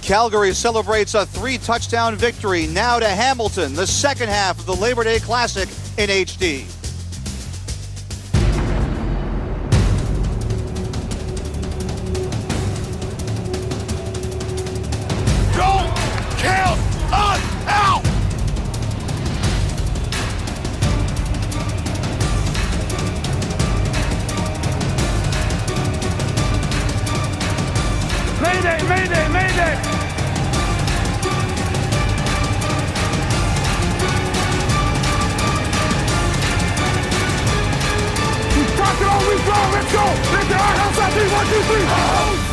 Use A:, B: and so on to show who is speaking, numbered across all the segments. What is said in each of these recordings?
A: Calgary celebrates a 3-touchdown victory. Now to Hamilton, the second half of the Labor Day Classic in HD.
B: Don't count us out! Mayday, mayday, mayday! Talk it on, let's go, let's go! Let's go, outside, 3, 1, 2, 3! Oh.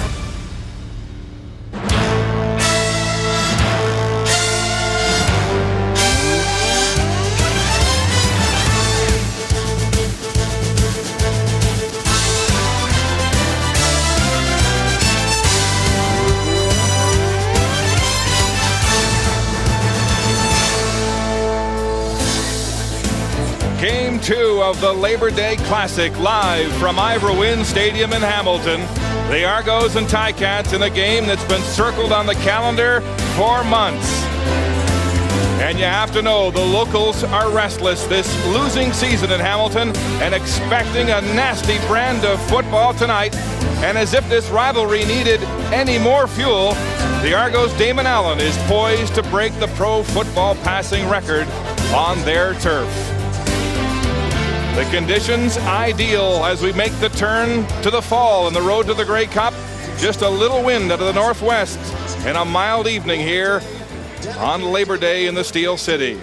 C: Game 2 of the Labor Day Classic, live from Ivor Wynne Stadium in Hamilton. The Argos and Ticats in a game that's been circled on the calendar for months. And you have to know the locals are restless this losing season in Hamilton and expecting a nasty brand of football tonight. And as if this rivalry needed any more fuel, the Argos' Damon Allen is poised to break the pro football passing record on their turf. The conditions ideal as we make the turn to the fall and the road to the Grey Cup. Just a little wind out of the northwest and a mild evening here on Labor Day in the Steel City.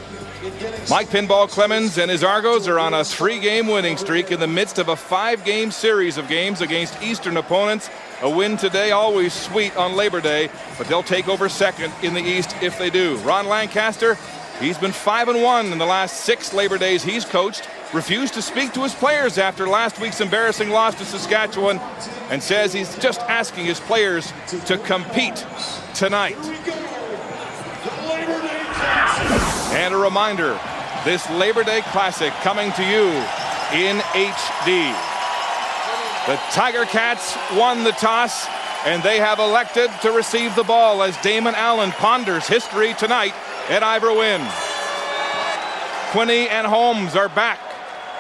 C: Mike Pinball Clemens and his Argos are on a 3-game winning streak in the midst of a 5-game series of games against Eastern opponents. A win today, always sweet on Labor Day, but they'll take over second in the East if they do. Ron Lancaster, he's been 5-1 in the last 6 Labor Days he's coached. Refused to speak to his players after last week's embarrassing loss to Saskatchewan and says he's just asking his players to compete tonight. And a reminder, this Labor Day Classic coming to you in HD. The Tiger Cats won the toss and they have elected to receive the ball as Damon Allen ponders history tonight at Ivor Wynne. Quinney and Holmes are back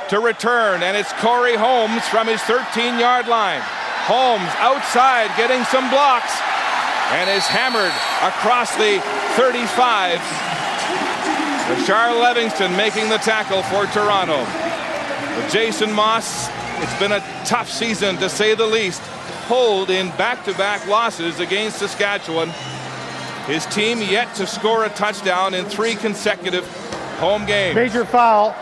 C: to return, and it's Corey Holmes from his 13-yard line. Holmes outside getting some blocks and is hammered across the 35. Rashard Livingston making the tackle for Toronto. With Jason Moss, it's been a tough season to say the least. Pulled in back-to-back losses against Saskatchewan. His team yet to score a touchdown in 3 consecutive home games.
D: Major foul.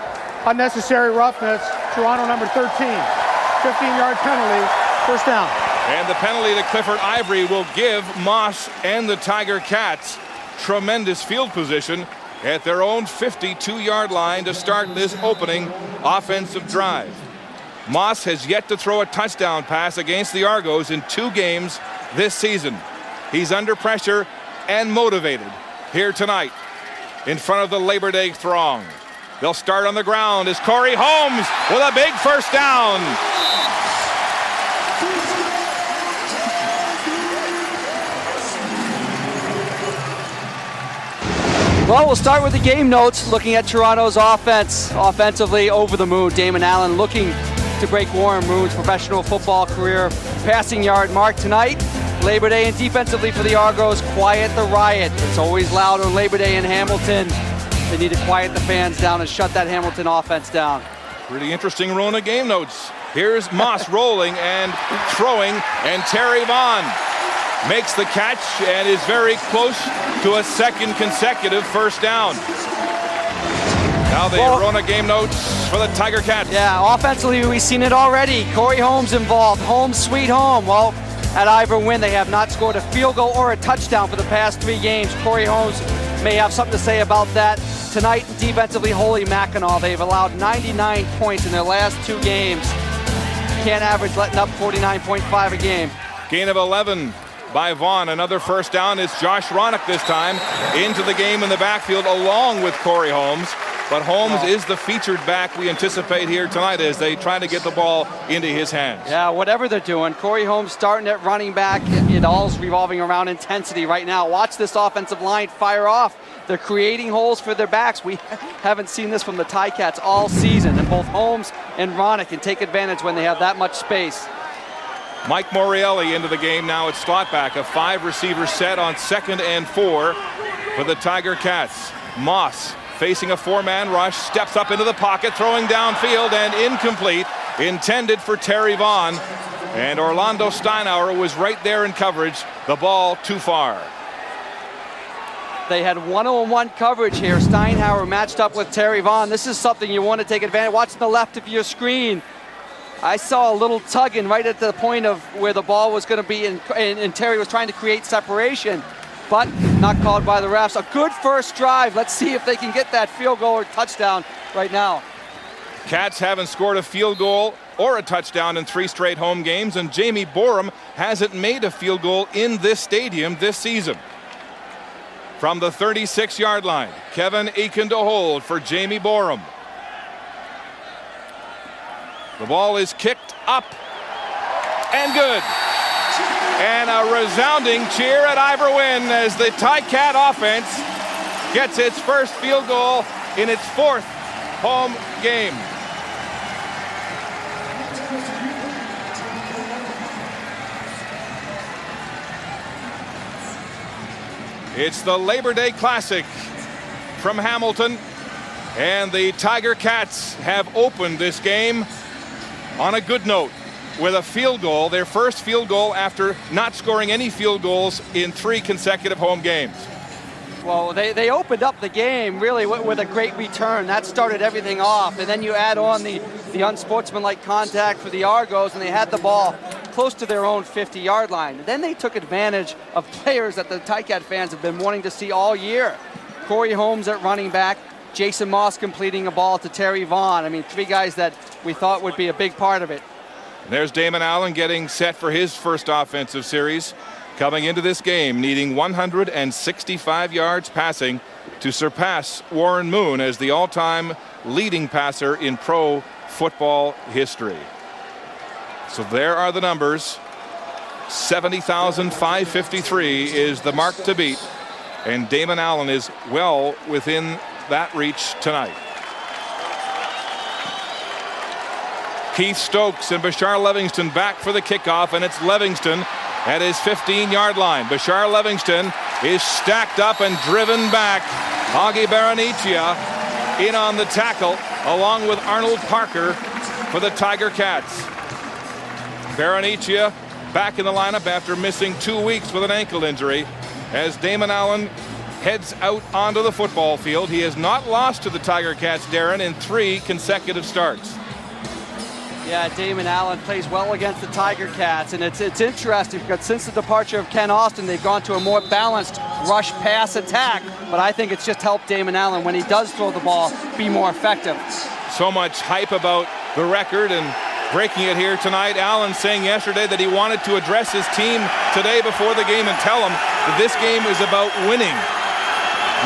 D: Unnecessary roughness, Toronto number 13. 15-yard penalty, first down.
C: And the penalty to Clifford Ivory will give Moss and the Tiger Cats tremendous field position at their own 52-yard line to start this opening offensive drive. Moss has yet to throw a touchdown pass against the Argos in 2 games this season. He's under pressure and motivated here tonight in front of the Labor Day throng. They'll start on the ground as Corey Holmes with a big first down.
E: Well, we'll start with the game notes, looking at Toronto's offense. Offensively, over the moon. Damon Allen looking to break Warren Moon's professional football career passing yard mark tonight. Labor Day, and defensively for the Argos, quiet the riot. It's always loud on Labor Day in Hamilton. They need to quiet the fans down and shut that Hamilton offense down.
C: Pretty interesting Rona game notes. Here's Moss rolling and throwing, and Terry Vaughn makes the catch and is very close to a second consecutive first down. Now the Rona game notes for the Tiger Cats.
E: Yeah, offensively we've seen it already. Corey Holmes involved. Home sweet home. Well, at Ivor Wynne, they have not scored a field goal or a touchdown for the past 3 games. Corey Holmes may have something to say about that. Tonight, defensively, Holy Mackinac, they've allowed 99 points in their last 2 games. Can't average letting up 49.5 a game.
C: Gain of 11 by Vaughn. Another first down is Josh Ronick this time into the game in the backfield along with Corey Holmes. but Holmes is the featured back we anticipate here tonight as they try to get the ball into his hands.
E: Yeah, whatever they're doing. Corey Holmes starting at running back. It all's revolving around intensity right now. Watch this offensive line fire off. They're creating holes for their backs. We haven't seen this from the Ticats all season, and both Holmes and Ronick can take advantage when they have that much space.
C: Mike Morielli into the game now at slot back. A 5-receiver set on 2nd and 4 for the Tiger Cats. Moss facing a 4-man rush, steps up into the pocket, throwing downfield and incomplete, intended for Terry Vaughn. And Orlando Steinauer was right there in coverage. The ball too far.
E: They had 1-on-1 coverage here. Steinauer matched up with Terry Vaughn. This is something you want to take advantage. Watch the left of your screen. I saw a little tugging right at the point of where the ball was going to be, and Terry was trying to create separation, but not called by the refs. A good first drive. Let's see if they can get that field goal or touchdown right now.
C: Cats haven't scored a field goal or a touchdown in 3 straight home games, and Jamie Borum hasn't made a field goal in this stadium this season. From the 36-yard line, Kevin Aiken to hold for Jamie Borum. The ball is kicked up and good. And a resounding cheer at Ivor-Wynne as the Ticat offense gets its first field goal in its 4th home game. It's the Labor Day Classic from Hamilton, and the Tiger Cats have opened this game on a good note with a field goal, their first field goal after not scoring any field goals in 3 consecutive home games.
E: Well, they opened up the game really with a great return. That started everything off, and then you add on the unsportsmanlike contact for the Argos, and they had the ball close to their own 50-yard line. Then they took advantage of players that the Ticat fans have been wanting to see all year. Corey Holmes at running back, Jason Moss completing a ball to Terry Vaughn. I mean, 3 guys that we thought would be a big part of it.
C: And there's Damon Allen getting set for his first offensive series. Coming into this game, needing 165 yards passing to surpass Warren Moon as the all-time leading passer in pro football history. So there are the numbers. 70,553 is the mark to beat, and Damon Allen is well within that reach tonight. Keith Stokes and Bashar Livingston back for the kickoff, and it's Livingston at his 15-yard line. Bashar Livingston is stacked up and driven back. Augie Baronicia in on the tackle along with Arnold Parker for the Tiger Cats. Baronicia back in the lineup after missing 2 weeks with an ankle injury as Damon Allen heads out onto the football field. He has not lost to the Tiger Cats, Darren, in 3 consecutive starts.
E: Yeah, Damon Allen plays well against the Tiger Cats, and it's interesting because since the departure of Ken Austin, they've gone to a more balanced rush pass attack, but I think it's just helped Damon Allen when he does throw the ball be more effective. So
C: much hype about the record and breaking it here tonight. Allen saying yesterday that he wanted to address his team today before the game and tell them that this game is about winning,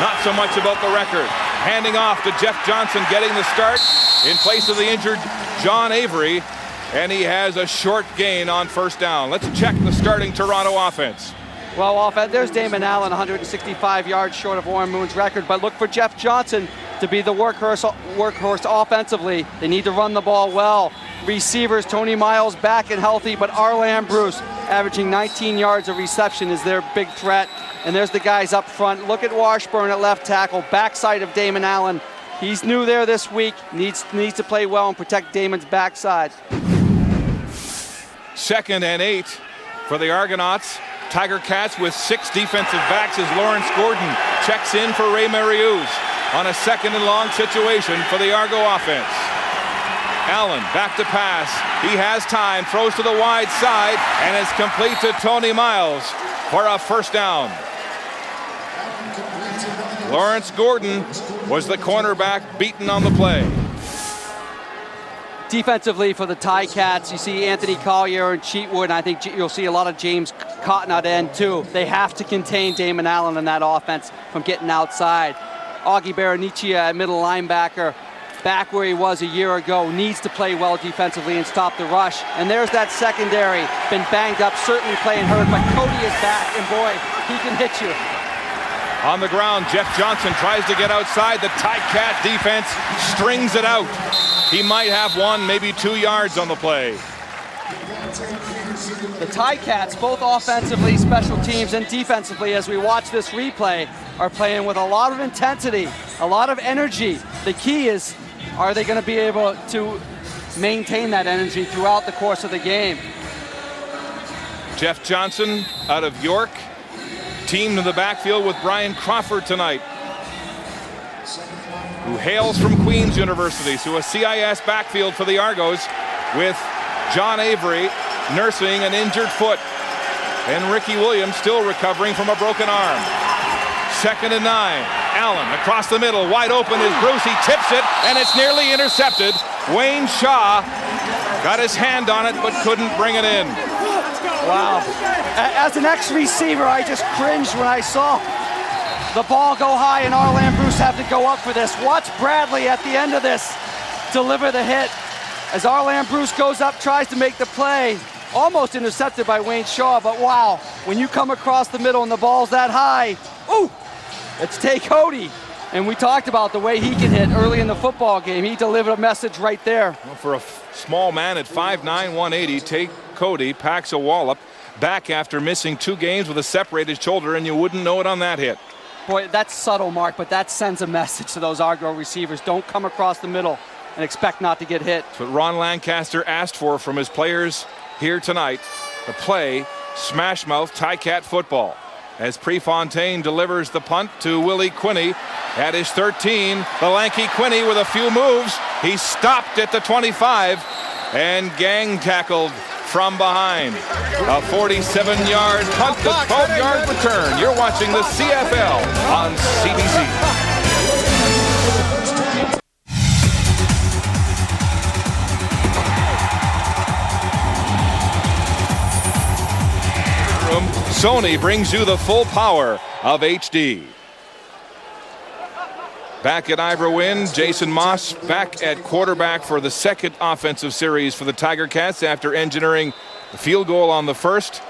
C: not so much about the record. Handing off to Jeff Johnson, getting the start in place of the injured John Avery, and he has a short gain on first down. Let's check the starting Toronto offense.
E: Well, there's Damon Allen, 165 yards short of Warren Moon's record, but look for Jeff Johnson to be the workhorse offensively. They need to run the ball well. Receivers, Tony Miles back and healthy, but Arlan Bruce averaging 19 yards of reception is their big threat. And there's the guys up front. Look at Washburn at left tackle, backside of Damon Allen. He's new there this week, needs to play well and protect Damon's backside.
C: 2nd and 8 for the Argonauts. Tiger Cats with 6 defensive backs as Lawrence Gordon checks in for Ray Mariuz on a 2nd and long situation for the Argo offense. Allen back to pass. He has time, throws to the wide side, and is complete to Tony Miles for a first down. Lawrence Gordon was the cornerback beaten on the play.
E: Defensively for the Ticats, you see Anthony Collier and Cheatwood, and I think you'll see a lot of James Cotton at end too. They have to contain Damon Allen in that offense from getting outside. Augie Baronicia at middle linebacker, back where he was a year ago, needs to play well defensively and stop the rush. And there's that secondary, been banged up, certainly playing hurt, but Cody is back, and boy, he can hit you.
C: On the ground, Jeff Johnson tries to get outside. The Ticat defense strings it out. He might have 1, maybe 2 yards on the play.
E: The Ticats, both offensively, special teams, and defensively, as we watch this replay, are playing with a lot of intensity, a lot of energy. The key is, are they going to be able to maintain that energy throughout the course of the game?
C: Jeff Johnson out of York, teamed in the backfield with Brian Crawford tonight, who hails from Queen's University, so a CIS backfield for the Argos, with John Avery nursing an injured foot, and Ricky Williams still recovering from a broken arm. 2nd and 9. Allen across the middle, wide open is Bruce. He tips it, and it's nearly intercepted. Wayne Shaw got his hand on it, but couldn't bring it in.
E: Wow. As an ex-receiver, I just cringed when I saw the ball go high and Arland Bruce have to go up for this. Watch Bradley at the end of this deliver the hit. As Arland Bruce goes up, tries to make the play. Almost intercepted by Wayne Shaw, but wow, when you come across the middle and the ball's that high, ooh, it's Tay Cody. And we talked about the way he can hit early in the football game. He delivered a message right there.
C: Well, for a small man at 5'9", 180, Tay Cody packs a wallop, back after missing 2 games with a separated shoulder, and you wouldn't know it on that hit.
E: Boy, that's subtle, Mark, but that sends a message to those Argo receivers. Don't come across the middle and expect not to get hit.
C: That's what Ron Lancaster asked for from his players here tonight, to play smash mouth Ticat football. As Prefontaine delivers the punt to Willie Quinney at his 13. The lanky Quinney with a few moves. He stopped at the 25 and gang tackled from behind. A 47-yard punt to 12-yard return. You're watching the CFL on CBC. Sony brings you the full power of HD. Back at Ivor Wynn, Jason Moss back at quarterback for the 2nd offensive series for the Tiger Cats after engineering the field goal on the 1st.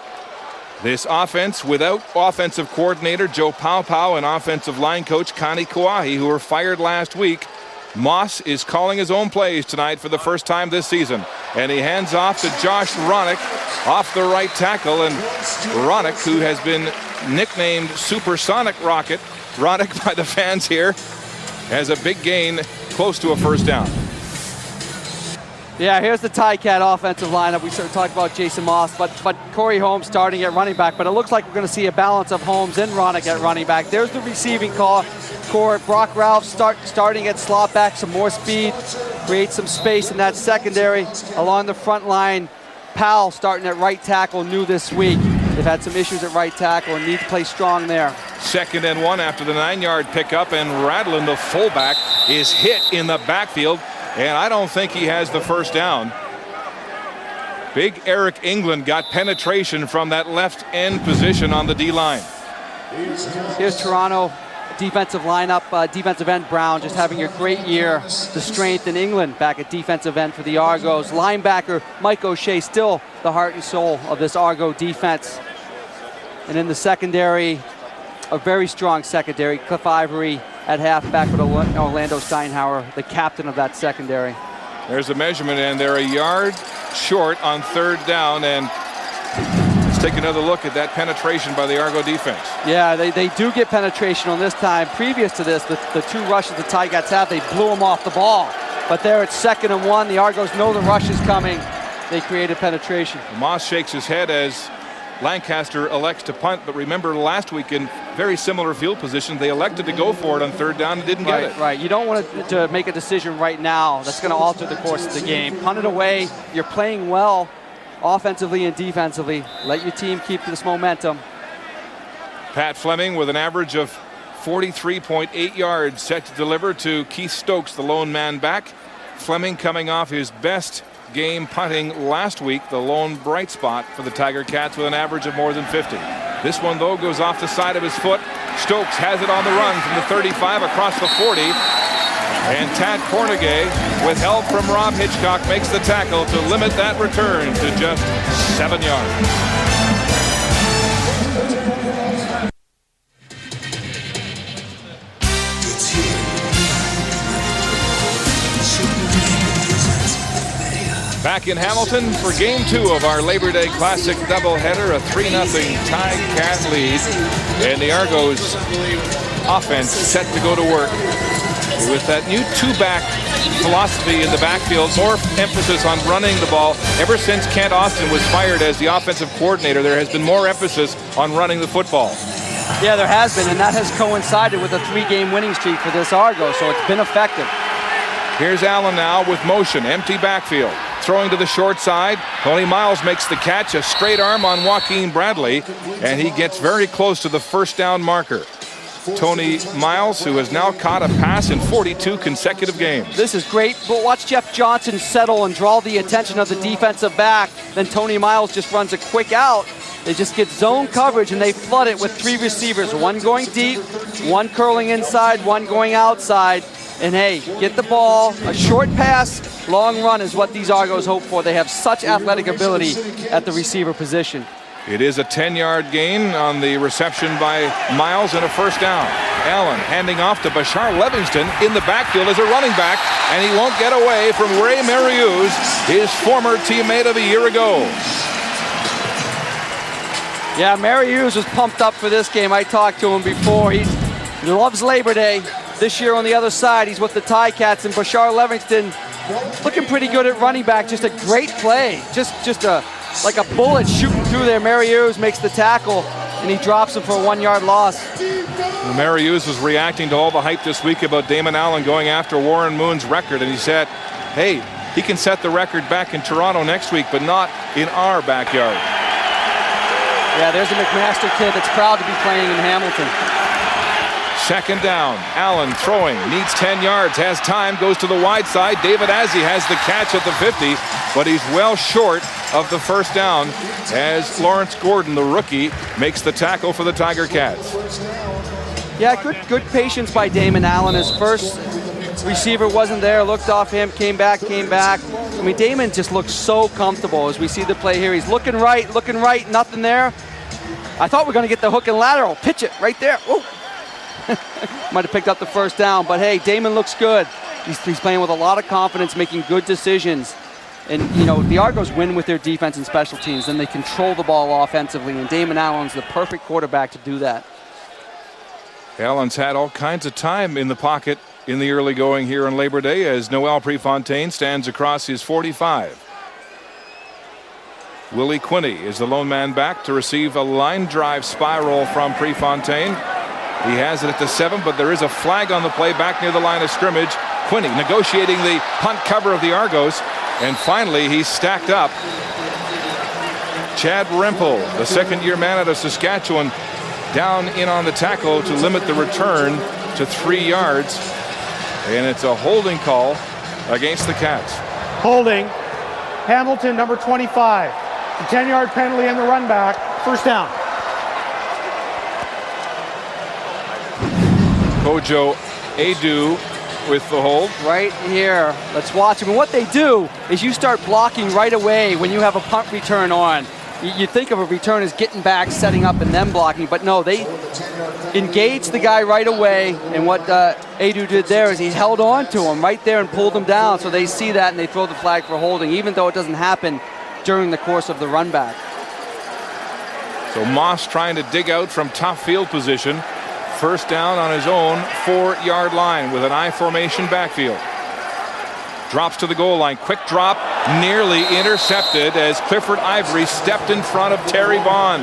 C: This offense without offensive coordinator Joe Paupow and offensive line coach Connie Kauahi, who were fired last week. Moss is calling his own plays tonight for the first time this season. And he hands off to Josh Ronick off the right tackle. And Ronick, who has been nicknamed Supersonic Rocket, Ronick by the fans here, has a big gain close to a first down.
E: Yeah, here's the Ticat offensive lineup. We sort of talked about Jason Moss, but Corey Holmes starting at running back. But it looks like we're going to see a balance of Holmes and Ronick at running back. There's the receiving call. Brock Ralph starting at slot back, some more speed, create some space in that secondary. Along the front line, Powell starting at right tackle, new this week. They've had some issues at right tackle and need to play strong there.
C: 2nd and 1 after the 9-yard pickup, and Radlin, the fullback, is hit in the backfield, and I don't think he has the first down. Big Eric England got penetration from that left end position on the D-line.
E: Here's Toronto defensive lineup, defensive end Brown just having a great year. The strength in England back at defensive end for the Argos. Linebacker Mike O'Shea still the heart and soul of this Argo defense. And in the secondary, a very strong secondary. Cliff Ivory at halfback with Orlando Steinhauer, the captain of that secondary.
C: There's a measurement, and they're a yard short on 3rd down, and let's take another look at that penetration by the Argo defense.
E: Yeah, they do get penetration on this time. Previous to this, the 2 rushes the Tigats have, they blew them off the ball. But there it's 2nd and 1. The Argos know the rush is coming. They created penetration.
C: Moss shakes his head as Lancaster elects to punt, but remember last week in very similar field positions, they elected to go for it on 3rd down and didn't get it.
E: Right, you don't want to make a decision right now that's going to alter the course of the game. Punt it away, you're playing well offensively and defensively. Let your team keep this momentum.
C: Pat Fleming with an average of 43.8 yards set to deliver to Keith Stokes, the lone man back. Fleming coming off his best game punting last week, the lone bright spot for the Tiger Cats with an average of more than 50. This one, though, goes off the side of his foot. Stokes has it on the run from the 35 across the 40. And Tad Cornegay, with help from Rob Hitchcock, makes the tackle to limit that return to just 7 yards. Back in Hamilton for Game 2 of our Labor Day Classic doubleheader, a 3-0 Cat lead, and the Argos offense set to go to work with that new two-back philosophy in the backfield, more emphasis on running the ball. Ever since Kent Austin was fired as the offensive coordinator, there has been more emphasis on running the football.
E: Yeah, there has been, and that has coincided with a 3-game winning streak for this Argos, so it's been effective.
C: Here's Allen now with motion, empty backfield. Throwing to the short side. Tony Miles makes the catch, a straight arm on Joaquin Bradley, and he gets very close to the first down marker. Tony Miles, who has now caught a pass in 42 consecutive games.
E: This is great, but watch Jeff Johnson settle and draw the attention of the defensive back. Then Tony Miles just runs a quick out. They just get zone coverage, and they flood it with 3 receivers, one going deep, one curling inside, one going outside. And hey, get the ball, a short pass, long run is what these Argos hope for. They have such athletic ability at the receiver position.
C: It is a 10-yard gain on the reception by Miles and a first down. Allen handing off to Bashar Livingston in the backfield as a running back, and he won't get away from Ray Mariuz, his former teammate of a year ago.
E: Yeah, Mariuz was pumped up for this game. I talked to him before. He loves Labor Day. This year on the other side, he's with the Ticats, and Bashar Livingston looking pretty good at running back. Just a great play. Just like a bullet shooting through there. Mariuz makes the tackle, and he drops him for a 1-yard loss.
C: Mariuz was reacting to all the hype this week about Damon Allen going after Warren Moon's record, and he said, hey, he can set the record back in Toronto next week, but not in our backyard.
E: Yeah, there's a McMaster kid that's proud to be playing in Hamilton.
C: Second down, Allen throwing, needs 10 yards, has time, goes to the wide side. David Azzi has the catch at the 50, but he's well short of the first down as Lawrence Gordon, the rookie, makes the tackle for the Tiger Cats.
E: Yeah, good patience by Damon Allen. His first receiver wasn't there, looked off him, came back. I mean, Damon just looks so comfortable as we see the play here. He's looking right, nothing there. I thought we were going to get the hook and lateral. Pitch it right there. Whoa. Might have picked up the first down, but hey, Damon looks good. He's playing with a lot of confidence, making good decisions. And, you know, the Argos win with their defense and special teams, and they control the ball offensively, and Damon Allen's the perfect quarterback to do that.
C: Allen's had all kinds of time in the pocket in the early going here on Labor Day as Noel Prefontaine stands across his 45. Willie Quinney is the lone man back to receive a line drive spiral from Prefontaine. He has it at the 7, but there is a flag on the play back near the line of scrimmage. Quinney negotiating the punt cover of the Argos, and finally he's stacked up. Chad Rimple, the second-year man out of Saskatchewan, down in on the tackle to limit the return to 3 yards, and it's a holding call against the Cats.
D: Holding. Hamilton, number 25. A 10-yard penalty and the run back. First down.
C: Kojo Adu with the hold.
E: Right here. Let's watch him. And what they do is you start blocking right away when you have a punt return on. You think of a return as getting back, setting up, and then blocking. But no, they engage the guy right away. And what Adu did there is he held on to him right there and pulled him down. So they see that and they throw the flag for holding, even though it doesn't happen during the course of the run back.
C: So Moss trying to dig out from tough field position. First down on his own 4-yard line with an I formation backfield. Drops to the goal line. Quick drop, nearly intercepted as Clifford Ivory stepped in front of Terry Vaughn.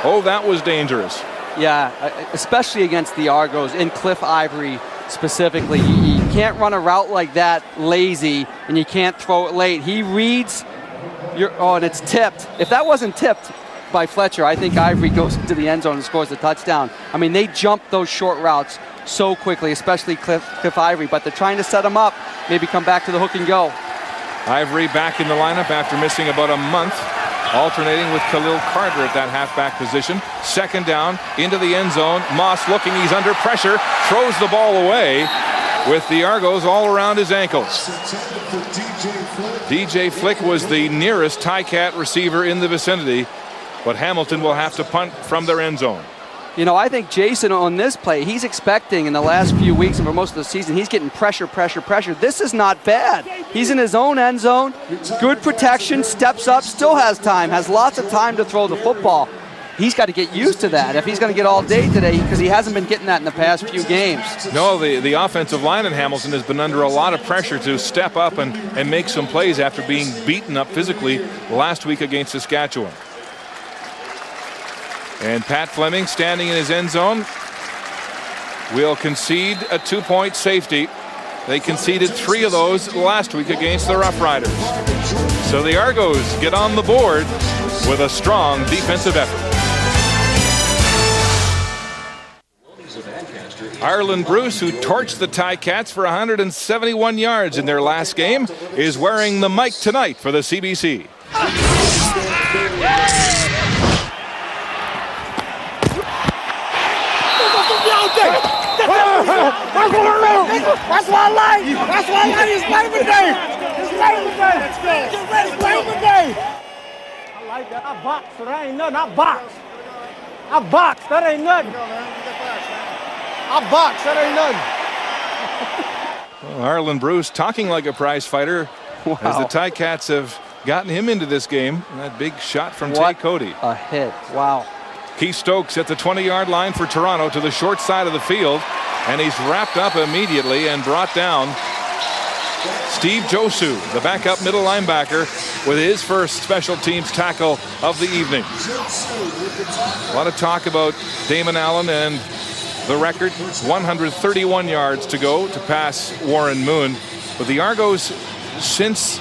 C: Oh, that was dangerous.
E: Yeah, especially against the Argos, and Cliff Ivory specifically. You can't run a route like that lazy, and you can't throw it late. He reads and it's tipped. If that wasn't tipped by Fletcher, I think Ivory goes into the end zone and scores the touchdown. I mean, they jump those short routes so quickly, especially Cliff Ivory, but they're trying to set him up, maybe come back to the hook and go.
C: Ivory back in the lineup after missing about a month alternating with Khalil Carter at that halfback position. Second down into the end zone. Moss looking, he's under pressure, throws the ball away with the Argos all around his ankles. DJ Flick was the nearest Ticat receiver in the vicinity, but Hamilton will have to punt from their end zone.
E: You know, I think Jason on this play, he's expecting in the last few weeks and for most of the season, he's getting pressure. This is not bad. He's in his own end zone, good protection, steps up, still has time, has lots of time to throw the football. He's got to get used to that if he's going to get all day today, because he hasn't been getting that in the past few games.
C: No, the offensive line in Hamilton has been under a lot of pressure to step up and make some plays after being beaten up physically last week against Saskatchewan. And Pat Fleming, standing in his end zone, will concede a 2-point safety. They conceded 3 of those last week against the Rough Riders. So the Argos get on the board with a strong defensive effort. Arlen Bruce, who torched the Ticats for 171 yards in their last game, is wearing the mic tonight for the CBC.
B: That's what I like. That's what I like. It's Labor Day. It's Labor Day. Let's go. Get ready. It's Labor Day. I like that. I box, so that ain't nothing. I box. I box. That ain't nothing. I box. That ain't nothing.
C: Well, Arlen Bruce talking like a prize fighter.
E: Wow.
C: As the Ticats have gotten him into this game. And that big shot from Tay Cody.
E: A hit. Wow.
C: Keith Stokes at the 20-yard line for Toronto to the short side of the field. And he's wrapped up immediately and brought down. Steve Josu, the backup middle linebacker, with his first special teams tackle of the evening. A lot of talk about Damon Allen and the record. 131 yards to go to pass Warren Moon. But the Argos, since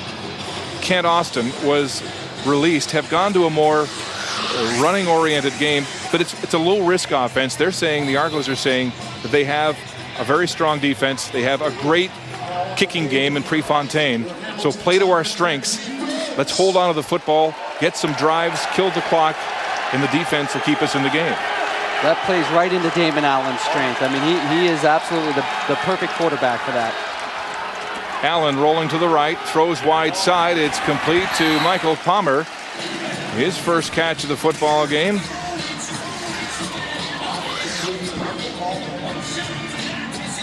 C: Kent Austin was released, have gone to a more running-oriented game, but it's a low-risk offense. They're saying, the Argos are saying, that they have a very strong defense. They have a great kicking game in Prefontaine. So play to our strengths. Let's hold on to the football, get some drives, kill the clock, and the defense will keep us in the game.
E: That plays right into Damon Allen's strength. I mean, he is absolutely the perfect quarterback for that.
C: Allen rolling to the right, throws wide side. It's complete to Michael Palmer. His first catch of the football game.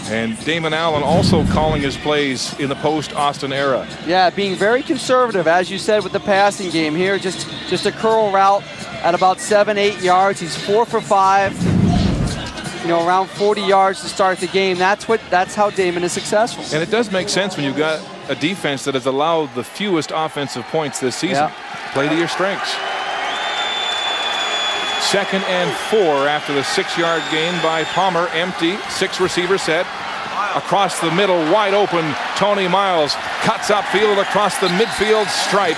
C: And Damon Allen also calling his plays in the post-Austin era. Yeah,
E: being very conservative, as you said, with the passing game here. Just a curl route at about 7-8 yards. He's 4 for 5. You know, around 40 yards to start the game. That's how Damon is successful.
C: And it does make sense when you've got a defense that has allowed the fewest offensive points this season.
E: Yeah.
C: Play to your strengths. 2nd and 4 after the 6-yard gain by Palmer. Empty, 6 receiver set. Across the middle, wide open, Tony Miles cuts upfield across the midfield stripe.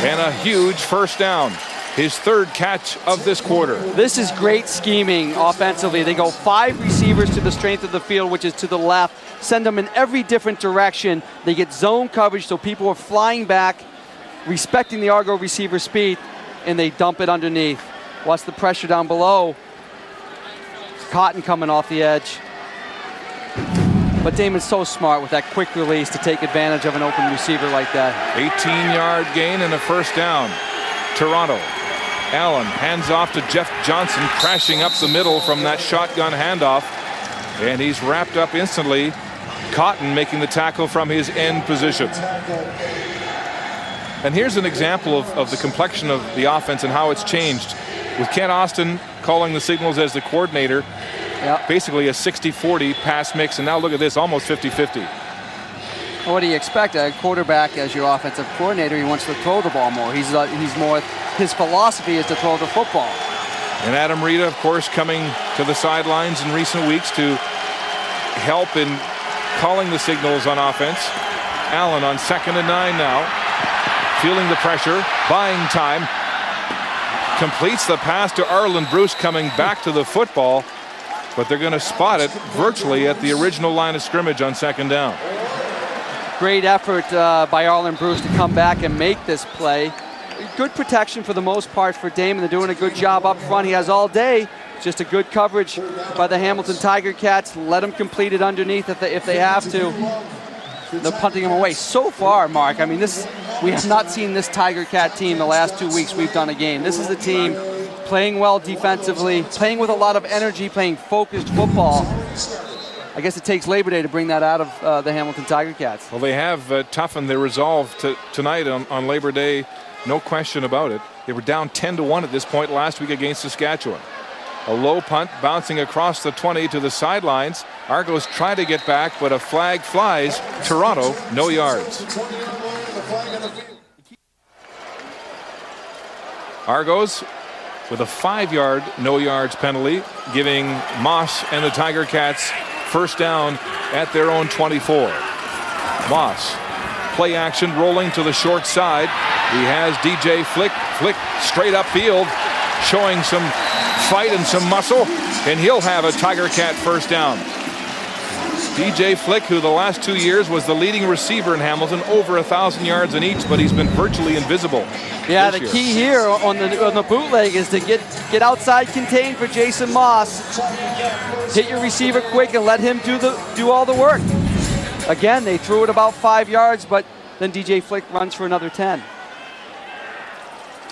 C: And a huge first down. His 3rd catch of this quarter.
E: This is great scheming offensively. They go 5 receivers to the strength of the field, which is to the left. Send them in every different direction. They get zone coverage, so people are flying back, respecting the Argo receiver speed, and they dump it underneath. Watch the pressure down below. Cotton coming off the edge. But Damon's so smart with that quick release to take advantage of an open receiver like that.
C: 18-yard gain and a first down. Toronto. Allen hands off to Jeff Johnson, crashing up the middle from that shotgun handoff. And he's wrapped up instantly. Cotton making the tackle from his end position. And here's an example of the complexion of the offense and how it's changed. With Kent Austin calling the signals as the coordinator, basically a 60-40 pass mix, and now look at this, almost 50-50.
E: What do you expect? A quarterback as your offensive coordinator, he wants to throw the ball more. He's more, his philosophy is to throw the football.
C: And Adam Rita, of course, coming to the sidelines in recent weeks to help in calling the signals on offense. Allen on 2nd and 9 now, feeling the pressure, buying time. Completes the pass to Arlen Bruce, coming back to the football, but they're going to spot it virtually at the original line of scrimmage on 2nd down.
E: Great effort by Arlen Bruce to come back and make this play. good protection for the most part for Damon. They're doing a good job up front. He has all day. Just a good coverage by the Hamilton Tiger Cats. Let them complete it underneath if they have to. They're punting him away. So far, Mark, I mean, we have not seen this Tiger Cat team the last 2 weeks we've done a game. This is a team playing well defensively, playing with a lot of energy, playing focused football. I guess it takes Labor Day to bring that out of the Hamilton Tiger Cats.
C: Well, they have toughened their resolve tonight on Labor Day, no question about it. They were down 10-1 at this point last week against Saskatchewan. A low punt bouncing across the 20 to the sidelines. Argos try to get back, but a flag flies. Toronto, no yards. Argos with a 5-yard no yards penalty, giving Moss and the Tiger Cats first down at their own 24. Moss, play action, rolling to the short side. He has DJ Flick straight upfield, showing some fight and some muscle, and he'll have a Tiger Cat first down. DJ Flick, who the last 2 years was the leading receiver in Hamilton, over 1,000 yards in each, but he's been virtually invisible.
E: Yeah, the key here on the bootleg is to get outside contained for Jason Moss. Hit your receiver quick and let him do all the work. Again, they threw it about 5 yards, but then DJ Flick runs for another 10.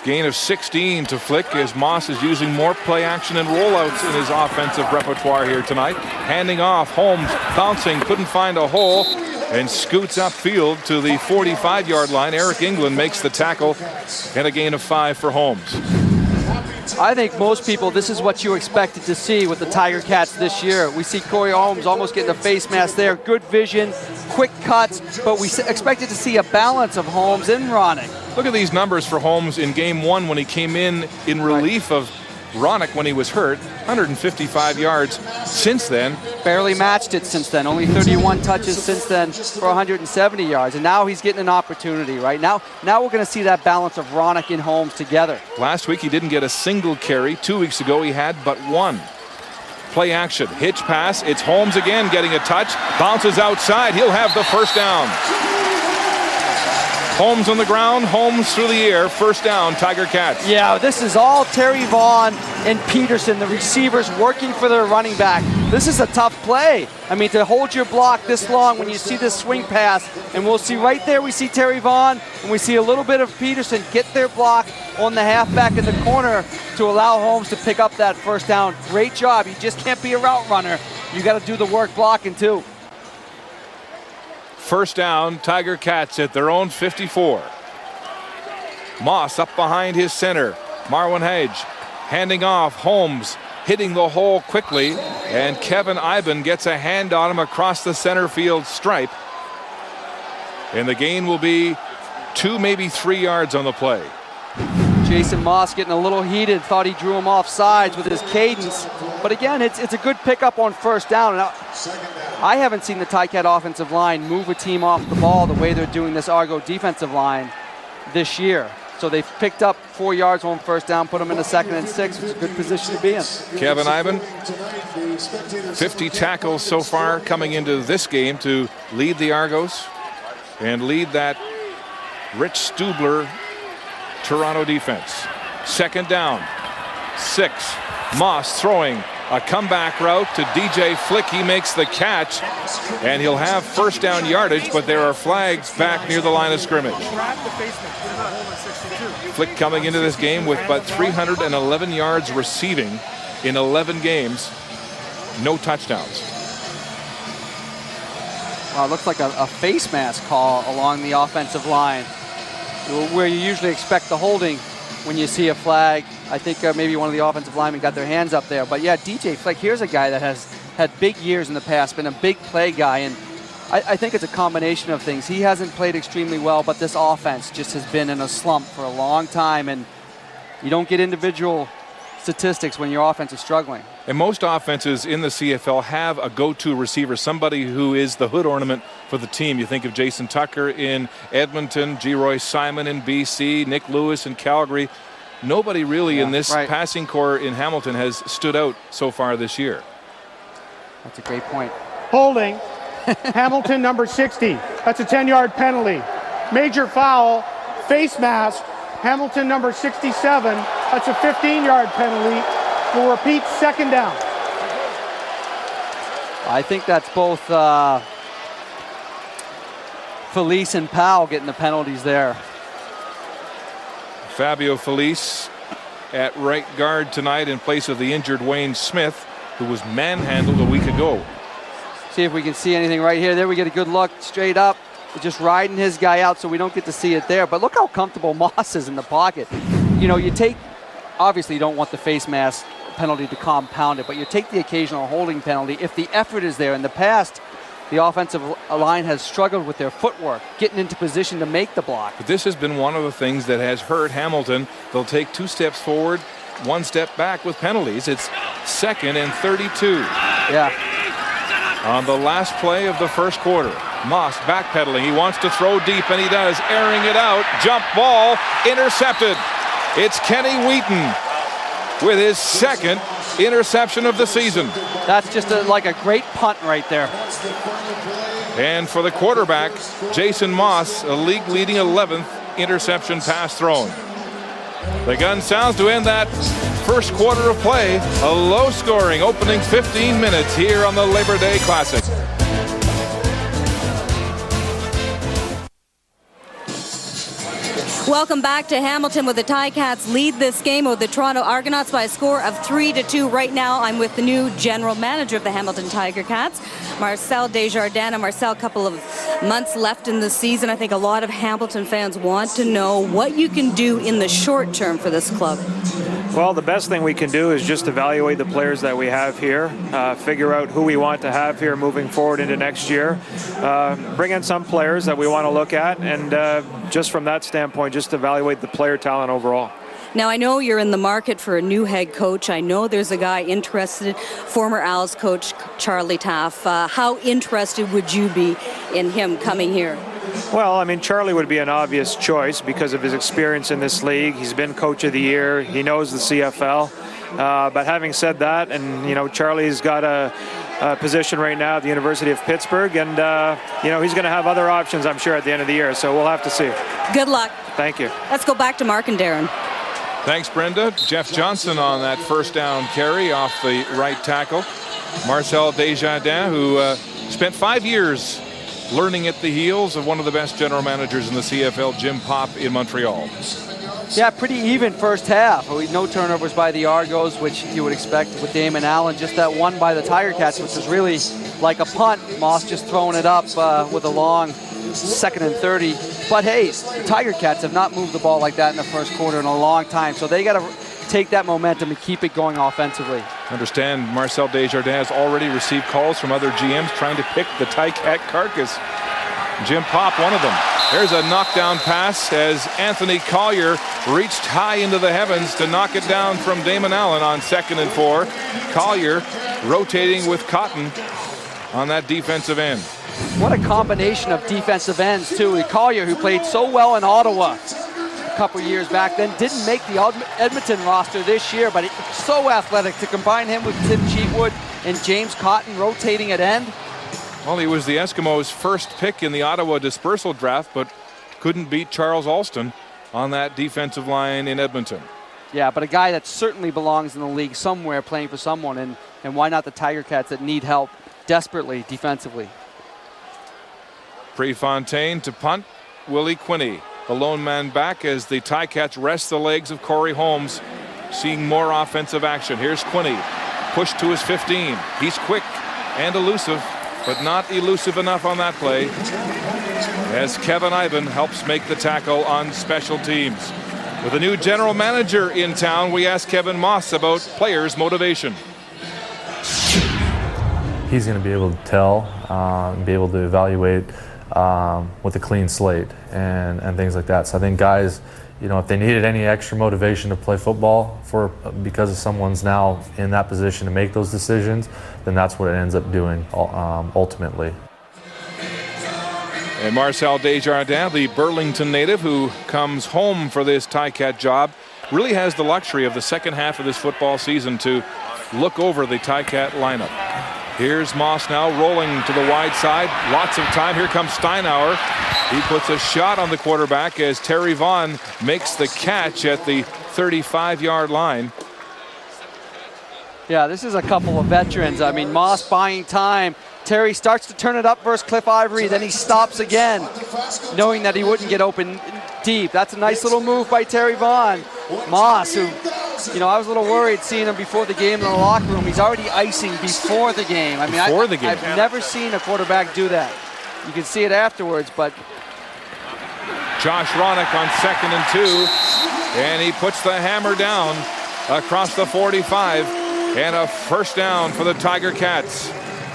C: Gain of 16 to Flick as Moss is using more play action and rollouts in his offensive repertoire here tonight. Handing off, Holmes bouncing, couldn't find a hole, and scoots upfield to the 45-yard line. Eric England makes the tackle, and a gain of 5 for Holmes.
E: I think most people, this is what you expected to see with the Tiger Cats this year. We see Corey Holmes almost getting a face mask there. Good vision, quick cuts, but we expected to see a balance of Holmes and Ronick.
C: Look at these numbers for Holmes in game 1 when he came in relief of Ronick when he was hurt. 155 yards since then.
E: Barely matched it since then. Only 31 touches since then for 170 yards. And now he's getting an opportunity, right? Now we're going to see that balance of Ronick and Holmes together.
C: Last week he didn't get a single carry. 2 weeks ago he had but one. Play action, hitch pass. It's Holmes again getting a touch. Bounces outside. He'll have the first down. Holmes on the ground, Holmes through the air, first down, Tiger Cats.
E: Yeah, this is all Terry Vaughn and Peterson, the receivers working for their running back. This is a tough play. I mean, to hold your block this long when you see this swing pass, and we'll see right there, we see Terry Vaughn, and we see a little bit of Peterson get their block on the halfback in the corner to allow Holmes to pick up that first down. Great job. You just can't be a route runner. You got to do the work blocking too.
C: First down, Tiger Cats at their own 54. Moss up behind his center. Marwan Hedge handing off. Holmes hitting the hole quickly, and Kevin Iben gets a hand on him across the center field stripe. And the gain will be 2, maybe 3 yards on the play.
E: Jason Moss getting a little heated, thought he drew him off sides with his cadence. But again, it's a good pickup on first down. And I haven't seen the Ticat offensive line move a team off the ball the way they're doing this Argo defensive line this year. So they've picked up 4 yards on first down, put them in the 2nd and 6. It's a good position to be in.
C: Kevin Iben, 50 tackles so far coming into this game to lead the Argos and lead that Rich Stubler Toronto defense. Second down, 6. Moss throwing a comeback route to DJ Flick. He makes the catch, and he'll have first down yardage, but there are flags back near the line of scrimmage. Flick coming into this game with but 311 yards receiving in 11 games. No touchdowns.
E: Wow, it looks like a face mask call along the offensive line, where you usually expect the holding when you see a flag. I think maybe one of the offensive linemen got their hands up there. But yeah, DJ Flick, here's a guy that has had big years in the past, been a big play guy, and I think it's a combination of things. He hasn't played extremely well, but this offense just has been in a slump for a long time, and you don't get individual statistics when your offense is struggling.
C: And most offenses in the CFL have a go-to receiver, somebody who is the hood ornament for the team. You think of Jason Tucker in Edmonton, G. Roy Simon in BC, Nick Lewis in Calgary. Nobody really in this passing core in Hamilton has stood out so far this year.
E: That's a great point.
D: Holding. Hamilton, number 60. That's a 10-yard penalty. Major foul, face mask, Hamilton, number 67. That's a 15-yard penalty. We'll repeat, second down.
E: I think that's both Felice and Powell getting the penalties there.
C: Fabio Felice at right guard tonight in place of the injured Wayne Smith, who was manhandled a week ago.
E: See if we can see anything right here. There we get a good look straight up. Just riding his guy out so we don't get to see it there. But look how comfortable Moss is in the pocket. You know, you take, obviously you don't want the face mask penalty to compound it, but you take the occasional holding penalty if the effort is there. In the past, the offensive line has struggled with their footwork, getting into position to make the block.
C: But this has been one of the things that has hurt Hamilton. They'll take 2 steps forward, 1 step back with penalties. It's 2nd and 32.
E: Yeah.
C: On the last play of the first quarter, Moss backpedaling. He wants to throw deep, and he does, airing it out. Jump ball, intercepted. It's Kenny Wheaton with his 2nd interception of the season.
E: That's just like a great punt right there.
C: And for the quarterback, Jason Moss, a league-leading 11th interception pass thrown. The gun sounds to end that first quarter of play. A low-scoring opening 15 minutes here on the Labor Day Classic.
F: Welcome back to Hamilton, where the Ticats lead this game with the Toronto Argonauts by a score of 3-2. Right now, I'm with the new general manager of the Hamilton Tiger Cats, Marcel Desjardins. And Marcel, a couple of months left in the season. I think a lot of Hamilton fans want to know what you can do in the short term for this club.
G: Well, the best thing we can do is just evaluate the players that we have here, figure out who we want to have here moving forward into next year, bring in some players that we want to look at, and just from that standpoint, just evaluate the player talent overall.
F: Now, I know you're in the market for a new head coach. I know there's a guy interested, former Als coach Charlie Taff. How interested would you be in him coming here?
G: Well, I mean, Charlie would be an obvious choice because of his experience in this league. He's been coach of the year. He knows the CFL. But having said that, and, you know, Charlie's got a position right now at the University of Pittsburgh, and, you know, he's going to have other options, I'm sure, at the end of the year. So we'll have to see.
F: Good luck.
G: Thank you.
F: Let's go back to Mark and Darren.
C: Thanks, Brenda. Jeff Johnson on that first down carry off the right tackle. Marcel Desjardins, who spent 5 years learning at the heels of one of the best general managers in the CFL, Jim Popp, in Montreal.
E: Yeah, pretty even first half. No turnovers by the Argos, which you would expect with Damon Allen. Just that one by the Tiger Cats, which was really like a punt. Moss just throwing it up with a long 2nd and 30. But hey, the Tiger Cats have not moved the ball like that in the first quarter in a long time. So they got to take that momentum and keep it going offensively.
C: Understand Marcel Desjardins has already received calls from other GMs trying to pick the Ticat carcass. Jim Popp, one of them. There's a knockdown pass as Anthony Collier reached high into the heavens to knock it down from Damon Allen on 2nd and 4. Collier rotating with Cotton on that defensive end.
E: What a combination of defensive ends, too. Collier, who played so well in Ottawa a couple years back, then didn't make the Edmonton roster this year, but it's so athletic. To combine him with Tim Cheatwood and James Cotton rotating at end.
C: Well, he was the Eskimos' first pick in the Ottawa dispersal draft, but couldn't beat Charles Alston on that defensive line in Edmonton.
E: Yeah, but a guy that certainly belongs in the league somewhere playing for someone, and why not the Tiger Cats that need help desperately defensively.
C: Prefontaine to punt. Willie Quinney, the lone man back as the Ticats rest the legs of Corey Holmes, seeing more offensive action. Here's Quinney, pushed to his 15. He's quick and elusive, but not elusive enough on that play, as Kevin Ivan helps make the tackle on special teams. With a new general manager in town, we asked Kevin Moss about players' motivation.
H: He's going to be able to tell, be able to evaluate with a clean slate and things like that. So I think guys, you know, if they needed any extra motivation to play football because of someone's now in that position to make those decisions, then that's what it ends up doing ultimately.
C: And Marcel Desjardins, the Burlington native who comes home for this Ticat job, really has the luxury of the second half of this football season to look over the Ticat lineup. Here's Moss now rolling to the wide side. Lots of time. Here comes Steinauer. He puts a shot on the quarterback as Terry Vaughn makes the catch at the 35-yard line.
E: Yeah, this is a couple of veterans. I mean, Moss buying time. Terry starts to turn it up versus Cliff Ivory, then he stops again, knowing that he wouldn't get open deep. That's a nice little move by Terry Vaughn. Moss, who, you know, I was a little worried seeing him before the game in the locker room. He's already icing before the game. I mean, I've never seen a quarterback do that. You can see it afterwards, but...
C: Josh Ronick on 2nd and 2, and he puts the hammer down across the 45, and a first down for the Tiger Cats.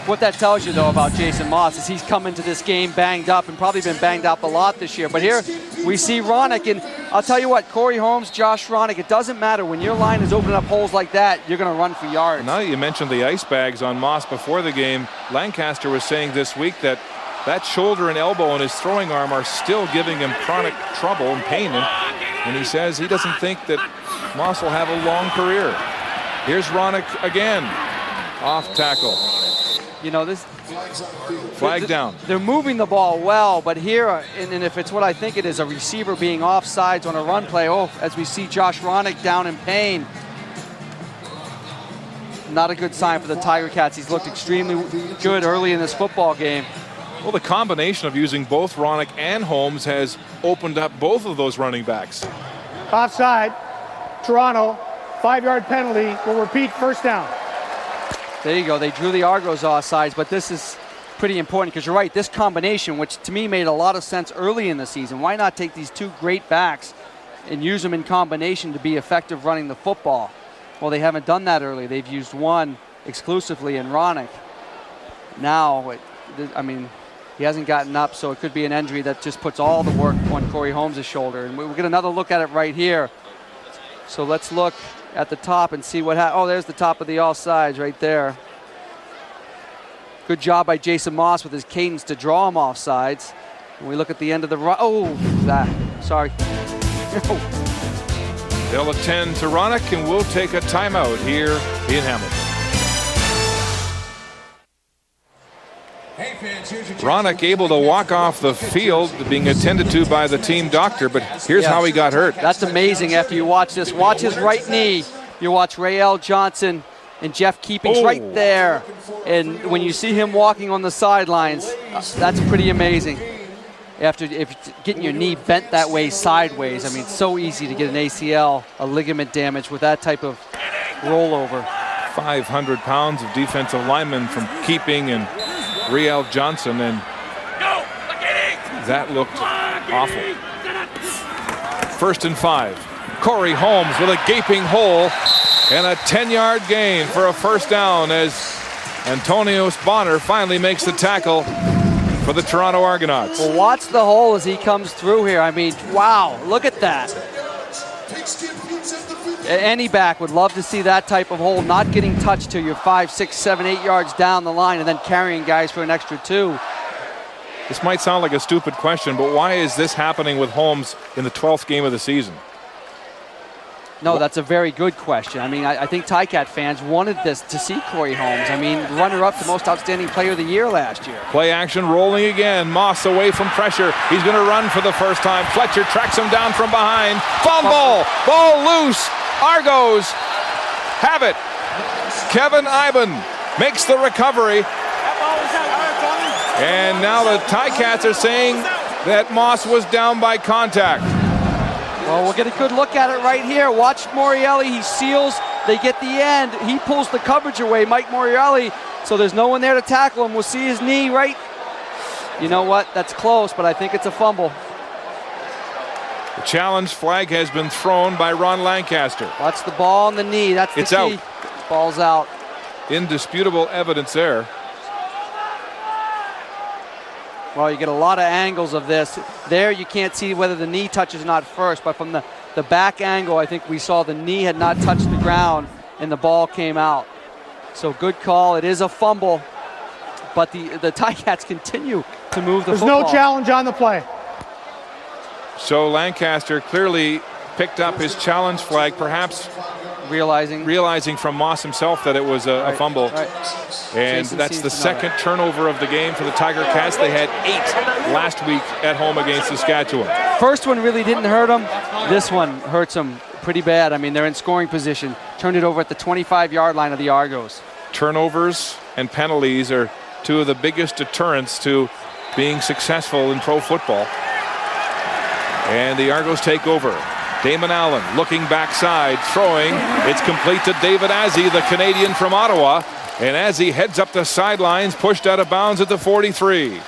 E: What that tells you, though, about Jason Moss is he's come into this game banged up and probably been banged up a lot this year. But here we see Ronick, and I'll tell you what, Corey Holmes, Josh Ronick, it doesn't matter. When your line is opening up holes like that, you're going to run for yards.
C: Now you mentioned the ice bags on Moss before the game. Lancaster was saying this week that that shoulder and elbow and his throwing arm are still giving him chronic trouble and pain. And he says he doesn't think that Moss will have a long career. Here's Ronick again. Off tackle.
E: You know, this
C: flag down.
E: They're moving the ball well, but here, and if it's what I think it is, a receiver being offsides on a run play, as we see Josh Ronick down in pain. Not a good sign for the Tiger Cats. He's looked extremely good early in this football game.
C: Well, the combination of using both Ronick and Holmes has opened up both of those running backs.
D: Offside, Toronto, 5-yard penalty, will repeat, first down.
E: There you go. They drew the Argos offsides, but this is pretty important because you're right. This combination, which to me made a lot of sense early in the season, why not take these two great backs and use them in combination to be effective running the football? Well, they haven't done that early. They've used one exclusively in Ronick. Now, I mean, he hasn't gotten up, so it could be an injury that just puts all the work on Corey Holmes' shoulder. And we'll get another look at it right here. So let's look at the top and see what happens. Oh, there's the top of the offsides right there. Good job by Jason Moss with his cadence to draw him offsides. When we look at the end of the run, sorry.
C: They'll attend to Ronick, and we'll take a timeout here in Hamilton. Ronick able to walk off the field, being attended to by the team doctor, but here's how he got hurt.
E: That's amazing after you watch this. Watch his right knee. You watch Rael Johnson and Jeff Keepings right there. And when you see him walking on the sidelines, that's pretty amazing. If getting your knee bent that way sideways, I mean, it's so easy to get an ACL, a ligament damage with that type of rollover.
C: 500 pounds of defensive linemen from Keeping and Rael Johnson, and that looked awful. 1st and 5. Corey Holmes with a gaping hole and a 10-yard gain for a first down as Antonio Bonner finally makes the tackle for the Toronto Argonauts.
E: Well, watch the hole as he comes through here. I mean, wow, look at that. Any back would love to see that type of hole, not getting touched till you're 5, 6, 7, 8 yards down the line and then carrying guys for an extra 2.
C: This might sound like a stupid question, but why is this happening with Holmes in the 12th game of the season?
E: No, that's a very good question. I mean, I think Ticat fans wanted this to see Corey Holmes. I mean, runner-up to most outstanding player of the year last year.
C: Play action rolling again. Moss away from pressure. He's going to run for the first time. Fletcher tracks him down from behind. Foul ball. Ball loose. Argos have it. Kevin Iben makes the recovery. And now the Ticats are saying that Moss was down by contact.
E: Well, we'll get a good look at it right here. Watch Morielli. He seals. They get the end. He pulls the coverage away, Mike Morielli. So there's no one there to tackle him. We'll see his knee right. You know what? That's close, but I think it's a fumble.
C: The challenge flag has been thrown by Ron Lancaster.
E: Watch the ball on the knee. That's the key.
C: Out.
E: Ball's out.
C: Indisputable evidence there.
E: Well, you get a lot of angles of this. There you can't see whether the knee touches or not first, but from the back angle, I think we saw the knee had not touched the ground and the ball came out. So good call. It is a fumble, but the Ticats continue to move the football.
D: There's no challenge on the play.
C: So Lancaster clearly picked up his challenge flag, perhaps realizing from Moss himself that it was a fumble.
E: Right.
C: And
E: Jason
C: that's the
E: seems to know
C: second turnover of the game for the Tiger Cats. They had 8 last week at home against Saskatchewan.
E: First one really didn't hurt them. This one hurts them pretty bad. I mean, they're in scoring position. Turned it over at the 25-yard line of the Argos.
C: Turnovers and penalties are two of the biggest deterrents to being successful in pro football. And the Argos take over. Damon Allen looking backside, throwing. It's complete to David Azzi, the Canadian from Ottawa. And Azzi heads up the sidelines, pushed out of bounds at the 43.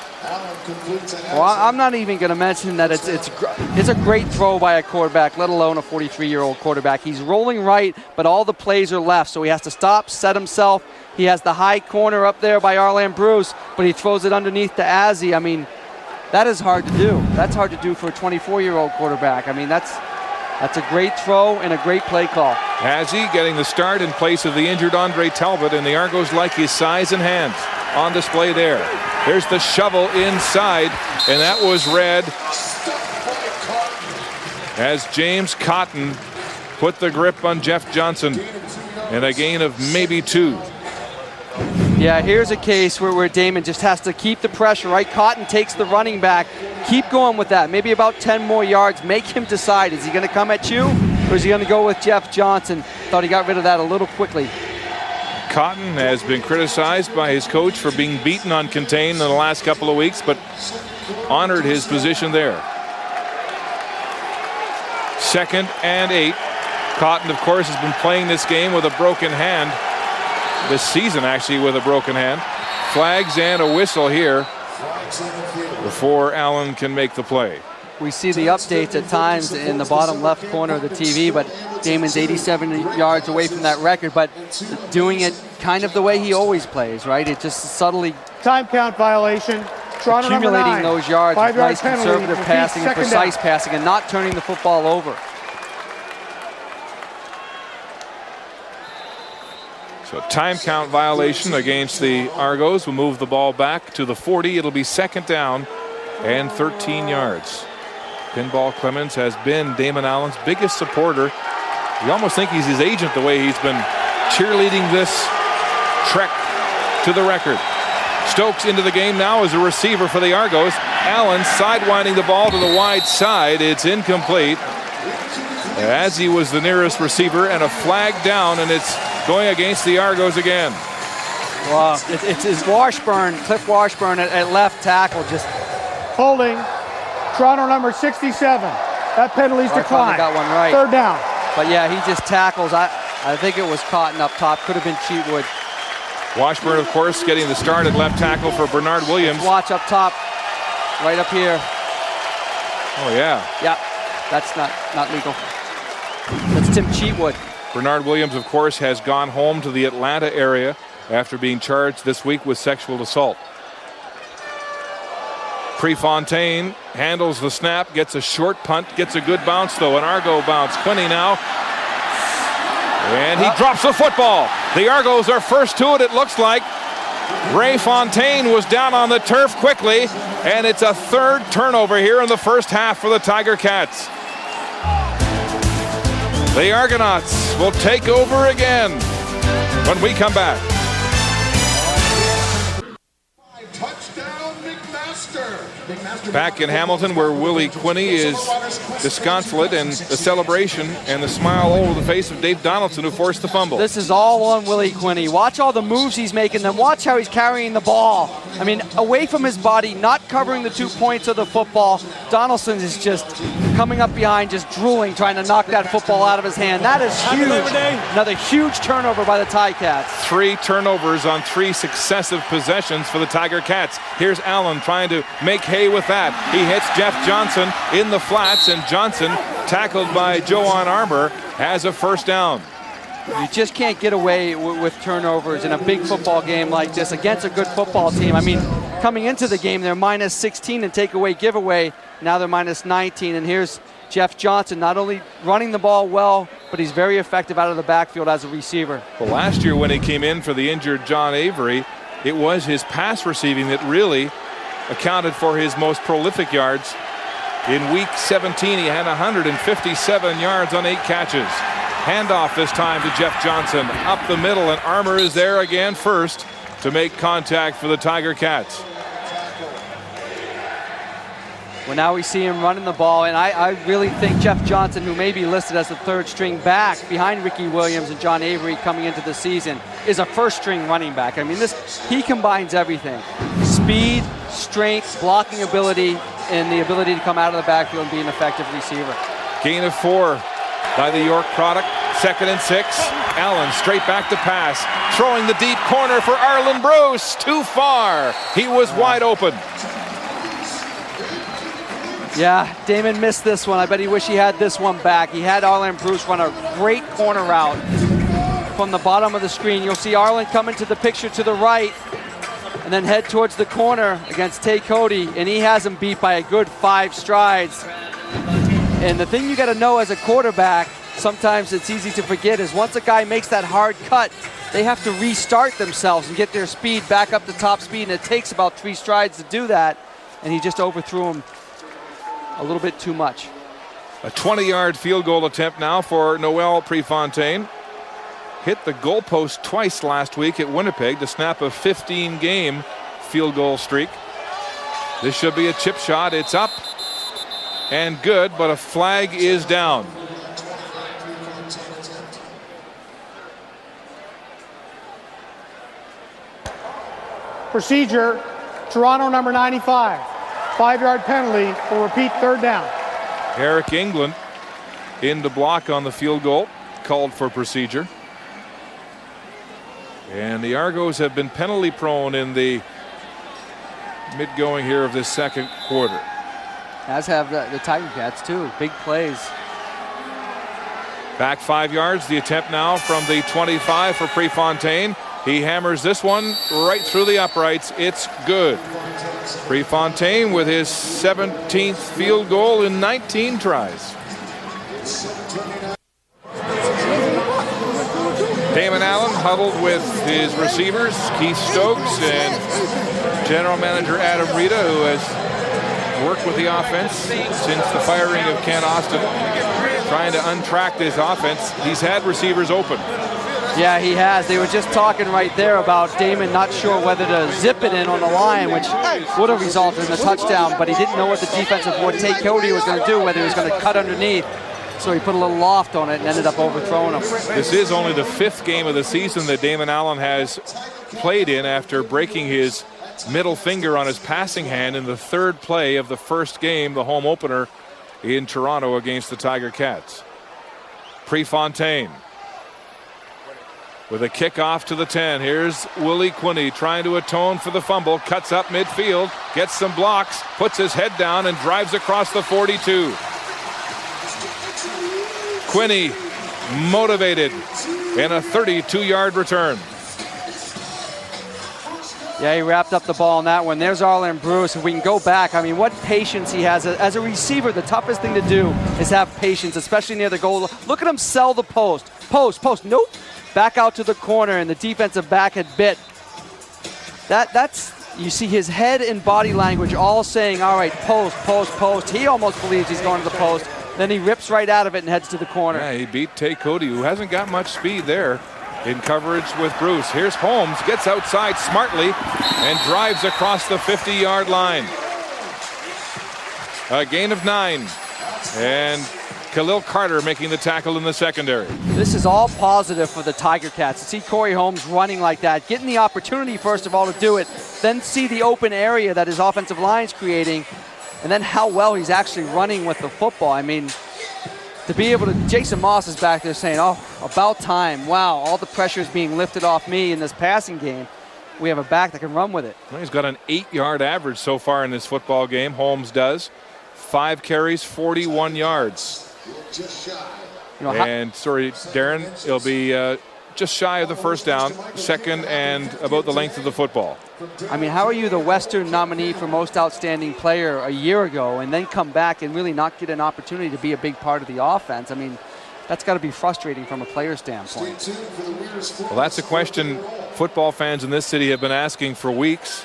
E: Well, I'm not even going to mention that it's a great throw by a quarterback, let alone a 43-year-old quarterback. He's rolling right, but all the plays are left, so he has to stop, set himself. He has the high corner up there by Arland Bruce, but he throws it underneath to Azzi. I mean, that is hard to do. That's hard to do for a 24-year-old quarterback. I mean, that's a great throw and a great play call.
C: Azzi getting the start in place of the injured Andre Talbot, and the Argos like his size and hands on display there. There's the shovel inside, and that was read as James Cotton put the grip on Jeff Johnson, and a gain of maybe 2.
E: Yeah, here's a case where Damon just has to keep the pressure, right? Cotton takes the running back. Keep going with that. Maybe about 10 more yards. Make him decide. Is he going to come at you, or is he going to go with Jeff Johnson? Thought he got rid of that a little quickly.
C: Cotton has been criticized by his coach for being beaten on contain in the last couple of weeks, but honored his position there. 2nd and 8. Cotton, of course, has been playing this game with a broken hand. This season, actually, with a broken hand. Flags and a whistle here before Allen can make the play.
E: We see the updates at times in the bottom left corner of the TV, but Damon's 87 yards away from that record, but doing it kind of the way he always plays, right? It just subtly
D: Time count violation. Toronto number 9.
E: accumulating those yards with
D: 5-yard
E: nice
D: penalty.
E: conservative
D: Repeat,
E: passing and
D: second
E: precise
D: down.
E: passing and not turning the football over.
C: So time count violation against the Argos will move the ball back to the 40. It'll be 2nd down and 13 yards. Pinball Clemens has been Damon Allen's biggest supporter. You almost think he's his agent the way he's been cheerleading this trek to the record. Stokes into the game now as a receiver for the Argos. Allen sidewinding the ball to the wide side. It's incomplete. Azzi was the nearest receiver, and a flag down, and it's going against the Argos again.
E: Wow, it's his Washburn, Cliff Washburn at left tackle, just
D: Holding. Toronto number 67. That penalty's declined.
E: Got one right.
D: 3rd down.
E: But yeah, he just tackles. I think it was Cotton up top. Could have been Cheatwood.
C: Washburn, of course, getting the start at left tackle for Bernard Williams.
E: Watch up top, right up here.
C: Oh, yeah.
E: Yeah, that's not legal. That's Tim Cheatwood.
C: Bernard Williams, of course, has gone home to the Atlanta area after being charged this week with sexual assault. Prefontaine handles the snap, gets a short punt, gets a good bounce, though, an Argo bounce. Quinney now. And he drops the football. The Argos are first to it, it looks like. Ray Fontaine was down on the turf quickly, and it's a 3rd turnover here in the first half for the Tiger Cats. The Argonauts will take over again when we come back. Back in Hamilton, where Willie Quinney is disconsolate, and the celebration and the smile all over the face of Dave Donaldson, who forced the fumble.
E: This is all on Willie Quinney. Watch all the moves he's making, then watch how he's carrying the ball. I mean, away from his body, not covering the 2 points of the football. Donaldson is just coming up behind, just drooling, trying to knock that football out of his hand. That is huge. Another huge turnover by the Ticats.
C: 3 turnovers on 3 successive possessions for the Tiger Cats. Here's Allen trying to make hay with that. He hits Jeff Johnson in the flats, and Johnson, tackled by Joan Armour, has a 1st down.
E: You just can't get away with turnovers in a big football game like this against a good football team. I mean, coming into the game, they're minus 16 in takeaway giveaway. Now they're minus 19, and here's Jeff Johnson not only running the ball well, but he's very effective out of the backfield as a receiver.
C: Well, last year when he came in for the injured John Avery, it was his pass receiving that really accounted for his most prolific yards. In week 17, he had 157 yards on 8 catches. Handoff this time to Jeff Johnson. Up the middle, and Armour is there again first to make contact for the Tiger Cats.
E: Well, now we see him running the ball, and I really think Jeff Johnson, who may be listed as the third string back behind Ricky Williams and John Avery coming into the season, is a first string running back. I mean, he combines everything. Speed, strength, blocking ability, and the ability to come out of the backfield and be an effective receiver.
C: Gain of 4 by the York product. 2nd and 6. Allen straight back to pass. Throwing the deep corner for Arlen Bruce. Too far. He was wide open.
E: Yeah, Damon missed this one. I bet he wished he had this one back. He had Arlen Bruce run a great corner route from the bottom of the screen. You'll see Arlen come into the picture to the right and then head towards the corner against Tay Cody, and he has him beat by a good 5 strides. And the thing you got to know as a quarterback, sometimes it's easy to forget, is once a guy makes that hard cut, they have to restart themselves and get their speed back up to top speed, and it takes about 3 strides to do that, and he just overthrew him a little bit too much.
C: A 20-yard field goal attempt now for Noel Prefontaine. Hit the goalpost twice last week at Winnipeg to snap a 15-game field goal streak. This should be a chip shot. It's up and good, but a flag is down.
D: Procedure, Toronto number 95. 5-yard penalty for repeat 3rd down.
C: Eric England in to block on the field goal, called for procedure. And the Argos have been penalty prone in the mid-going here of this second quarter.
E: As have the Tiger Cats too. Big plays.
C: Back 5 yards. The attempt now from the 25 for Prefontaine. He hammers this one right through the uprights. It's good. Prefontaine with his 17th field goal in 19 tries. Damon Allen huddled with his receivers, Keith Stokes and General Manager Adam Rita, who has worked with the offense since the firing of Ken Austin, trying to untrack this offense. He's had receivers open.
E: Yeah, he has. They were just talking right there about Damon not sure whether to zip it in on the line, which would have resulted in a touchdown, but he didn't know what the defensive board, Tay Cody, was going to do, whether he was going to cut underneath. So he put a little loft on it and ended up overthrowing him.
C: This is only the 5th game of the season that Damon Allen has played in after breaking his middle finger on his passing hand in the 3rd play of the first game, the home opener in Toronto against the Tiger Cats. Prefontaine with a kickoff to the 10. Here's Willie Quinney trying to atone for the fumble. Cuts up midfield, gets some blocks, puts his head down and drives across the 42. Quinney motivated in a 32-yard return.
E: Yeah, he wrapped up the ball on that one. There's Arlen Bruce. If we can go back, I mean, what patience he has. As a receiver, the toughest thing to do is have patience, especially near the goal. Look at him sell the post. Post. Nope. Back out to the corner, and the defensive back had bit. That's you see his head and body language all saying, all right, post. He almost believes he's going to the post. Then he rips right out of it and heads to the corner.
C: Yeah, he beat Tay Cody, who hasn't got much speed there, in coverage with Bruce. Here's Holmes, gets outside smartly and drives across the 50-yard line. A gain of 9. And Khalil Carter making the tackle in the secondary.
E: This is all positive for the Tiger Cats. To see Corey Holmes running like that, getting the opportunity, first of all, to do it, then see the open area that his offensive line's creating, and then how well he's actually running with the football. I mean, to be able to, Jason Moss is back there saying, oh, about time. Wow, all the pressure is being lifted off me in this passing game. We have a back that can run with it.
C: Well, he's got an 8-yard average so far in this football game. Holmes does. 5 carries, 41 yards. And sorry, Darren, it'll be just shy of the first down, second and about the length of the football.
E: I mean, how are you the Western nominee for most outstanding player a year ago and then come back and really not get an opportunity to be a big part of the offense? I mean, that's got to be frustrating from a player standpoint.
C: Well, that's a question football fans in this city have been asking for weeks.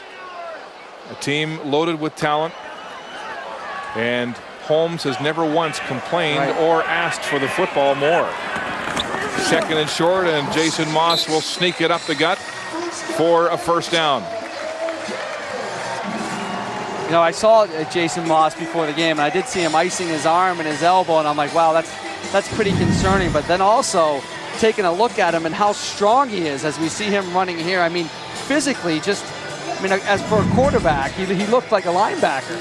C: A team loaded with talent, and Holmes has never once complained or asked for the football more. Second and short, and Jason Moss will sneak it up the gut for a first down.
E: You know, I saw Jason Moss before the game, and I did see him icing his arm and his elbow, and I'm like, wow, that's pretty concerning. But then also taking a look at him and how strong he is as we see him running here. I mean, physically, as for a quarterback, he looked like a linebacker.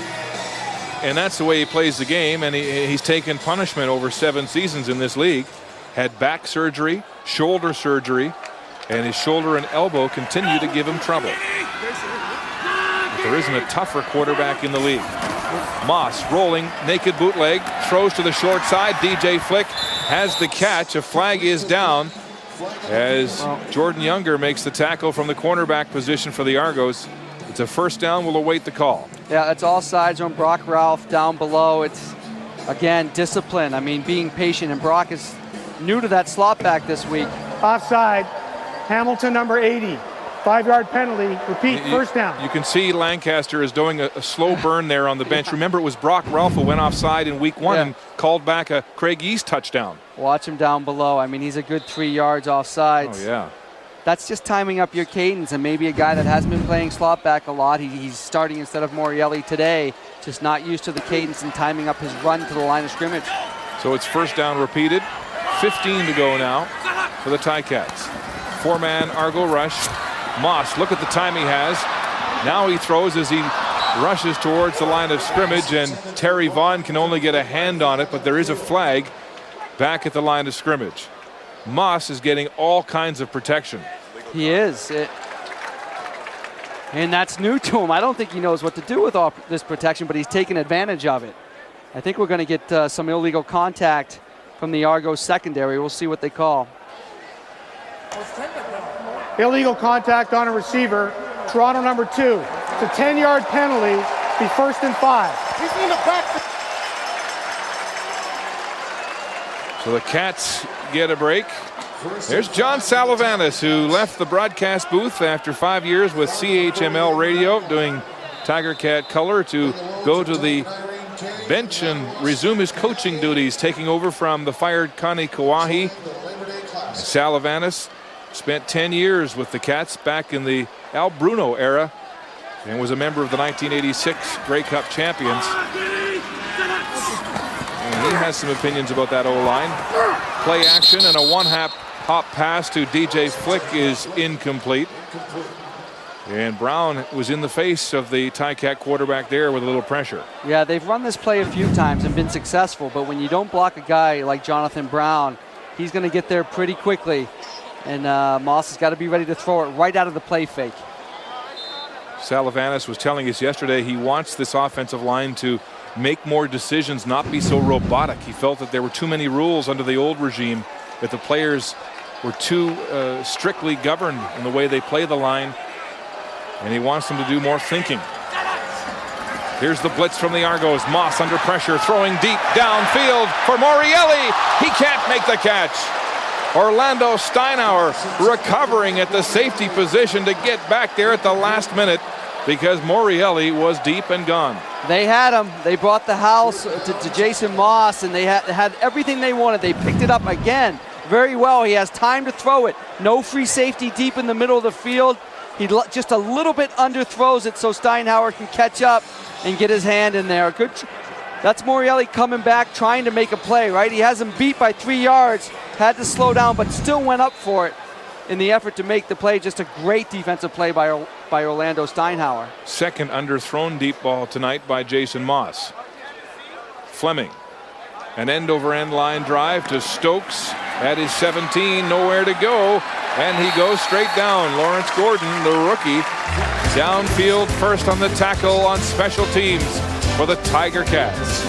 C: And that's the way he plays the game, and he's taken punishment over 7 seasons in this league. Had back surgery, shoulder surgery, and his shoulder and elbow continue to give him trouble. But there isn't a tougher quarterback in the league. Moss rolling, naked bootleg, throws to the short side. DJ Flick has the catch. A flag is down as Jordan Younger makes the tackle from the cornerback position for the Argos. It's a first down. We'll await the call.
E: Yeah, it's all sides on Brock Ralph down below. It's, again, discipline. I mean, being patient, and Brock is new to that slot back this week.
D: Offside, Hamilton number 80. 5-yard penalty, repeat, first down.
C: You can see Lancaster is doing a slow burn there on the bench. Remember, it was Brock Ralph who went offside in week 1 and called back a Craig East touchdown.
E: Watch him down below. I mean, he's a good 3 yards offside.
C: Oh, yeah.
E: That's just timing up your cadence, and maybe a guy that hasn't been playing slot back a lot. He's starting instead of Morreale today, just not used to the cadence and timing up his run to the line of scrimmage.
C: So it's first down repeated. 15 to go now for the Ticats. 4-man Argo rush. Moss, look at the time he has. Now he throws as he rushes towards the line of scrimmage, and Terry Vaughn can only get a hand on it, but there is a flag back at the line of scrimmage. Moss is getting all kinds of protection.
E: He is. And that's new to him. I don't think he knows what to do with all this protection, but he's taking advantage of it. I think we're going to get some illegal contact from the Argos secondary. We'll see what they call.
D: Illegal contact on a receiver, Toronto number 2. It's a 10-yard penalty, be first and 5.
C: So the Cats get a break. There's John Salavanis, who left the broadcast booth after 5 years with CHML Radio doing Tiger Cat color to go to the bench and resume his coaching duties, taking over from the fired Connie Kawahi. Salavanis spent 10 years with the Cats back in the Al Bruno era and was a member of the 1986 Grey Cup champions. And he has some opinions about that O-line. Play action, and a one-hop pass to DJ Flick is incomplete. And Brown was in the face of the Ticat quarterback there with a little pressure.
E: Yeah, they've run this play a few times and been successful, but when you don't block a guy like Jonathan Brown, he's going to get there pretty quickly. And Moss has got to be ready to throw it right out of the play fake.
C: Salavanis was telling us yesterday he wants this offensive line to make more decisions, not be so robotic. He felt that there were too many rules under the old regime, that the players were too strictly governed in the way they play the line, and he wants them to do more thinking. Here's the blitz from the Argos. Moss under pressure, throwing deep downfield for Morreale. He can't make the catch. Orlando Steinauer recovering at the safety position to get back there at the last minute because Morreale was deep and gone.
E: They had him. They brought the house to Jason Moss, and they had everything they wanted. They picked it up again very well. He has time to throw it. No free safety deep in the middle of the field. He just a little bit underthrows it so Steinauer can catch up and get his hand in there. Good. That's Morreale coming back, trying to make a play, right? He has him beat by 3 yards, had to slow down, but still went up for it in the effort to make the play. Just a great defensive play by Orlando Steinauer.
C: Second underthrown deep ball tonight by Jason Moss. Fleming, an end-over-end line drive to Stokes at his 17, nowhere to go, and he goes straight down. Lawrence Gordon, the rookie, downfield first on the tackle on special teams for the Tiger Cats.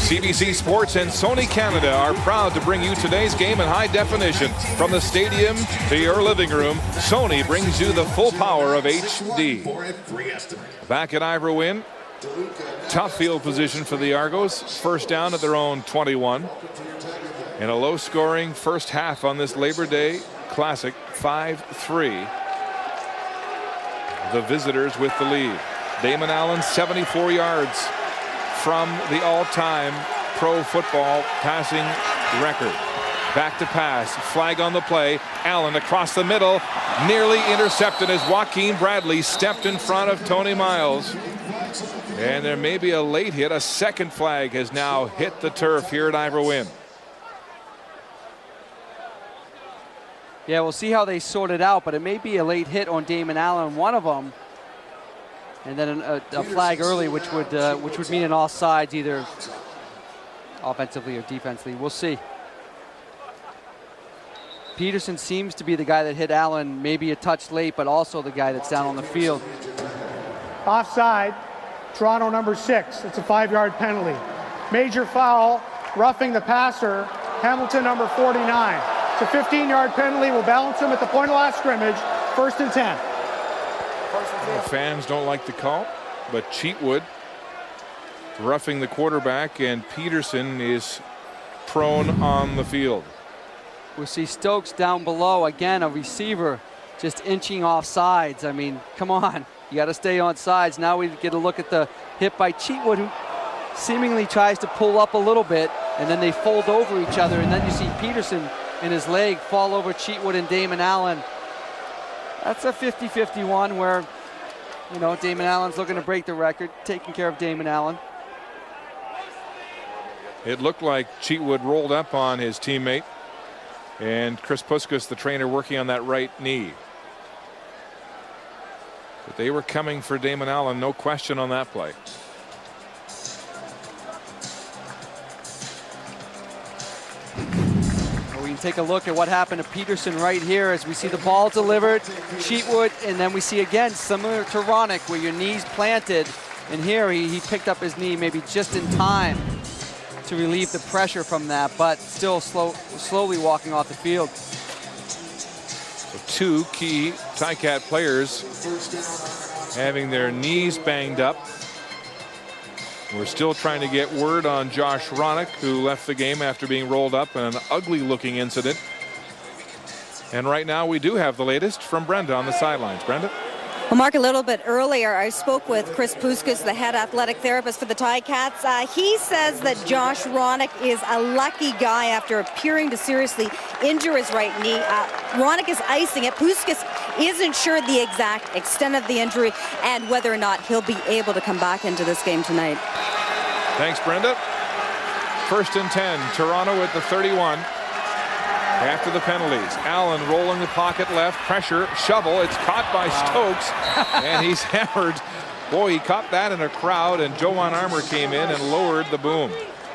C: CBC Sports and Sony Canada are proud to bring you today's game in high definition. From the stadium to your living room, Sony brings you the full power of HD. Back at Ivor Wynn, tough field position for the Argos. First down at their own 21. And a low-scoring first half on this Labor Day Classic, 5-3. The visitors with the lead. Damon Allen, 74 yards. from the all-time pro football passing record. Back to pass, flag on the play. Allen across the middle, nearly intercepted as Joaquin Bradley stepped in front of Tony Miles. And there may be a late hit. A second flag has now hit the turf here at Ivor Wynne.
E: Yeah, we'll see how they sort it out, but it may be a late hit on Damon Allen, one of them, and then a flag early, which would mean an offsides, either offensively or defensively. We'll see. Peterson seems to be the guy that hit Allen, maybe a touch late, but also the guy that's down on the field.
D: Offside, Toronto number 6. It's a 5-yard penalty. Major foul, roughing the passer, Hamilton number 49. It's a 15-yard penalty. We'll balance him at the point of last scrimmage. 1st and 10.
C: The fans don't like the call, but Cheatwood roughing the quarterback, and Peterson is prone on the field.
E: We see Stokes down below. Again, a receiver just inching off sides. I mean, come on. You got to stay on sides. Now we get a look at the hit by Cheatwood, who seemingly tries to pull up a little bit, and then they fold over each other, and then you see Peterson in his leg fall over Cheatwood and Damon Allen. That's a 50-51 where, you know, Damon Allen's looking to break the record, taking care of Damon Allen.
C: It looked like Cheatwood rolled up on his teammate, and Chris Puskas, the trainer, working on that right knee. But they were coming for Damon Allen, no question on that play.
E: We can take a look at what happened to Peterson right here as we see the ball delivered, Cheatwood, and then we see again, similar to Ronick, where your knee's planted, and here he picked up his knee maybe just in time to relieve the pressure from that, but still slowly walking off the field.
C: So 2 key Ticat players having their knees banged up. We're still trying to get word on Josh Ronick, who left the game after being rolled up in an ugly-looking incident. And right now we do have the latest from Brenda on the sidelines. Brenda?
F: Well, Mark, a little bit earlier, I spoke with Chris Puskas, the head athletic therapist for the Ticats. He says that Josh Ronick is a lucky guy after appearing to seriously injure his right knee. Ronick is icing it. Puskas isn't sure the exact extent of the injury and whether or not he'll be able to come back into this game tonight.
C: Thanks, Brenda. 1st and 10, Toronto at the 31. After the penalties, Allen rolling the pocket left, pressure, shovel. It's caught by Stokes, and he's hammered. Boy, he caught that in a crowd, and Joanne Armour came in and lowered the boom.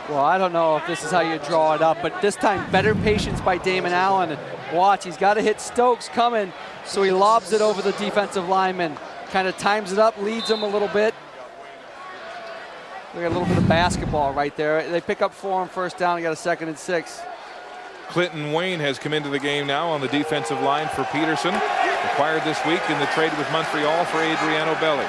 E: Well, I don't know if this is how you draw it up, but this time better patience by Damon Allen. And watch, he's got to hit Stokes coming, so he lobs it over the defensive lineman. Kind of times it up, leads him a little bit. We got a little bit of basketball right there. They pick up 4 on 1st down. They got a 2nd and 6.
C: Clinton Wayne has come into the game now on the defensive line for Peterson. Acquired this week in the trade with Montreal for Adriano Belli.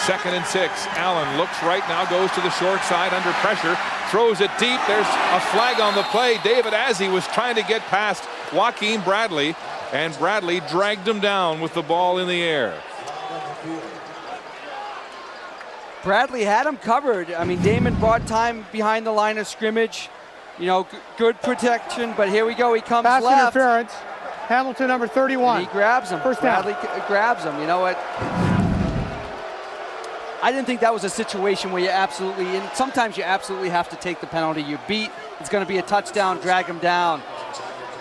C: 2nd and 6. Allen looks right now, goes to the short side under pressure, throws it deep. There's a flag on the play. David Azzi was trying to get past Joaquin Bradley, and Bradley dragged him down with the ball in the air.
E: Bradley had him covered. I mean, Damon brought time behind the line of scrimmage. You know, good protection, but here we go. He comes
D: Pass
E: left.
D: interference. Hamilton number 31.
E: And he grabs him.
D: 1st down.
E: Bradley grabs him. You know what? I didn't think that was a situation where you absolutely, and sometimes you absolutely have to take the penalty. You beat, it's going to be a touchdown, drag him down.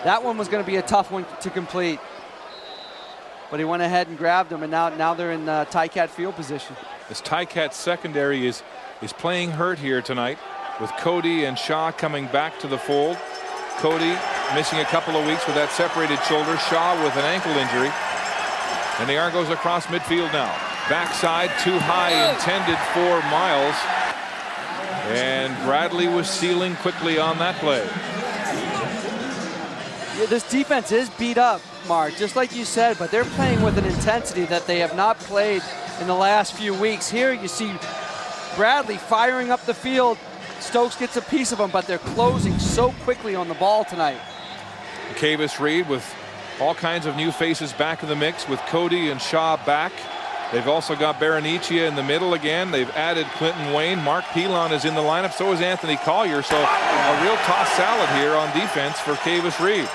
E: That one was going to be a tough one to complete. But he went ahead and grabbed him, and now they're in Ticat field position.
C: This Ticat secondary is playing hurt here tonight, with Cody and Shaw coming back to the fold. Cody missing a couple of weeks with that separated shoulder. Shaw with an ankle injury. And the Argos across midfield now. Backside, too high, intended for Miles. And Bradley was sealing quickly on that play.
E: Yeah, this defense is beat up, Mark, just like you said, but they're playing with an intensity that they have not played in the last few weeks. Here you see Bradley firing up the field. Stokes gets a piece of them, but they're closing so quickly on the ball tonight.
C: Cavis Reed with all kinds of new faces back in the mix, with Cody and Shaw back. They've also got Baronicia in the middle again. They've added Clinton Wayne. Mark Pilon is in the lineup. So is Anthony Collier. So a real toss salad here on defense for Kavis Reed.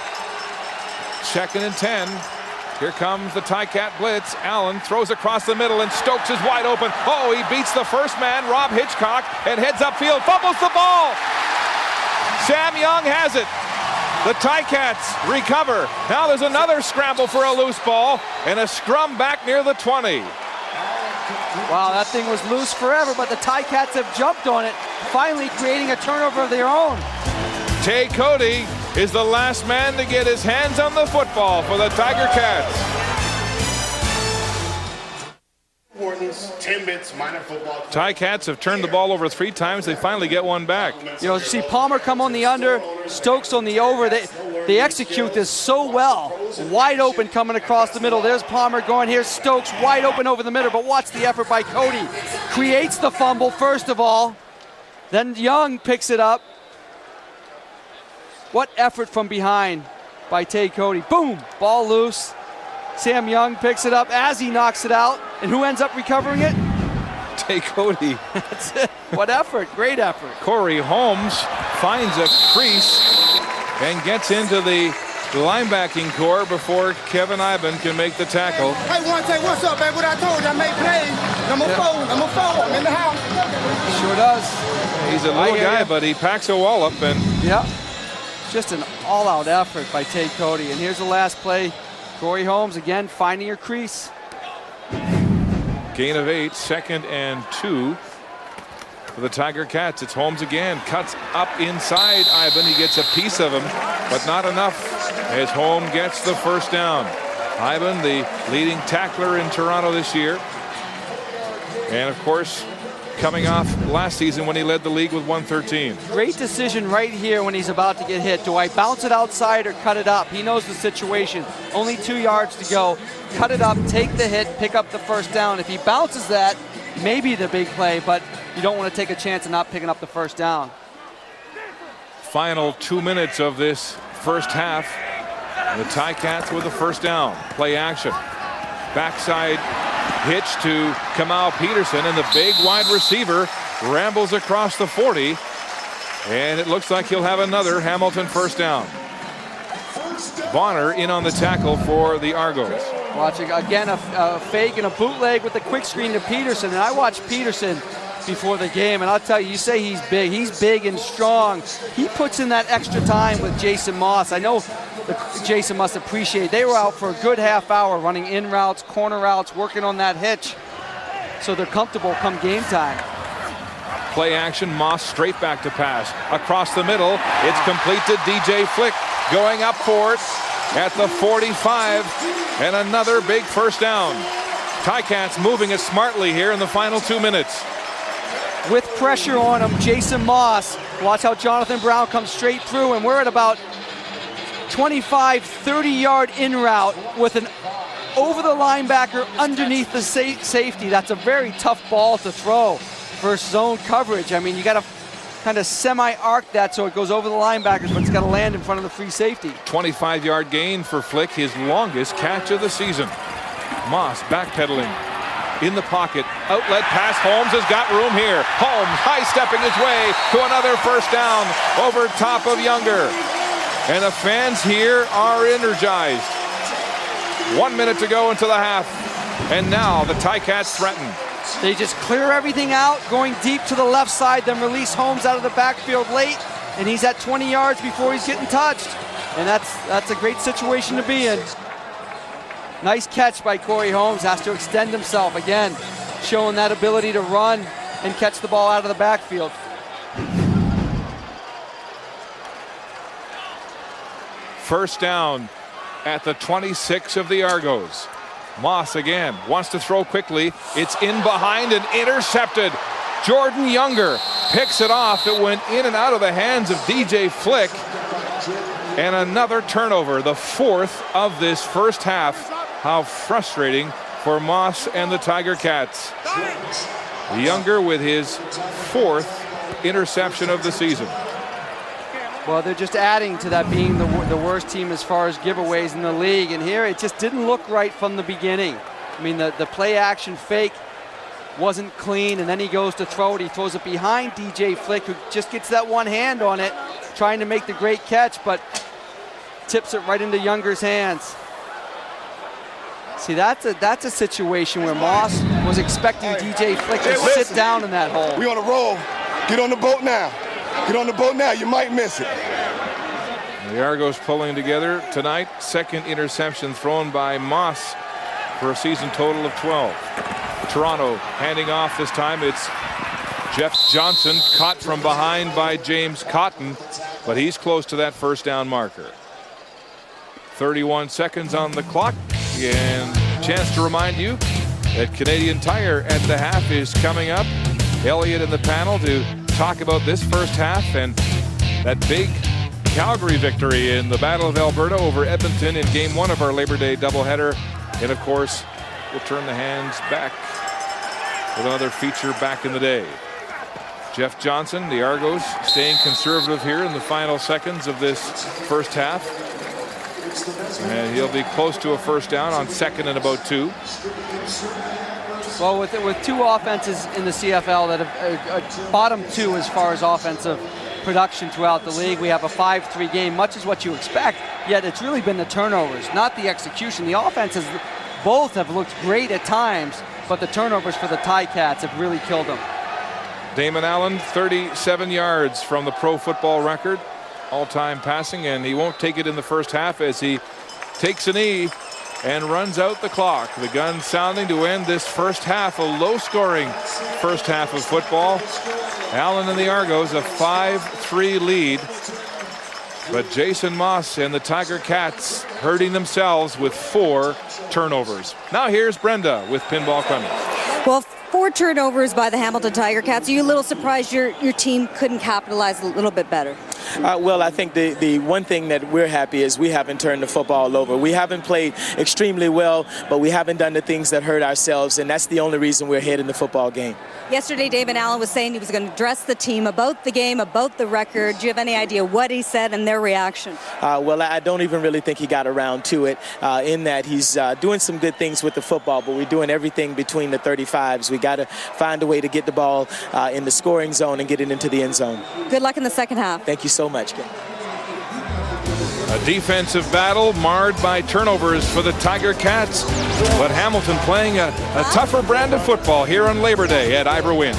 C: 2nd and 10. Here comes the Ticat blitz. Allen throws across the middle, and Stokes is wide open. Oh, he beats the first man, Rob Hitchcock, and heads upfield, fumbles the ball. Sam Young has it. The Ticats recover. Now there's another scramble for a loose ball, and a scrum back near the 20.
E: Wow, that thing was loose forever, but the Ticats have jumped on it, finally creating a turnover of their own.
C: Tay Cody is the last man to get his hands on the football for the Tiger Cats.
I: Timbits, minor football.
C: Ticats have turned the ball over 3 times. They finally get one back.
E: You know, see Palmer come on the under, Stokes on the over. They execute this so well. Wide open coming across the middle. There's Palmer going. Here's Stokes wide open over the middle, but watch the effort by Cody. Creates the fumble first of all. Then Young picks it up. What effort from behind by Tay Cody. Boom, ball loose. Sam Young picks it up as he knocks it out. And who ends up recovering it?
C: Tay Cody.
E: That's it. What effort, great effort.
C: Corey Holmes finds a crease and gets into the linebacking core before Kevin Iben can make the tackle.
B: Hey, what's up, baby? What I told you, I made plays. Number 4, I'm in the house.
E: Sure does.
C: He's a little guy, but he packs a wallop. And
E: yeah, just an all-out effort by Tay Cody. And here's the last play. Corey Holmes again finding her crease.
C: Gain of 8, 2nd and 2 for the Tiger Cats. It's Holmes again, cuts up inside Iben. He gets a piece of him, but not enough as Holmes gets the first down. Iben, the leading tackler in Toronto this year. And of course, coming off last season when he led the league with 113.
E: Great decision right here when he's about to get hit. Do I bounce it outside or cut it up? He knows the situation. Only 2 yards to go. Cut it up, take the hit, pick up the first down. If he bounces that, maybe the big play, but you don't want to take a chance of not picking up the first down.
C: Final 2 minutes of this first half. The Ticats with the first down. Play action. Backside hitch to Kamau Peterson, and the big wide receiver rambles across the 40, and it looks like he'll have another Hamilton first down. Bonner in on the tackle for the Argos.
E: Watching again a fake and a bootleg with the quick screen to Peterson, and I watched Peterson before the game, and I'll tell you, you say he's big and strong. He puts in that extra time with Jason Moss. I know Jason must appreciate. They were out for a good half hour running in routes, corner routes, working on that hitch, so they're comfortable come game time.
C: Play action, Moss straight back to pass. Across the middle, it's complete to DJ Flick, going up for it at the 45, and another big first down. Ticats moving it smartly here in the final 2 minutes.
E: With pressure on him, Jason Moss. Watch how Jonathan Brown comes straight through, and we're at about 25, 30-yard in route with an over the linebacker underneath the safety. That's a very tough ball to throw versus zone coverage. I mean, you got to kind of semi-arc that so it goes over the linebackers, but it's got to land in front of the free safety.
C: 25-yard gain for Flick, his longest catch of the season. Moss backpedaling in the pocket. Outlet pass. Holmes has got room here. Holmes high-stepping his way to another first down over top of Younger. And the fans here are energized. 1 minute to go into the half. And now the Ticats threaten.
E: They just clear everything out, going deep to the left side, then release Holmes out of the backfield late, and he's at 20 yards before he's getting touched. And that's a great situation to be in. Nice catch by Corey Holmes. Has to extend himself again, showing that ability to run and catch the ball out of the backfield.
C: First down at the 26 of the Argos. Moss again wants to throw quickly. It's in behind and intercepted. Jordan Younger picks it off. It went in and out of the hands of DJ Flick. And another turnover, the 4th of this first half. How frustrating for Moss and the Tiger Cats. Younger with his 4th interception of the season.
E: Well, they're just adding to that being the worst team as far as giveaways in the league. And here it just didn't look right from the beginning. I mean, the play action fake wasn't clean, and then he goes to throw it. He throws it behind DJ Flick, who just gets that one hand on it, trying to make the great catch, but tips it right into Younger's hands. See, that's a situation where Moss was expecting DJ Flick to sit down in that hole.
B: We on a roll. Get on the boat now. Get on the boat now. You might miss it.
C: The Argos pulling together tonight. Second interception thrown by Moss for a season total of 12. Toronto handing off this time. It's Jeff Johnson, caught from behind by James Cotton, but he's close to that first down marker. 31 seconds on the clock, and chance to remind you that Canadian Tire at the half is coming up. Elliott in the panel to talk about this first half and that big Calgary victory in the Battle of Alberta over Edmonton in Game 1 of our Labor Day doubleheader. And of course, we'll turn the hands back with another feature back in the day. Jeff Johnson, the Argos, staying conservative here in the final seconds of this first half. And he'll be close to a first down on second and about 2.
E: Well, with two offenses in the CFL that have bottom 2 as far as offensive production throughout the league, we have a 5-3 game, much as what you expect, yet it's really been the turnovers, not the execution. The offenses both have looked great at times, but the turnovers for the Ticats have really killed them.
C: Damon Allen, 37 yards from the pro football record, all-time passing, and he won't take it in the first half as he takes a knee and runs out the clock. The gun sounding to end this first half, a low-scoring first half of football. Allen and the Argos, a 5-3 lead. But Jason Moss and the Tiger Cats hurting themselves with 4 turnovers. Now here's Brenda with Pinball Clemens.
F: Well, 4 turnovers by the Hamilton Tiger Cats. Are you a little surprised your team couldn't capitalize a little bit better?
I: Well, I think the one thing that we're happy is we haven't turned the football over. We haven't played extremely well, but we haven't done the things that hurt ourselves, and that's the only reason we're ahead in the football game.
F: Yesterday, Damon Allen was saying he was going to address the team about the game, about the record. Do you have any idea what he said and their reaction?
I: Well, I don't even really think he got around to it, in that he's doing some good things with the football, but we're doing everything between the 35s. We got to find a way to get the ball in the scoring zone and get it into the end zone.
F: Good luck in the second half.
I: Thank you so much, Ken.
C: A defensive battle marred by turnovers for the Tiger Cats, but Hamilton playing a tougher brand of football here on Labor Day at Ivor Winds.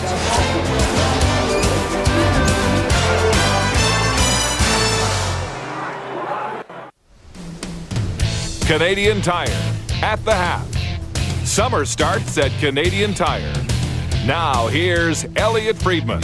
C: Canadian Tire at the half. Summer starts at Canadian Tire. Now here's Elliott Friedman.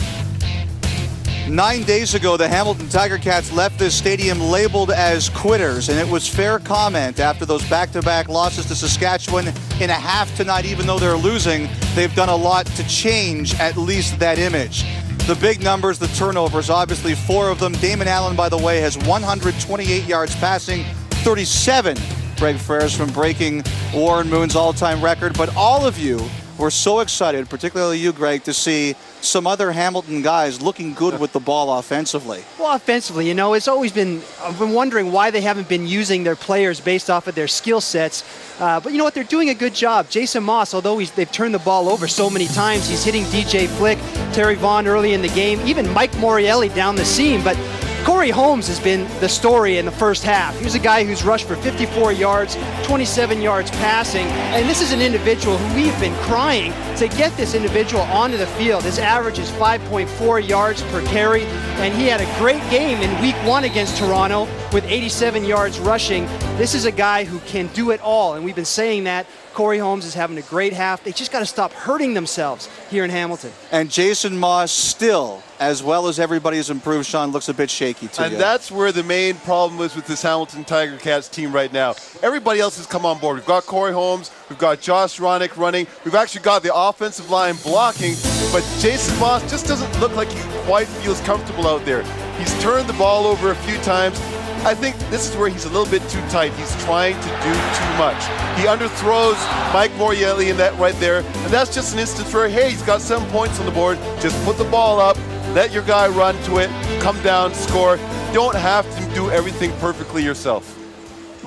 A: 9 days ago, the Hamilton Tiger Cats left this stadium labeled as quitters, and it was fair comment after those back-to-back losses to Saskatchewan in a half tonight. Even though they're losing, they've done a lot to change at least that image. The big numbers, the turnovers, obviously 4 of them. Damon Allen, by the way, has 128 yards passing, 37 Greg Frères from breaking Warren Moon's all-time record. But all of you were so excited, particularly you, Greg, to see some other Hamilton guys looking good with the ball offensively.
J: Well, offensively, you know, it's always been, I've been wondering why they haven't been using their players based off of their skill sets. But you know what, they're doing a good job. Jason Moss, although they've turned the ball over so many times, he's hitting DJ Flick, Terry Vaughn early in the game, even Mike Morreale down the seam. But Corey Holmes has been the story in the first half. He's a guy who's rushed for 54 yards, 27 yards passing, and this is an individual who we've been crying to get this individual onto the field. His average is 5.4 yards per carry, and he had a great game in week 1 against Toronto with 87 yards rushing. This is a guy who can do it all, and we've been saying that. Corey Holmes is having a great half. They just got to stop hurting themselves here in Hamilton.
A: And Jason Moss still, as well as everybody has improved, Sean, looks a bit shaky to you.
K: And that's where the main problem is with this Hamilton Tiger Cats team right now. Everybody else has come on board. We've got Corey Holmes, we've got Josh Ronick running, we've actually got the offensive line blocking, but Jason Moss just doesn't look like he quite feels comfortable out there. He's turned the ball over a few times. I think this is where he's a little bit too tight. He's trying to do too much. He underthrows Mike Morreale in that right there, and that's just an instance where, hey, he's got 7 points on the board. Just put the ball up, let your guy run to it, come down, score. You don't have to do everything perfectly yourself.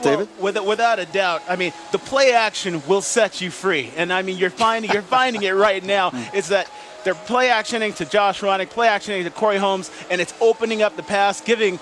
A: David?
L: Well, without a doubt. I mean, the play action will set you free. And, I mean, you're finding it right now. Is that they're play actioning to Josh Ronick, play actioning to Corey Holmes, and it's opening up the pass, giving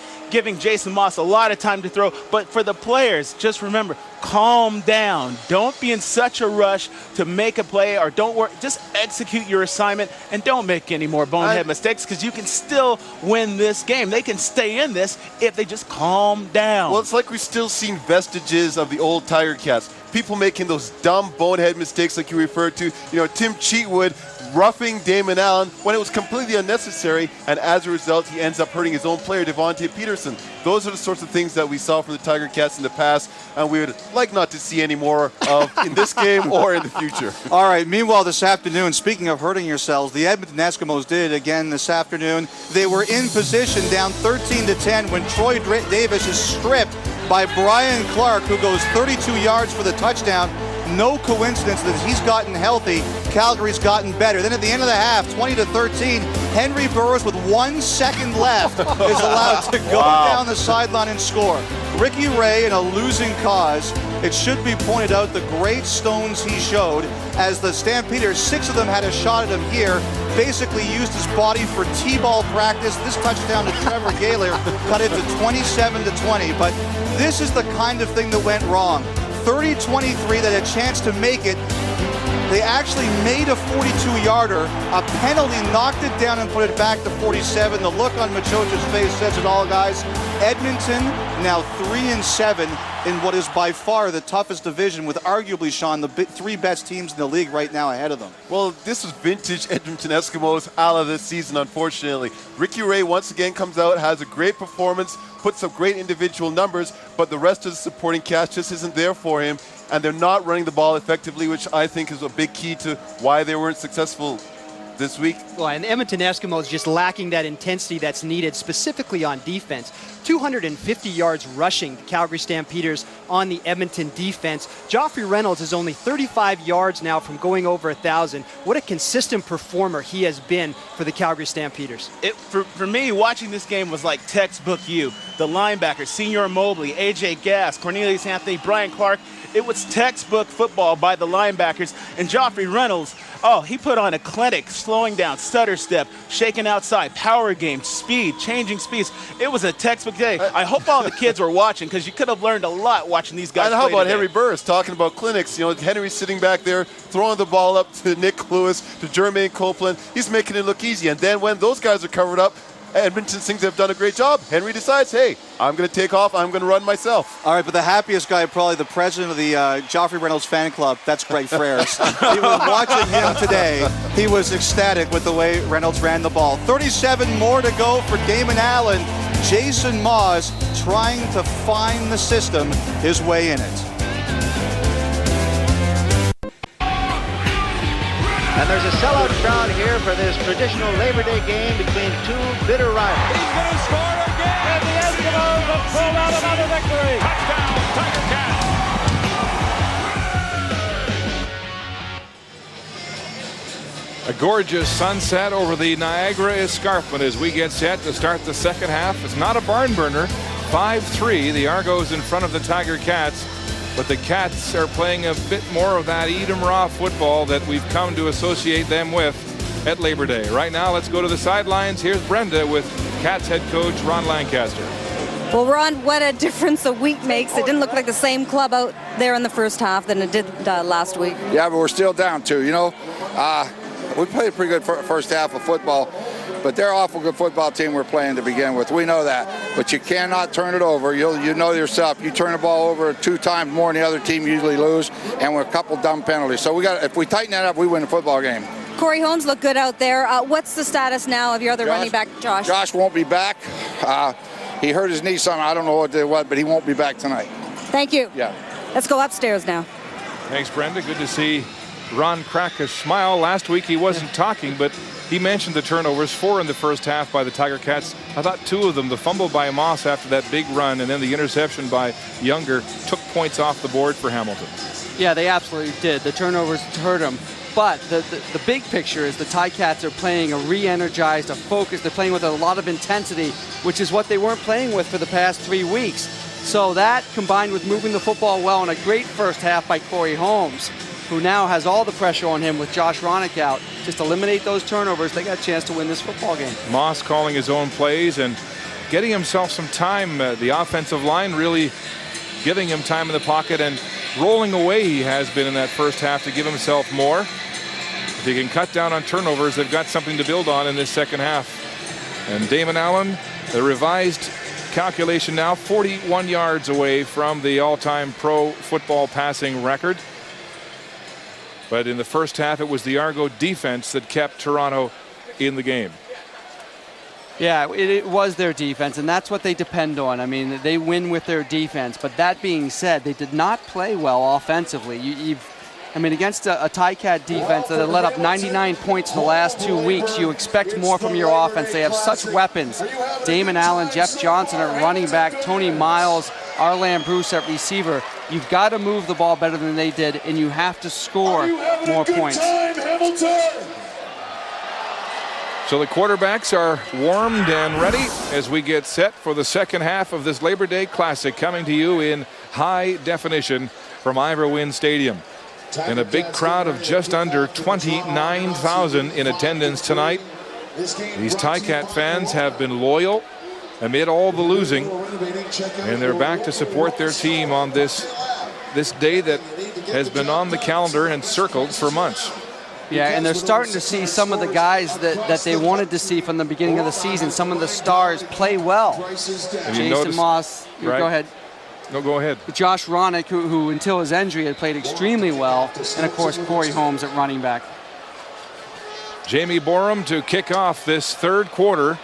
L: Jason Moss a lot of time to throw. But for the players, just remember, calm down. Don't be in such a rush to make a play, or don't worry. Just execute your assignment and don't make any more bonehead mistakes, because you can still win this game. They can stay in this if they just calm down.
K: Well, it's like we've still seen vestiges of the old Tiger Cats. People making those dumb bonehead mistakes like you referred to. You know, Tim Cheatwood roughing Damon Allen when it was completely unnecessary, and as a result, he ends up hurting his own player, Devontae Peterson. Those are the sorts of things that we saw from the Tiger Cats in the past, and we would like not to see any more of in this game or in the future.
A: All right, meanwhile this afternoon, speaking of hurting yourselves, the Edmonton Eskimos did it again this afternoon. They were in position down 13-10 when Troy Davis is stripped by Brian Clark, who goes 32 yards for the touchdown. No coincidence that he's gotten healthy. Calgary's gotten better. Then at the end of the half, 20-13, Henry Burroughs with 1 second left is allowed to go down the sideline and score. Ricky Ray in a losing cause. It should be pointed out the great stones he showed as the Stampeders, 6 of them had a shot at him here, basically used his body for T-ball practice. This touchdown to Trevor Gaylor cut it to 27-20, but this is the kind of thing that went wrong. 30-23, they had a chance to make it. They actually made a 42-yarder. A penalty knocked it down and put it back to 47. The look on Machocha's face says it all, guys. Edmonton now 3-7 in what is by far the toughest division, with arguably, Sean, the 3 best teams in the league right now ahead of them.
K: Well, this was vintage Edmonton Eskimos a la this season, unfortunately. Ricky Ray once again comes out, has a great performance, puts up great individual numbers, but the rest of the supporting cast just isn't there for him, and they're not running the ball effectively, which I think is a big key to why they weren't successful this week.
J: Well, and the Edmonton Eskimos just lacking that intensity that's needed, specifically on defense. 250 yards rushing, the Calgary Stampeders on the Edmonton defense. Joffrey Reynolds is only 35 yards now from going over 1,000. What a consistent performer he has been for the Calgary Stampeders.
L: For me, watching this game was like textbook you. The linebackers, Senior Mobley, AJ Gass, Cornelius Anthony, Brian Clark. It was textbook football by the linebackers. And Joffrey Reynolds, he put on a clinic, slowing down, stutter step, shaking outside, power game, speed, changing speeds. It was a textbook day. I hope all the kids were watching, because you could have learned a lot watching these guys
K: play. And how about
L: today.
K: Henry Burris talking about clinics? You know, Henry's sitting back there, throwing the ball up to Nick Lewis, to Jermaine Copeland. He's making it look easy. And then when those guys are covered up, Edmonton thinks they've done a great job. Henry decides, hey, I'm going to take off. I'm going to run myself.
A: All right, but the happiest guy, probably the president of the Joffrey Reynolds fan club, that's Greg Frères. He was watching him today. He was ecstatic with the way Reynolds ran the ball. 37 more to go for Damon Allen. Jason Moss trying to find the system, his way in it.
M: And there's a sellout crowd here for this traditional Labor Day game between 2 bitter rivals.
C: He's going to score again!
B: And the Eskimos have pulled out another victory.
C: Touchdown, Tiger Cats! A gorgeous sunset over the Niagara Escarpment as we get set to start the second half. It's not a barn burner. 5-3, the Argos in front of the Tiger Cats. But the Cats are playing a bit more of that eat 'em raw football that we've come to associate them with at Labor Day. Right now, let's go to the sidelines. Here's Brenda with Cats head coach Ron Lancaster.
F: Well, Ron, what a difference a week makes. It didn't look like the same club out there in the first half than it did last week.
N: Yeah, but we're still down 2. You know, we played a pretty good first half of football. But they're an awful good football team we're playing to begin with. We know that. But you cannot turn it over. You know yourself. You turn the ball over 2 times more than the other team, usually lose, and with a couple dumb penalties. So if we tighten that up, we win the football game.
F: Corey Holmes looked good out there. What's the status now of your other running back, Josh?
N: Josh won't be back. He hurt his knee something. I don't know what it was, but he won't be back tonight.
F: Thank you.
N: Yeah.
F: Let's go upstairs now.
C: Thanks, Brenda. Good to see Ron crack a smile. Last week he wasn't talking, but he mentioned the turnovers, 4 in the first half by the Tiger Cats. I thought 2 of them, the fumble by Moss after that big run and then the interception by Younger, took points off the board for Hamilton.
E: Yeah, they absolutely did. The turnovers hurt them. But the big picture is the Ticats are playing a re-energized, a focus. They're playing with a lot of intensity, which is what they weren't playing with for the past 3 weeks. So that, combined with moving the football well, and a great first half by Corey Holmes, who now has all the pressure on him with Josh Ronick out. Just eliminate those turnovers, they got a chance to win this football game.
C: Moss calling his own plays and getting himself some time. The offensive line really giving him time in the pocket and rolling away he has been in that first half to give himself more. If he can cut down on turnovers, they've got something to build on in this second half. And Damon Allen, the revised calculation now, 41 yards away from the all-time pro football passing record. But in the first half, it was the Argo defense that kept Toronto in the game.
E: Yeah, it was their defense, and that's what they depend on. I mean, they win with their defense. But that being said, they did not play well offensively. I mean, against a Ticat defense that had let up 99 points in the last 2 weeks, you expect more from your offense. They have such weapons. Damon Allen, Jeff Johnson at running back, Tony Miles, Arlan Bruce at receiver. You've got to move the ball better than they did, and you have to score more points.
C: So the quarterbacks are warmed and ready as we get set for the second half of this Labor Day Classic, coming to you in high definition from Ivor Wynne Stadium. And a big crowd of just under 29,000 in attendance tonight. These Ticat fans have been loyal amid all the losing, and they're back to support their team on this day that has been on the calendar and circled for months.
E: Yeah, and they're starting to see some of the guys that they wanted to see from the beginning of the season. Some of the stars play well. Jason Moss,
C: right?
E: Go ahead.
C: No, go ahead.
E: Josh Ronick, who until his injury had played extremely well, and of course Corey Holmes at running back.
C: Jamie Borum to kick off this third quarter.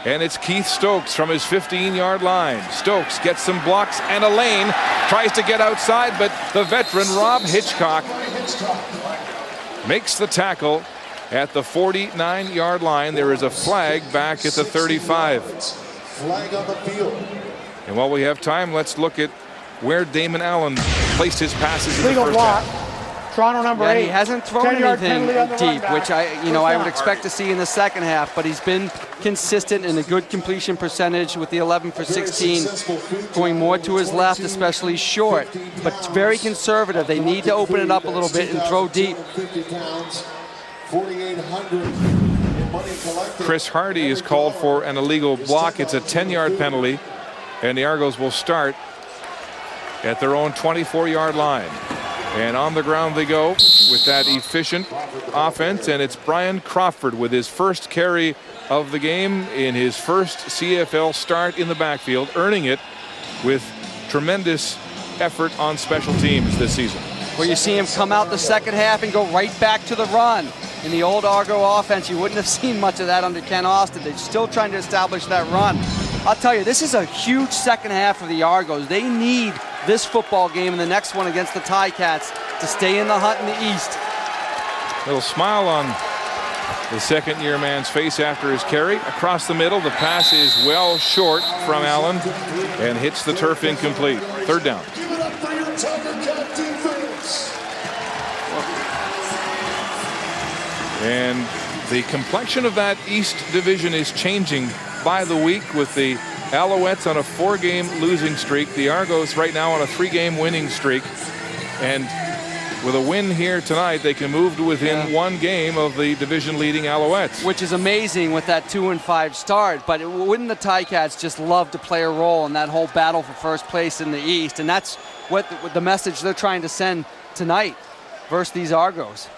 C: And it's Keith Stokes from his 15-yard line. Stokes gets some blocks and a lane. Tries to get outside, but the veteran Rob Hitchcock makes the tackle at the 49-yard line. There is a flag back at the 35.
O: Flag on the field.
C: And while we have time, let's look at where Damon Allen placed his passes in the
D: Legal
C: first
D: block.
C: half.
D: Toronto number 8.
E: He hasn't thrown anything deep, which I would expect to see in the second half, but he's been consistent in a good completion percentage with the 11 for 16, going more to his left, especially short, but it's very conservative. They need to open it up a little bit and throw deep.
C: Chris Hardy is called for an illegal block. It's a 10-yard penalty, and the Argos will start at their own 24-yard line. And on the ground they go with that efficient offense, and it's Brian Crawford with his first carry of the game in his first CFL start in the backfield, earning it with tremendous effort on special teams this season.
E: Where you see him come out the second half and go right back to the run. In the old Argo offense, you wouldn't have seen much of that under Ken Austin. They're still trying to establish that run. I'll tell you, this is a huge second half for the Argos. They need this football game and the next one against the Ticats to stay in the hunt in the East.
C: Little smile on the second-year man's face after his carry. Across the middle, the pass is well short from Allen and hits the turf incomplete. Third down. And the complexion of that East division is changing by the week with the Alouettes on a 4-game losing streak. The Argos right now on a 3-game winning streak. And with a win here tonight, they can move to within 1 game of the division-leading Alouettes.
E: Which is amazing with that 2-5 start. But wouldn't the Ticats just love to play a role in that whole battle for first place in the East? And that's what the message they're trying to send tonight versus these Argos.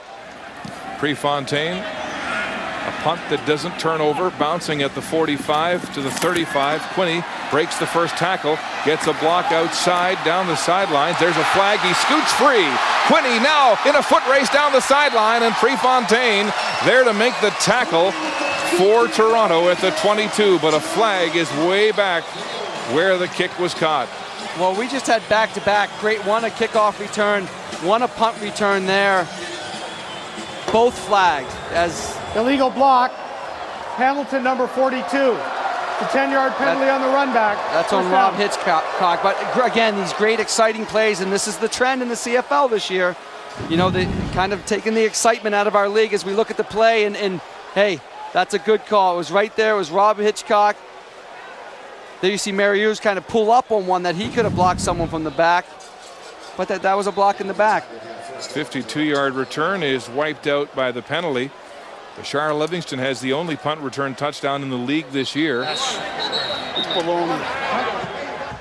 C: Prefontaine, a punt that doesn't turn over, bouncing at the 45 to the 35. Quinney breaks the first tackle, gets a block outside down the sidelines. There's a flag. He scoots free. Quinney now in a foot race down the sideline, and Prefontaine there to make the tackle for Toronto at the 22. But a flag is way back where the kick was caught.
E: Well, we just had back-to-back. Great, one a kickoff return, one a punt return there. Both flagged as
D: illegal block. Hamilton number 42. The 10-yard penalty on the run back.
E: That's on Rob Hitchcock. But again, these great exciting plays, and this is the trend in the CFL this year. You know, they kind of taking the excitement out of our league as we look at the play, and hey, that's a good call. It was right there. It was Rob Hitchcock. There you see Mariusz kind of pull up on one that he could have blocked someone from the back, but that was a block in the back.
C: 52-yard return is wiped out by the penalty. Bashar Livingston has the only punt return touchdown in the league this year.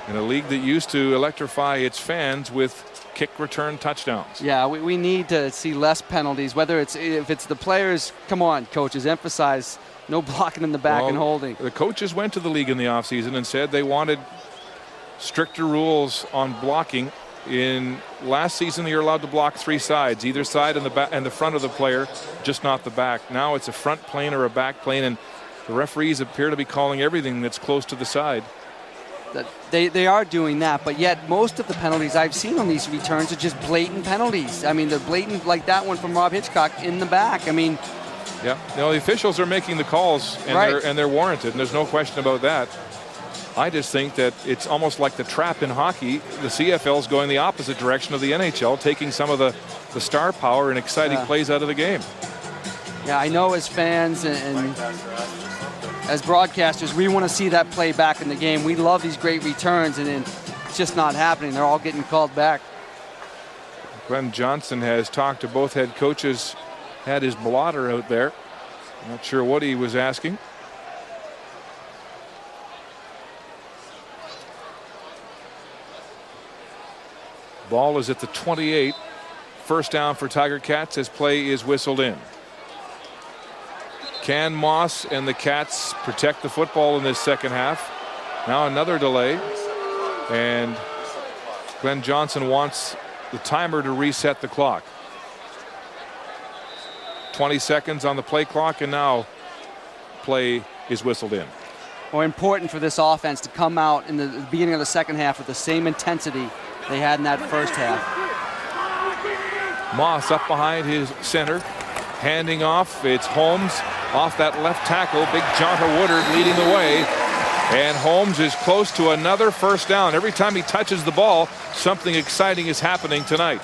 C: In a league that used to electrify its fans with kick return touchdowns.
E: Yeah, we need to see less penalties, whether if it's the players. Come on, coaches, emphasize no blocking in the back and holding.
C: The coaches went to the league in the offseason and said they wanted stricter rules on blocking. In last season, you're allowed to block 3 sides, either side and the back and the front of the player, just not the back. Now it's a front plane or a back plane, and the referees appear to be calling everything that's close to the side.
E: They are doing that, but yet most of the penalties I've seen on these returns are just blatant penalties. I mean, they're blatant, like that one from Rob Hitchcock in the back. I mean,
C: yeah, no, the officials are making the calls, and they're warranted, and there's no question about that. I just think that it's almost like the trap in hockey. The CFL is going the opposite direction of the NHL, taking some of the star power and exciting plays out of the game.
E: Yeah, I know as fans and as broadcasters, we want to see that play back in the game. We love these great returns, and it's just not happening. They're all getting called back.
C: Glenn Johnson has talked to both head coaches, had his blotter out there. Not sure what he was asking. Ball is at the 28. First down for Tiger Cats as play is whistled in. Can Moss and the Cats protect the football in this second half? Now another delay. And Glenn Johnson wants the timer to reset the clock. 20 seconds on the play clock, and now play is whistled in.
E: Or important for this offense to come out in the beginning of the second half with the same intensity they had in that first half.
C: Moss up behind his center, handing off. It's Holmes off that left tackle. Big Jonta Woodard leading the way. And Holmes is close to another first down. Every time he touches the ball, something exciting is happening tonight.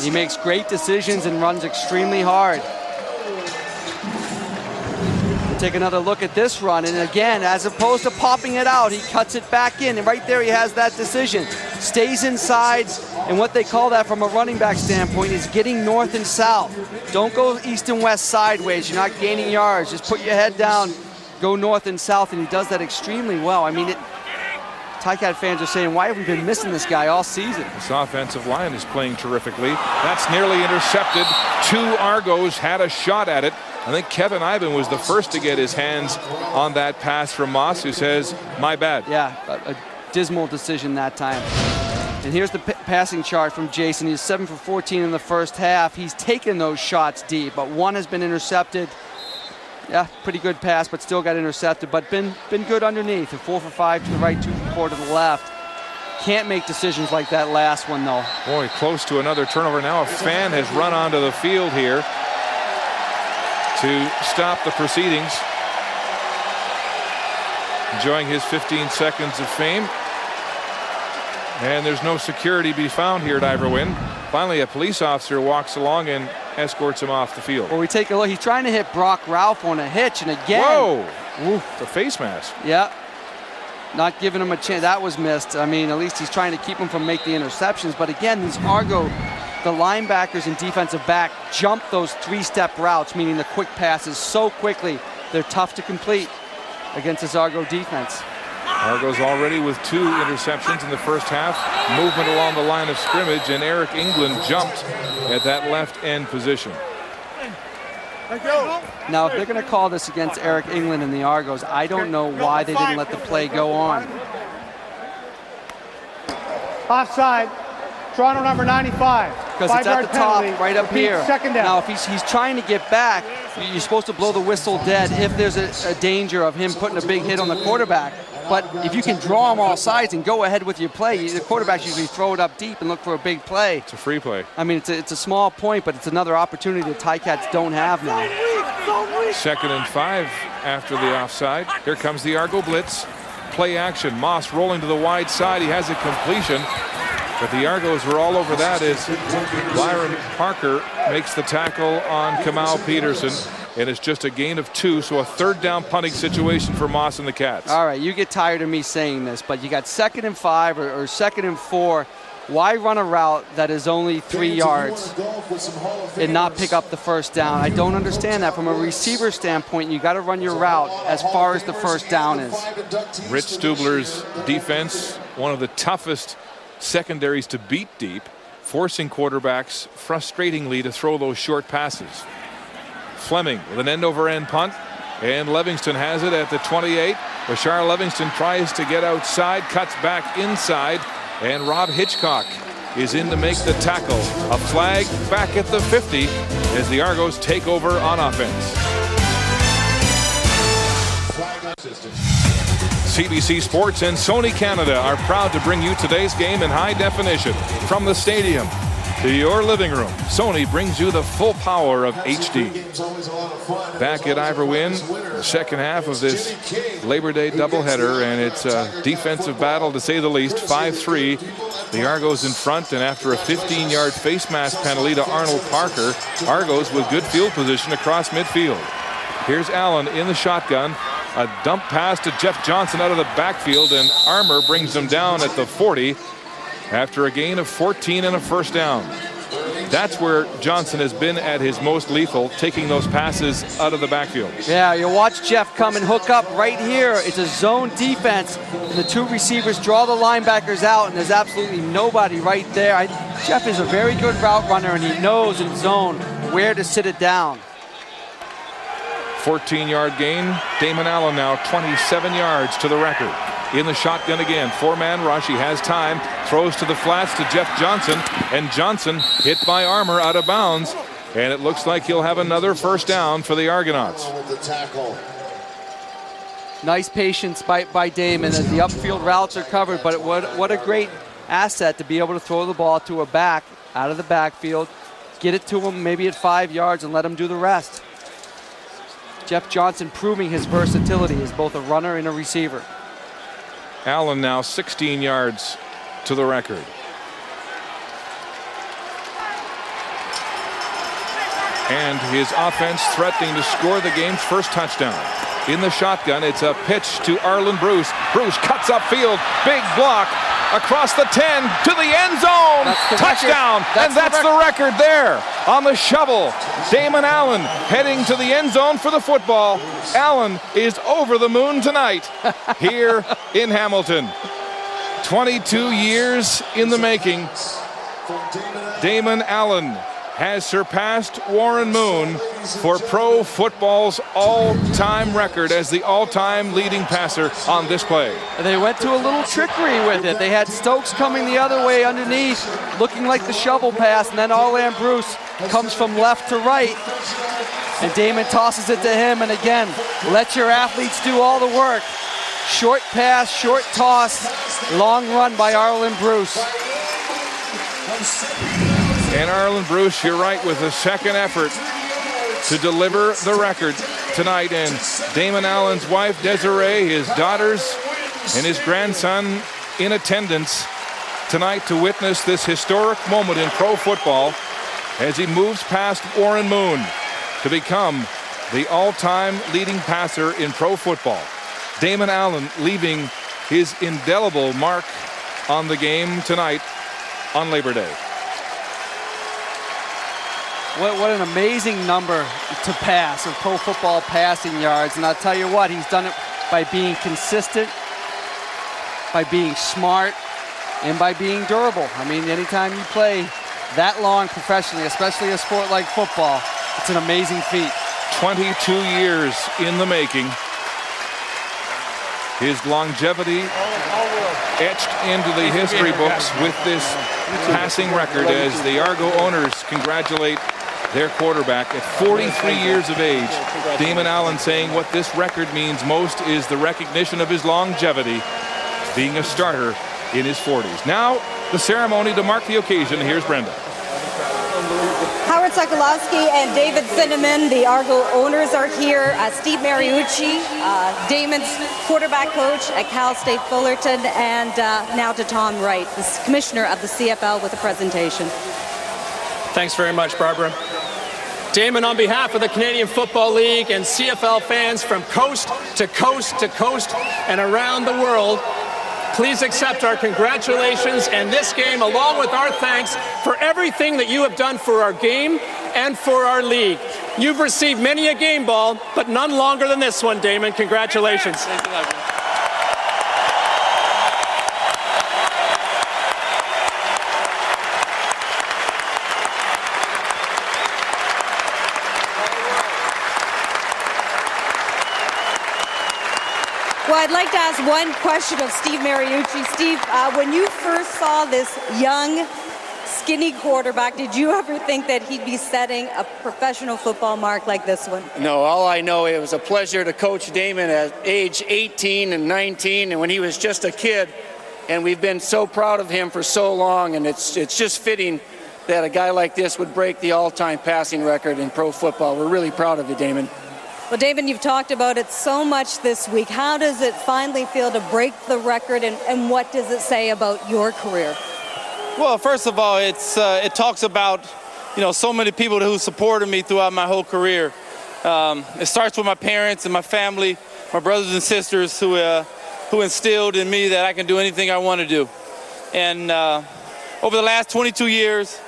E: He makes great decisions and runs extremely hard. Take another look at this run, and again, as opposed to popping it out, he cuts it back in, and right there he has that decision. Stays inside, and what they call that from a running back standpoint is getting north and south. Don't go east and west sideways. You're not gaining yards. Just put your head down, go north and south, and he does that extremely well. I mean, Ticat fans are saying, why have we been missing this guy all season?
C: This offensive line is playing terrifically. That's nearly intercepted. 2 Argos had a shot at it. I think Kevin Ivan was the first to get his hands on that pass from Moss, who says, my bad.
E: Yeah, a dismal decision that time. And here's the passing chart from Jason. He's 7 for 14 in the first half. He's taken those shots deep, but 1 has been intercepted. Yeah, pretty good pass, but still got intercepted, but been good underneath. 4 for 5 to the right, 2 for 4 to the left. Can't make decisions like that last one, though.
C: Boy, close to another turnover now. A fan has run onto the field here to stop the proceedings. Enjoying his 15 seconds of fame. And there's no security to be found here at Ivor Wynne. Finally, a police officer walks along and escorts him off the field.
E: Well, we take a look. He's trying to hit Brock Ralph on a hitch, and again.
C: Whoa! Oof, the face mask.
E: Yeah. Not giving him a chance. That was missed. I mean, at least he's trying to keep him from making the interceptions. But again, these Argo, the linebackers and defensive back jump those 3-step routes, meaning the quick passes so quickly. They're tough to complete against this Argo defense.
C: Argos already with 2 interceptions in the first half. Movement along the line of scrimmage, and Eric England jumped at that left end position.
E: Now, if they're going to call this against Eric England and the Argos, I don't know why they didn't let the play go on.
D: Offside. Toronto number 95.
E: Because it's at the top, right up here.
D: Second down.
E: Now, if he's trying to get back, you're supposed to blow the whistle dead if there's a danger of him putting a big hit on the quarterback. But if you can draw them all sides and go ahead with your play, the quarterbacks usually throw it up deep and look for a big play.
C: It's a free play.
E: I mean, it's a small point, but it's another opportunity the Ticats don't have now.
C: 2nd and 5 after the offside. Here comes the Argo blitz. Play action. Moss rolling to the wide side. He has a completion. But the Argos were all over that as Byron Parker makes the tackle on Kamau Peterson. and it's just a gain of 2, so a third down punting situation for Moss and the Cats.
E: All right, you get tired of me saying this, but you got 2nd and 5 or 2nd and 4. Why run a route that is only 3 yards and not pick up the first down? I don't understand that. From a receiver standpoint, you got to run your route as far as the first down is.
C: Rich Stubler's defense, one of the toughest secondaries to beat deep, forcing quarterbacks frustratingly to throw those short passes. Fleming with an end-over-end punt, and Livingston has it at the 28. Bashar Livingston tries to get outside, cuts back inside, and Rob Hitchcock is in to make the tackle. A flag back at the 50 as the Argos take over on offense. CBC Sports and Sony Canada are proud to bring you today's game in high definition. From the stadium to your living room, Sony brings you the full power of HD. Back at Ivor Wynn, the second half of this Labor Day doubleheader, and it's a defensive battle to say the least. 5-3, the Argos in front, and after a 15-yard face mask penalty to Arnold Parker, Argos with good field position across midfield. Here's Allen in the shotgun. A dump pass to Jeff Johnson out of the backfield, and Armour brings him down at the 40 after a gain of 14 and a first down. That's where Johnson has been at his most lethal, taking those passes out of the backfield.
E: Yeah, you watch Jeff come and hook up right here. It's a zone defense, and the 2 receivers draw the linebackers out, and there's absolutely nobody right there. Jeff is a very good route runner, and he knows in zone where to sit it down.
C: 14-yard gain. Damon Allen now 27 yards to the record. In the shotgun again, 4-man rush. He has time, throws to the flats to Jeff Johnson, and Johnson hit by Armour out of bounds, and it looks like he'll have another first down for the Argonauts.
E: Nice patience by Damon as the upfield routes are covered, but what a great asset to be able to throw the ball to a back out of the backfield, get it to him maybe at 5 yards and let him do the rest. Jeff Johnson proving his versatility as both a runner and a receiver.
C: Allen now 16 yards to the record. And his offense threatening to score the game's first touchdown. In the shotgun, it's a pitch to Arlen Bruce. Bruce cuts upfield, big block across the 10 to the end zone. Touchdown, and that's the record there on the shovel. Damon Allen heading to the end zone for the football. Allen is over the moon tonight here in Hamilton. 22 years in the making. Damon Allen has surpassed Warren Moon for pro football's all-time record as the all-time leading passer on this play.
E: They went to a little trickery with it. They had Stokes coming the other way underneath, looking like the shovel pass, and then Arlen Bruce comes from left to right, and Damon tosses it to him, and again, let your athletes do all the work. Short pass, short toss, long run by Arlen Bruce.
C: And Arlen Bruce, you're right, with a second effort to deliver the record tonight. And Damon Allen's wife, Desiree, his daughters, and his grandson in attendance tonight to witness this historic moment in pro football as he moves past Warren Moon to become the all-time leading passer in pro football. Damon Allen leaving his indelible mark on the game tonight on Labor Day.
E: What an amazing number to pass of pro football passing yards. And I'll tell you what, he's done it by being consistent, by being smart, and by being durable. I mean, anytime you play that long professionally, especially a sport like football, it's an amazing feat.
C: 22 years in the making. His longevity etched into the history books with this passing record as the Argo owners congratulate their quarterback at 43 years of age. Damon Allen saying what this record means most is the recognition of his longevity, being a starter in his 40s. Now, the ceremony to mark the occasion. Here's Brenda.
F: Howard Sokolowski and David Cinnamon, the Argo owners, are here. Steve Mariucci, Damon's quarterback coach at Cal State Fullerton, and now to Tom Wright, the commissioner of the CFL, with a presentation.
P: Thanks very much, Barbara. Damon, on behalf of the Canadian Football League and CFL fans from coast to coast to coast and around the world, please accept our congratulations and this game, along with our thanks for everything that you have done for our game and for our league. You've received many a game ball, but none longer than this one, Damon. Congratulations.
F: Well, I'd like to ask one question of Steve Mariucci. Steve, when you first saw this young, skinny quarterback, did you ever think that he'd be setting a professional football mark like this one?
Q: No, all I know, it was a pleasure to coach Damon at age 18 and 19, and when he was just a kid, and we've been so proud of him for so long, and it's just fitting that a guy like this would break the all-time passing record in pro football. We're really proud of you, Damon.
F: Well, Damon, you've talked about it so much this week. How does it finally feel to break the record, and what does it say about your career?
R: Well, first of all, it talks about, so many people who supported me throughout my whole career. It starts with my parents and my family, my brothers and sisters who instilled in me that I can do anything I want to do. And over the last 22 years,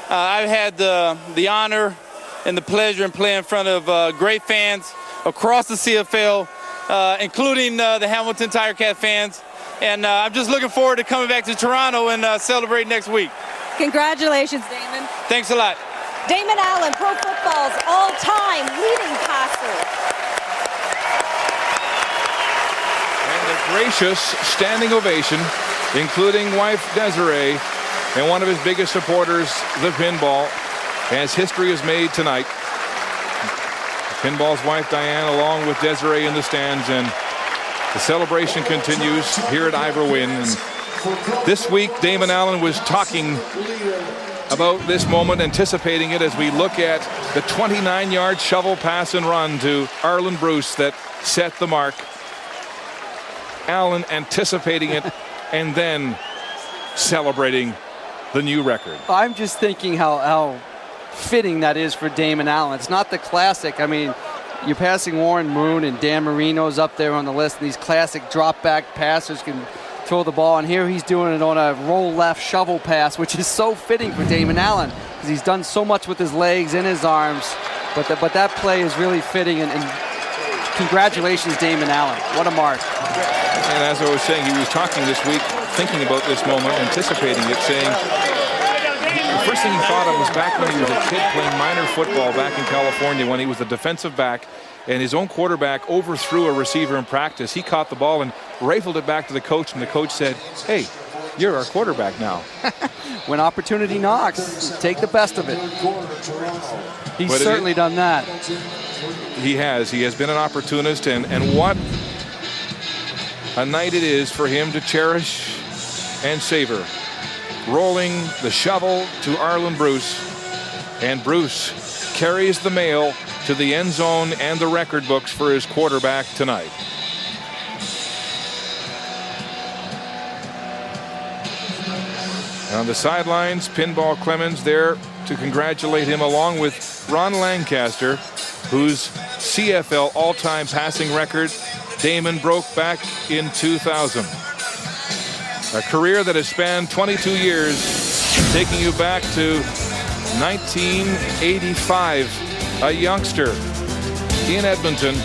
R: I've had the honor and the pleasure in playing in front of great fans across the CFL, including the Hamilton Tiger Cat fans. And I'm just looking forward to coming back to Toronto and celebrating next week.
F: Congratulations, Damon.
R: Thanks a lot.
F: Damon Allen, pro football's all-time leading passer.
C: And a gracious standing ovation, including wife Desiree and one of his biggest supporters, the Pinball, as history is made tonight. Pinball's wife Diane along with Desiree in the stands, and the celebration continues here at Ivor Wynne. And this week Damon Allen was talking about this moment, anticipating it, as we look at the 29-yard shovel pass and run to Arlen Bruce that set the mark. Allen anticipating it and then celebrating the new record.
E: I'm just thinking how fitting that is for Damon Allen. It's not the classic. I mean, you're passing Warren Moon and Dan Marino's up there on the list, and these classic drop-back passers can throw the ball, and here he's doing it on a roll left shovel pass, which is so fitting for Damon Allen because he's done so much with his legs and his arms. But that play is really fitting, and congratulations, Damon Allen. What a mark.
C: And as I was saying, he was talking this week, thinking about this moment, anticipating it, saying the first thing he thought of was back when he was a kid playing minor football back in California, when he was a defensive back and his own quarterback overthrew a receiver in practice. He caught the ball and rifled it back to the coach, and the coach said, "Hey, you're our quarterback now."
E: When opportunity knocks, take the best of it. He's certainly done that.
C: He has. He has been an opportunist, and what a night it is for him to cherish and savor. Rolling the shovel to Arlen Bruce, and Bruce carries the mail to the end zone and the record books for his quarterback tonight. And on the sidelines, Pinball Clemens there to congratulate him, along with Ron Lancaster, whose CFL all-time passing record Damon broke back in 2000. A career that has spanned 22 years, taking you back to 1985. A youngster in Edmonton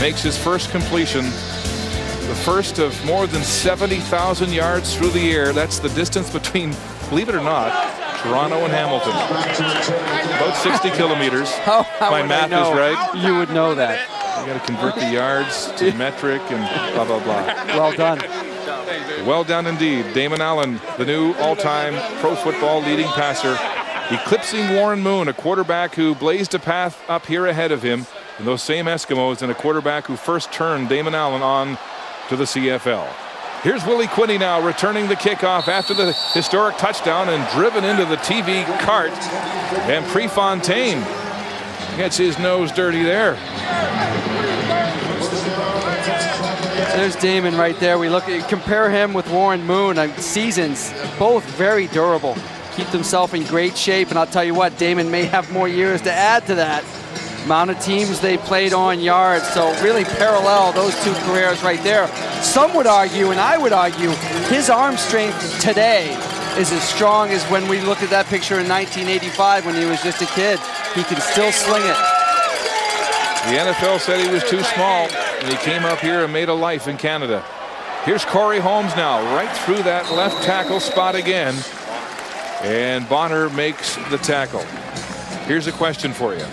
C: makes his first completion, the first of more than 70,000 yards through the air. That's the distance between, believe it or not, Toronto and Hamilton. About 60 kilometers. My math is right.
E: You would know that.
C: You got to convert the yards to metric and blah, blah, blah.
E: Well done.
C: Well done indeed. Damon Allen, the new all-time pro football leading passer, eclipsing Warren Moon, a quarterback who blazed a path up here ahead of him in those same Eskimos, and a quarterback who first turned Damon Allen on to the CFL. Here's Willie Quinney now returning the kickoff after the historic touchdown, and driven into the TV cart. And Prefontaine gets his nose dirty there.
E: There's Damon right there. We compare him with Warren Moon. Seasons, both very durable. keep themselves in great shape. And I'll tell you what, Damon may have more years to add to that. Amount of teams they played on yards. So really parallel those two careers right there. Some would argue, and I would argue, his arm strength today is as strong as when we looked at that picture in 1985 when he was just a kid. He can still sling it.
C: The NFL said he was too small, and he came up here and made a life in Canada. Here's Corey Holmes now, right through that left tackle spot again. And Bonner makes the tackle. Here's a question for you.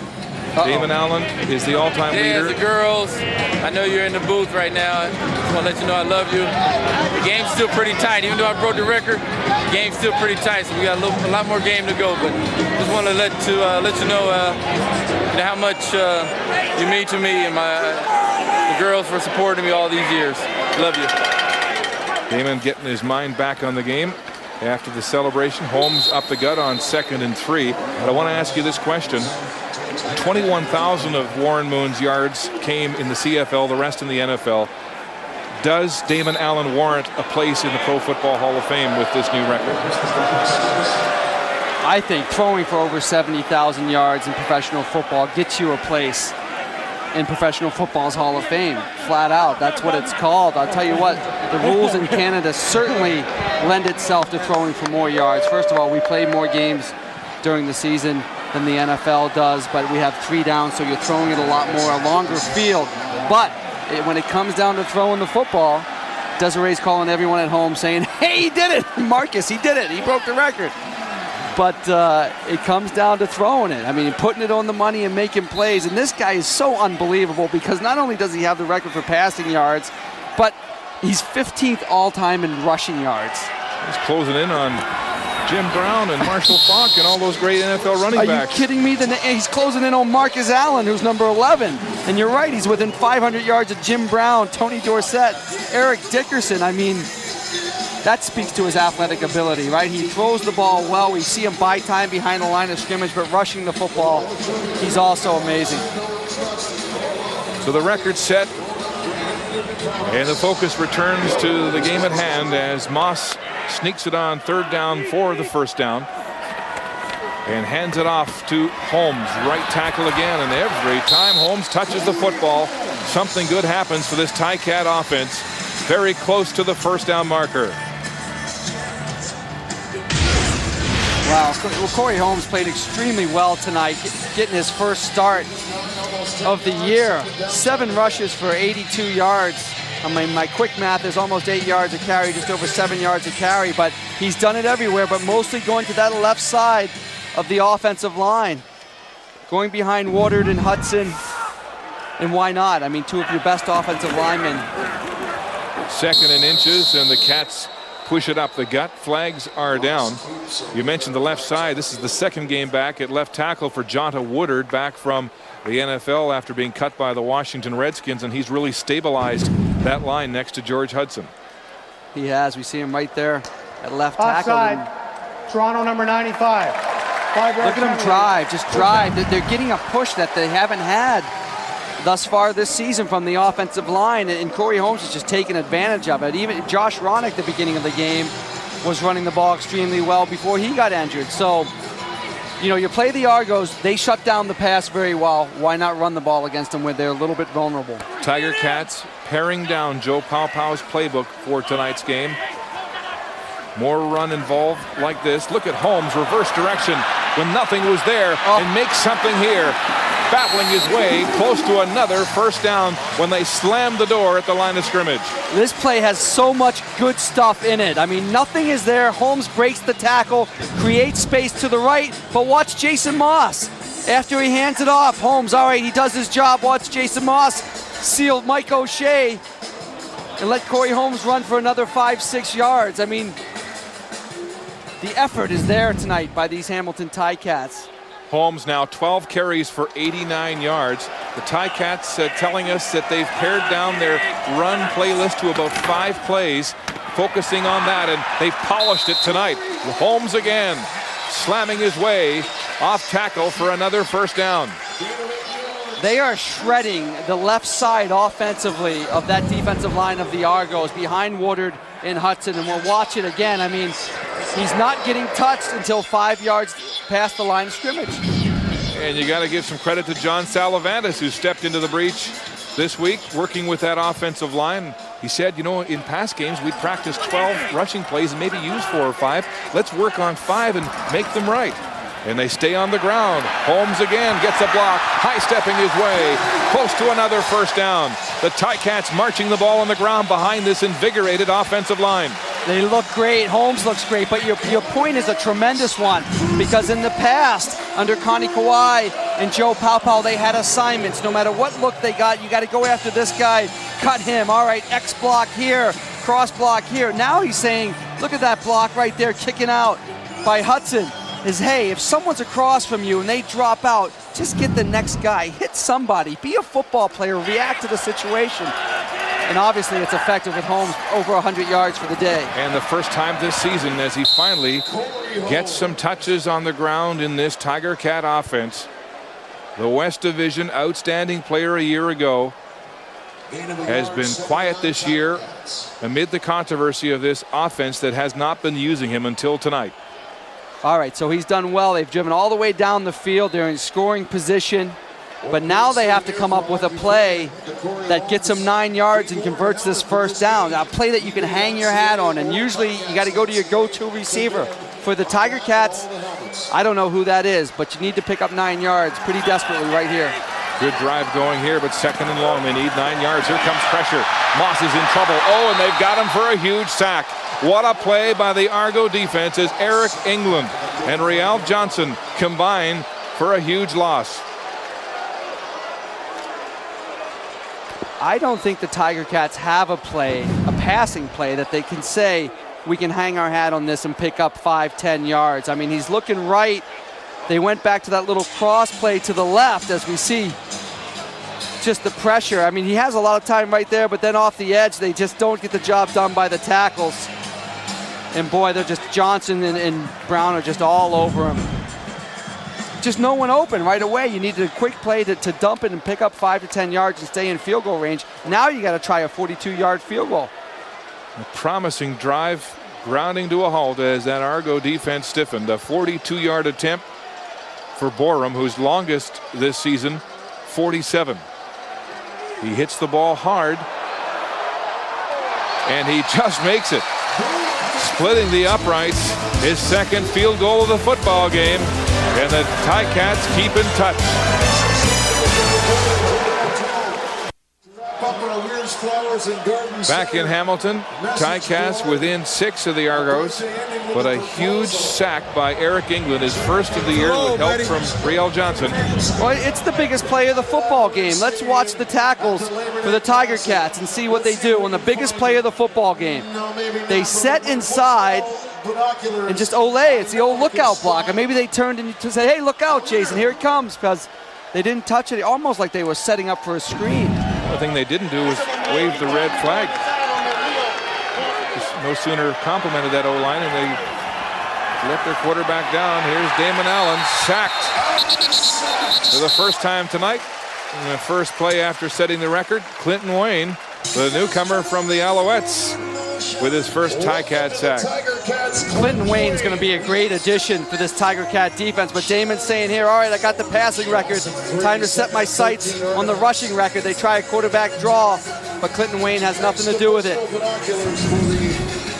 C: Damon Allen is the all-time leader.
R: The girls, I know you're in the booth right now. I just want to let you know I love you. The game's still pretty tight. Even though I broke the record, the game's still pretty tight, so we got a lot more game to go. But just want to let you know how much you mean to me and the girls for supporting me all these years. Love you.
C: Damon getting his mind back on the game after the celebration. Holmes up the gut on 2nd and 3. But I want to ask you this question. 21,000 of Warren Moon's yards came in the CFL, the rest in the NFL. Does Damon Allen warrant a place in the Pro Football Hall of Fame with this new record?
E: I think throwing for over 70,000 yards in professional football gets you a place in professional football's Hall of Fame, flat out. That's what it's called. I'll tell you what, the rules in Canada certainly lend itself to throwing for more yards. First of all, we play more games during the season than the NFL does, but we have 3 downs, so you're throwing it a lot more, a longer field. But when it comes down to throwing the football, Desiree's calling everyone at home saying, hey, he did it! Marcus, he did it! He broke the record. But it comes down to throwing it. I mean, putting it on the money and making plays. And this guy is so unbelievable because not only does he have the record for passing yards, but he's 15th all-time in rushing yards.
C: He's closing in on Jim Brown and Marshall Faulk and all those great NFL running backs.
E: Are you kidding me? He's closing in on Marcus Allen, who's number 11. And you're right, he's within 500 yards of Jim Brown, Tony Dorsett, Eric Dickerson. I mean, that speaks to his athletic ability, right? He throws the ball well. We see him buy time behind the line of scrimmage, but rushing the football, he's also amazing.
C: So the record's set, and the focus returns to the game at hand as Moss sneaks it on 3rd down for the 1st down and hands it off to Holmes, right tackle again. And every time Holmes touches the football, something good happens for this Ticat offense. Very close to the 1st down marker.
E: Wow, well, Corey Holmes played extremely well tonight, getting his first start of the year. 7 rushes for 82 yards. I mean, my quick math is almost 8 yards a carry, just over 7 yards a carry, but he's done it everywhere, but mostly going to that left side of the offensive line. Going behind Woodard and Hudson, and why not? I mean, 2 of your best offensive linemen.
C: 2nd and inches, and the Cats push it up the gut. Flags are down. You mentioned the left side. This is the 2nd game back at left tackle for Jonta Woodard, back from the NFL after being cut by the Washington Redskins, and he's really stabilized that line next to George Hudson.
E: He has. We see him right there at left tackle.
D: Offside, Toronto number 95.
E: Look at him drive, just drive. They're getting a push that they haven't had thus far this season from the offensive line, and Corey Holmes is just taking advantage of it. Even Josh Ronick at the beginning of the game was running the ball extremely well before he got injured. So, you know, you play the Argos, they shut down the pass very well. Why not run the ball against them where they're a little bit vulnerable?
C: Tiger Cats paring down Joe Paupau's playbook for tonight's game. More run involved like this. Look at Holmes, reverse direction when nothing was there, and makes something here. Battling his way close to another 1st down when they slam the door at the line of scrimmage.
E: This play has so much good stuff in it. I mean, nothing is there. Holmes breaks the tackle, creates space to the right, but watch Jason Moss. After he hands it off, Holmes, all right, he does his job. Watch Jason Moss seal Mike O'Shea and let Corey Holmes run for another 5-6 yards. I mean, the effort is there tonight by these Hamilton Ticats.
C: Holmes now 12 carries for 89 yards. The Ticats telling us that they've pared down their run playlist to about 5 plays, focusing on that, and they've polished it tonight. Holmes again, slamming his way off tackle for another 1st down.
E: They are shredding the left side offensively of that defensive line of the Argos behind Woodard and Hudson, and we'll watch it again. I mean, He's not getting touched until 5 yards past the line of scrimmage.
C: And you got to give some credit to John Salavandis, who stepped into the breach this week, working with that offensive line. He said, you know, in past games, we'd practice 12 rushing plays and maybe use 4 or 5. Let's work on 5 and make them right. And they stay on the ground. Holmes again gets a block, high-stepping his way, close to another first down. The Ticats marching the ball on the ground behind this invigorated offensive line.
E: They look great. Holmes looks great, but your point is a tremendous one, because in the past, under Connie Kawhi and Joe Paopao, they had assignments. No matter what look they got, you got to go after this guy, cut him. All right, X block here, cross block here. Now he's saying, look at that block right there kicking out by Hudson. Is, hey, if someone's across from you and they drop out, just get the next guy. Hit somebody. Be a football player. React to the situation. And obviously it's effective with Holmes over 100 yards for the day.
C: And the first time this season as he finally gets some touches on the ground in this Tiger Cat offense. The West Division outstanding player a year ago has been quiet this year amid the controversy of this offense that has not been using him until tonight.
E: All right, so he's done well. They've driven all the way down the field. They're in scoring position. But now they have to come up with a play that gets them 9 yards and converts this first down. A play that you can hang your hat on. And usually you got to go to your go-to receiver. For the Tiger Cats, I don't know who that is, but you need to pick up 9 yards pretty desperately right here.
C: Good drive going here, but second and long. They need 9 yards. Here comes pressure. Moss is in trouble. Oh, and they've got him for a huge sack. What a play by the Argo defense as Eric England and Real Johnson combine for a huge loss.
E: I don't think the Tiger Cats have a play, a passing play, that they can say, we can hang our hat on this and pick up 5-10 yards. I mean, he's looking right. They went back to that little cross play to the left as we see just the pressure. I mean, he has a lot of time right there, but then off the edge, they just don't get the job done by the tackles. And boy, they're just, Johnson and Brown are just all over him. Just no one open right away. You needed a quick play to dump it and pick up 5 to 10 yards and stay in field goal range. Now you got to try a 42-yard field goal.
C: A promising drive grounding to a halt as that Argo defense stiffened. A 42-yard attempt for Borum, whose longest this season, 47. He hits the ball hard, and he just makes it. Splitting the uprights, his second field goal of the football game, and the Ticats keep in touch. Back in Hamilton, Ticats within 6 of the Argos, but a huge sack by Eric England, his first of the year with help from Real Johnson.
E: Well, it's the biggest play of the football game. Let's watch the tackles for the Tiger Cats and see what they do on the biggest play of the football game. They set inside and just olay. It's the old lookout block. And maybe they turned and said, hey, look out, Jason, here it comes, because they didn't touch it, almost like they were setting up for a screen.
C: The thing they didn't do was wave the red flag. Just no sooner complimented that O-line and they let their quarterback down. Here's Damon Allen, sacked for the first time tonight. In the first play after setting the record, Clinton Wayne, the newcomer from the Alouettes, with his first Ticat sack.
E: Clinton Wayne's going to be a great addition for this Tiger Cat defense, but Damon's saying here, all right, I got the passing record. Time to set my sights on the rushing record. They try a quarterback draw, but Clinton Wayne has nothing to do with it.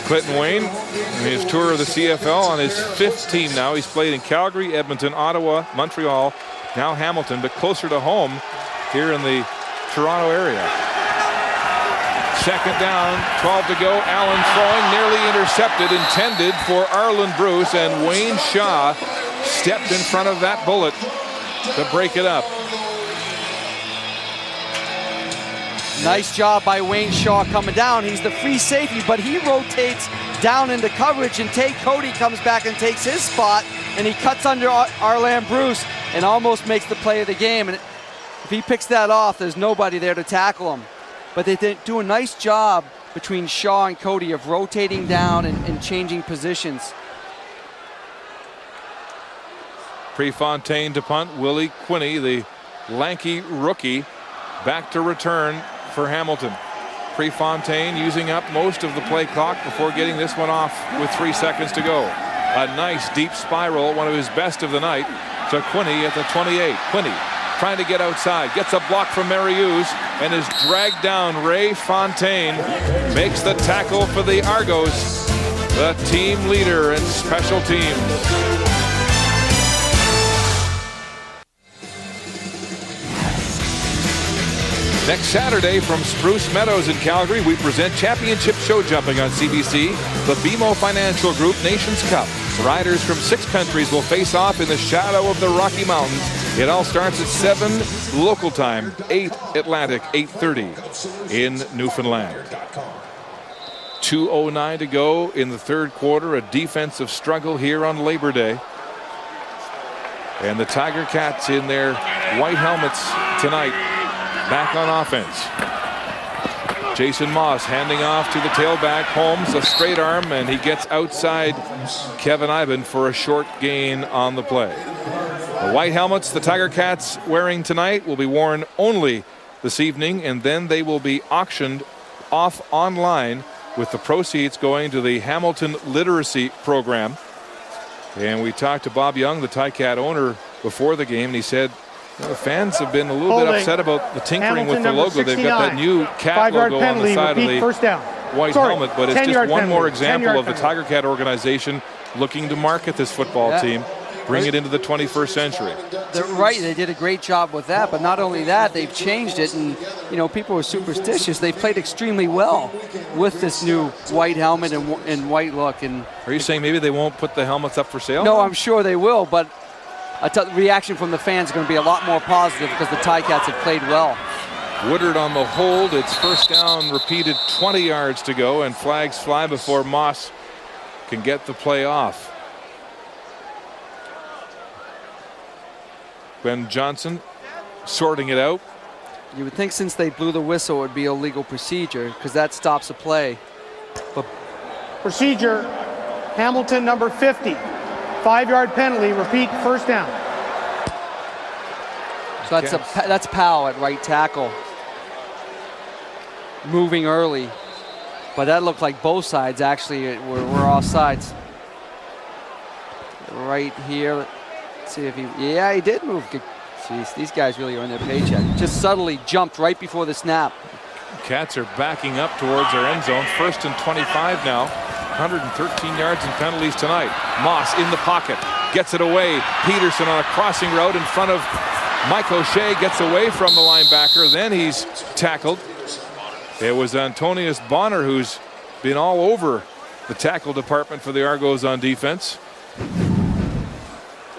C: Clinton Wayne, in his tour of the CFL, on his 5th team now. He's played in Calgary, Edmonton, Ottawa, Montreal, now Hamilton, but closer to home here in the Toronto area. Second down, 12 to go. Allen throwing, nearly intercepted, intended for Arlen Bruce, and Wayne Shaw stepped in front of that bullet to break it up.
E: Nice job by Wayne Shaw coming down. He's the free safety, but he rotates down into coverage, and Tate Cody comes back and takes his spot, and he cuts under Arlen Bruce and almost makes the play of the game. And if he picks that off, there's nobody there to tackle him. But they do a nice job between Shaw and Cody of rotating down and changing positions.
C: Prefontaine to punt. Willie Quinney, the lanky rookie, back to return for Hamilton. Prefontaine using up most of the play clock before getting this one off with 3 seconds to go. A nice deep spiral, one of his best of the night, to Quinney at the 28. Quinney trying to get outside, gets a block from Marius and is dragged down. Ray Fontaine makes the tackle for the Argos, the team leader in special teams. Next Saturday from Spruce Meadows in Calgary, we present championship show jumping on CBC, the BMO Financial Group Nations Cup. Riders from 6 countries will face off in the shadow of the Rocky Mountains. It all starts at 7 local time, 8 Atlantic, 8:30 in Newfoundland. 2:09 to go in the third quarter. A defensive struggle here on Labor Day. And the Tiger Cats in their white helmets tonight, back on offense. Jason Moss handing off to the tailback. Holmes, a straight arm, and he gets outside Kevin Ivan for a short gain on the play. The white helmets the Tiger Cats wearing tonight will be worn only this evening, and then they will be auctioned off online, with the proceeds going to the Hamilton Literacy Program. And we talked to Bob Young, the Ticat owner, before the game, and he said, the fans have been a little bit upset about the tinkering with the logo. They've got that new cat logo on the side of the white helmet, but it's just one more example of the Tiger Cat organization looking to market this football team, bring it into the 21st century.
E: They're right. They did a great job with that, but not only that, they've changed it, and people were superstitious. They've played extremely well with this new white helmet and white look. And
C: are you saying maybe they won't put the helmets up for sale?
E: No, I'm sure they will, but the reaction from the fans is going to be a lot more positive because the Ticats have played well.
C: Woodard on the hold. It's first down, repeated, 20 yards to go, and flags fly before Moss can get the play off. Ben Johnson sorting it out.
E: You would think since they blew the whistle it would be illegal procedure, because that stops a play. But
D: procedure, Hamilton number 50. 5-yard penalty, repeat, first down.
E: So that's Powell at right tackle. Moving early. But that looked like both sides actually were off sides. Right here. Let's see if he did move. Jeez, these guys really earn their paycheck. Just subtly jumped right before the snap.
C: Cats are backing up towards their end zone. 1st and 25 now. 113 yards and penalties tonight. Moss in the pocket, gets it away. Peterson on a crossing route in front of Mike O'Shea, gets away from the linebacker. Then he's tackled. It was Antonius Bonner who's been all over the tackle department for the Argos on defense.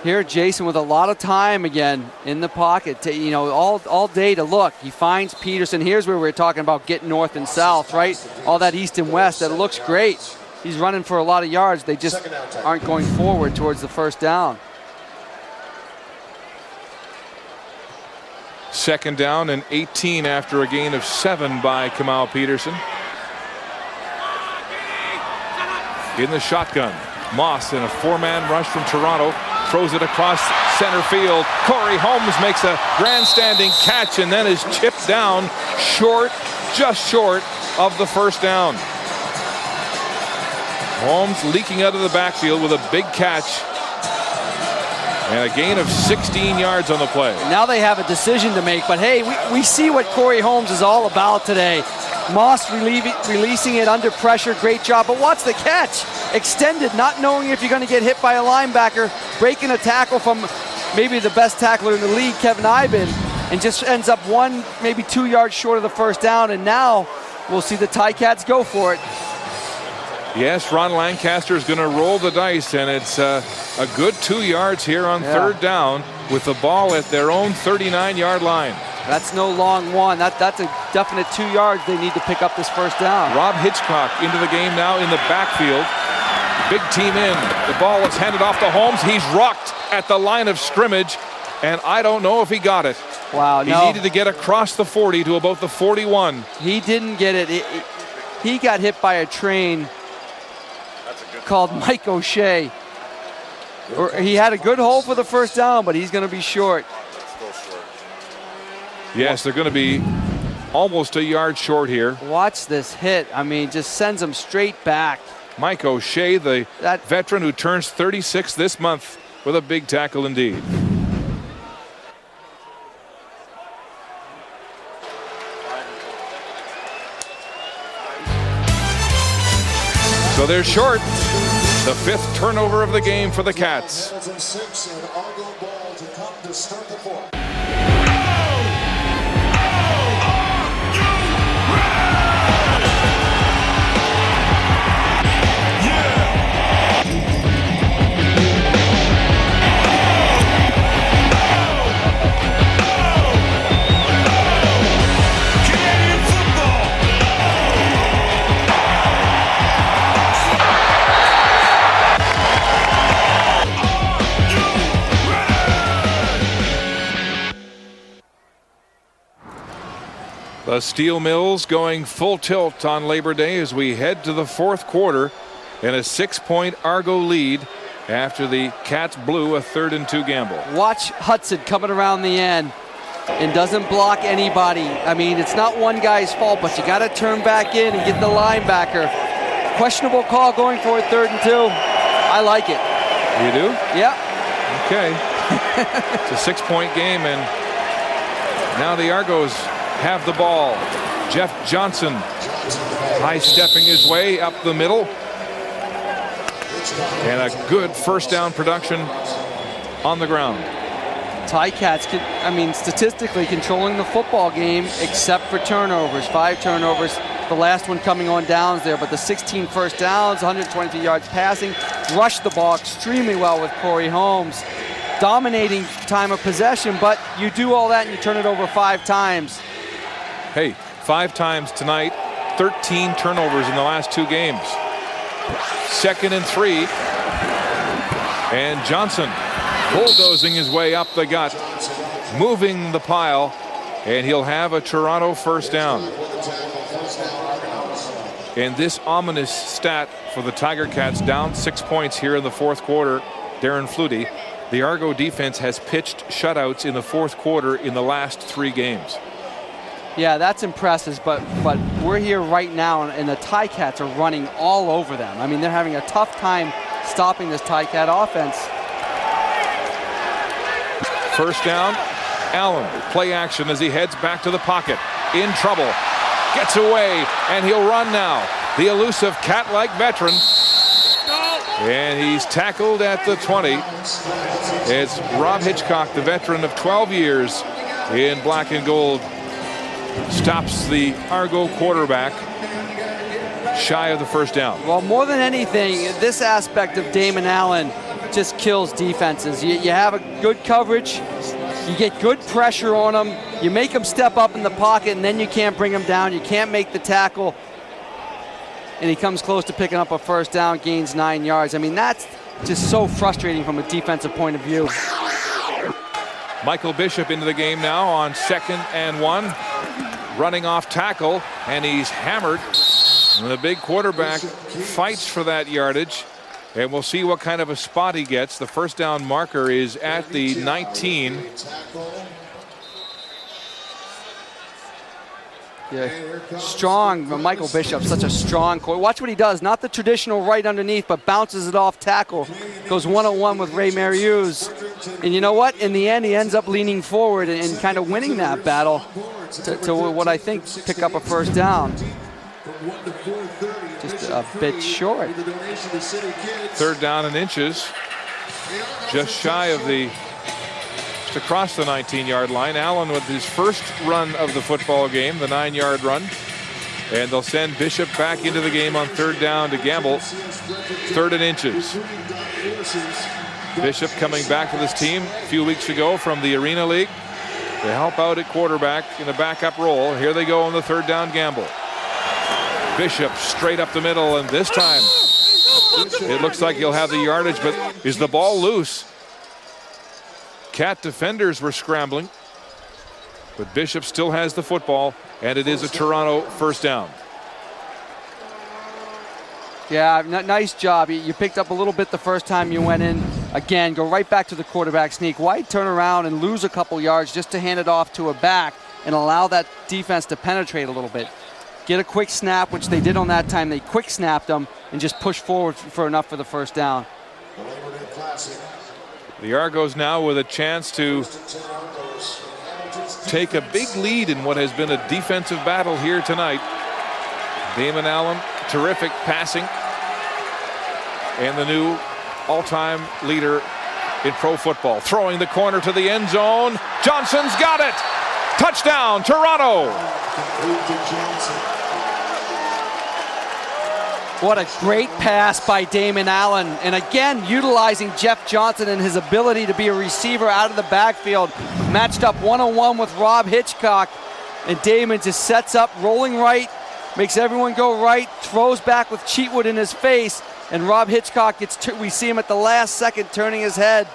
E: Here, Jason with a lot of time again in the pocket, all day to look. He finds Peterson. Here's where we're talking about getting north and south, right? All that east and west. That looks great. He's running for a lot of yards. They just aren't going forward towards the first down.
C: Second down and 18 after a gain of 7 by Kamal Peterson. In the shotgun, Moss in a 4-man rush from Toronto. Throws it across center field. Corey Holmes makes a grandstanding catch and then is chipped down just short of the first down. Holmes leaking out of the backfield with a big catch. And a gain of 16 yards on the play.
E: Now they have a decision to make, but hey, we see what Corey Holmes is all about today. Moss releasing it under pressure, great job, but watch the catch. Extended, not knowing if you're going to get hit by a linebacker, breaking a tackle from maybe the best tackler in the league, Kevin Ivan, and just ends up 1, maybe 2 yards short of the first down, and now we'll see the Ticats go for it.
C: Yes, Ron Lancaster is going to roll the dice, and it's a good 2 yards here on third down with the ball at their own 39-yard line.
E: That's no long one. That's a definite 2 yards they need to pick up this first down.
C: Rob Hitchcock into the game now in the backfield. Big team in. The ball is handed off to Holmes. He's rocked at the line of scrimmage, and I don't know if he got it.
E: Wow,
C: He needed to get across the 40 to about the 41.
E: He didn't get it. He got hit by a train called Mike O'Shea. He had a good hole for the first down, but he's going to be short.
C: Yes, they're going to be almost a yard short here.
E: Watch this hit. I mean, just sends him straight back.
C: Mike O'Shea, the veteran who turns 36 this month, with a big tackle indeed. So they're short. The 5th turnover of the game for the Cats. The Steel Mills going full tilt on Labor Day as we head to the 4th quarter in a 6-point Argo lead after the Cats blew a 3rd and 2 gamble.
E: Watch Hudson coming around the end and doesn't block anybody. I mean, it's not one guy's fault, but you got to turn back in and get the linebacker. Questionable call going for a 3rd and 2. I like it.
C: You do?
E: Yep.
C: Okay. It's a 6-point game, and now the Argos have the ball. Jeff Johnson high-stepping his way up the middle. And a good first down production on the ground.
E: Ticats, statistically controlling the football game except for turnovers. 5 turnovers, the last one coming on downs there, but the 16 first downs, 122 yards passing, rushed the ball extremely well with Corey Holmes. Dominating time of possession, but you do all that and you turn it over 5 times.
C: Hey, 5 times tonight, 13 turnovers in the last 2 games. 2nd and 3. And Johnson bulldozing his way up the gut, moving the pile, and he'll have a Toronto first down. And this ominous stat for the Tiger Cats, down 6 points here in the 4th quarter. Darren Flutie, the Argo defense has pitched shutouts in the 4th quarter in the last 3 games.
E: Yeah, that's impressive, but we're here right now, and the Ticats are running all over them. I mean, they're having a tough time stopping this Ticat offense.
C: First down, Allen, play action as he heads back to the pocket. In trouble, gets away, and he'll run now. The elusive cat-like veteran. And he's tackled at the 20. It's Rob Hitchcock, the veteran of 12 years in black and gold, stops the Argo quarterback shy of the first down.
E: Well, more than anything, this aspect of Damon Allen just kills defenses. You have a good coverage, you get good pressure on them, you make them step up in the pocket, and then you can't bring them down, you can't make the tackle, and he comes close to picking up a first down, gains 9 yards. I mean, that's just so frustrating from a defensive point of view.
C: Michael Bishop into the game now on 2nd and 1. Running off tackle, and he's hammered. And the big quarterback fights for that yardage, and we'll see what kind of a spot he gets. The first down marker is at the 19.
E: Yeah, strong. Michael Bishop, such a strong quarterback. Watch what he does. Not the traditional right underneath, but bounces it off tackle. Goes one-on-one with Ray Mariuz. And you know what? In the end, he ends up leaning forward and kind of winning that battle to what I think pick up a first down. Just a bit short.
C: 3rd down and inches. Just shy of the, just across the 19-yard line. Allen with his first run of the football game, the 9-yard run. And they'll send Bishop back into the game on 3rd down to gamble. 3rd and inches. Bishop coming back to this team a few weeks ago from the Arena League to help out at quarterback in a backup role. Here they go on the 3rd down gamble. Bishop straight up the middle, and this time it looks like he'll have the yardage, but is the ball loose? Cat defenders were scrambling, but Bishop still has the football, and it is a Toronto first down.
E: Yeah, nice job. You picked up a little bit the first time you went in. Again, go right back to the quarterback sneak. Why turn around and lose a couple yards just to hand it off to a back and allow that defense to penetrate a little bit. Get a quick snap, which they did on that time. They quick snapped them and just push forward for enough for the first down.
C: The Argos now with a chance to take a big lead in what has been a defensive battle here tonight. Damon Allen, terrific passing, and the new all-time leader in pro football. Throwing the corner to the end zone. Johnson's got it. Touchdown, Toronto.
E: What a great pass by Damon Allen. And again, utilizing Jeff Johnson and his ability to be a receiver out of the backfield. Matched up one-on-one with Rob Hitchcock. And Damon just sets up, rolling right, makes everyone go right, throws back with Cheatwood in his face. And Rob Hitchcock we see him at the last second turning his head,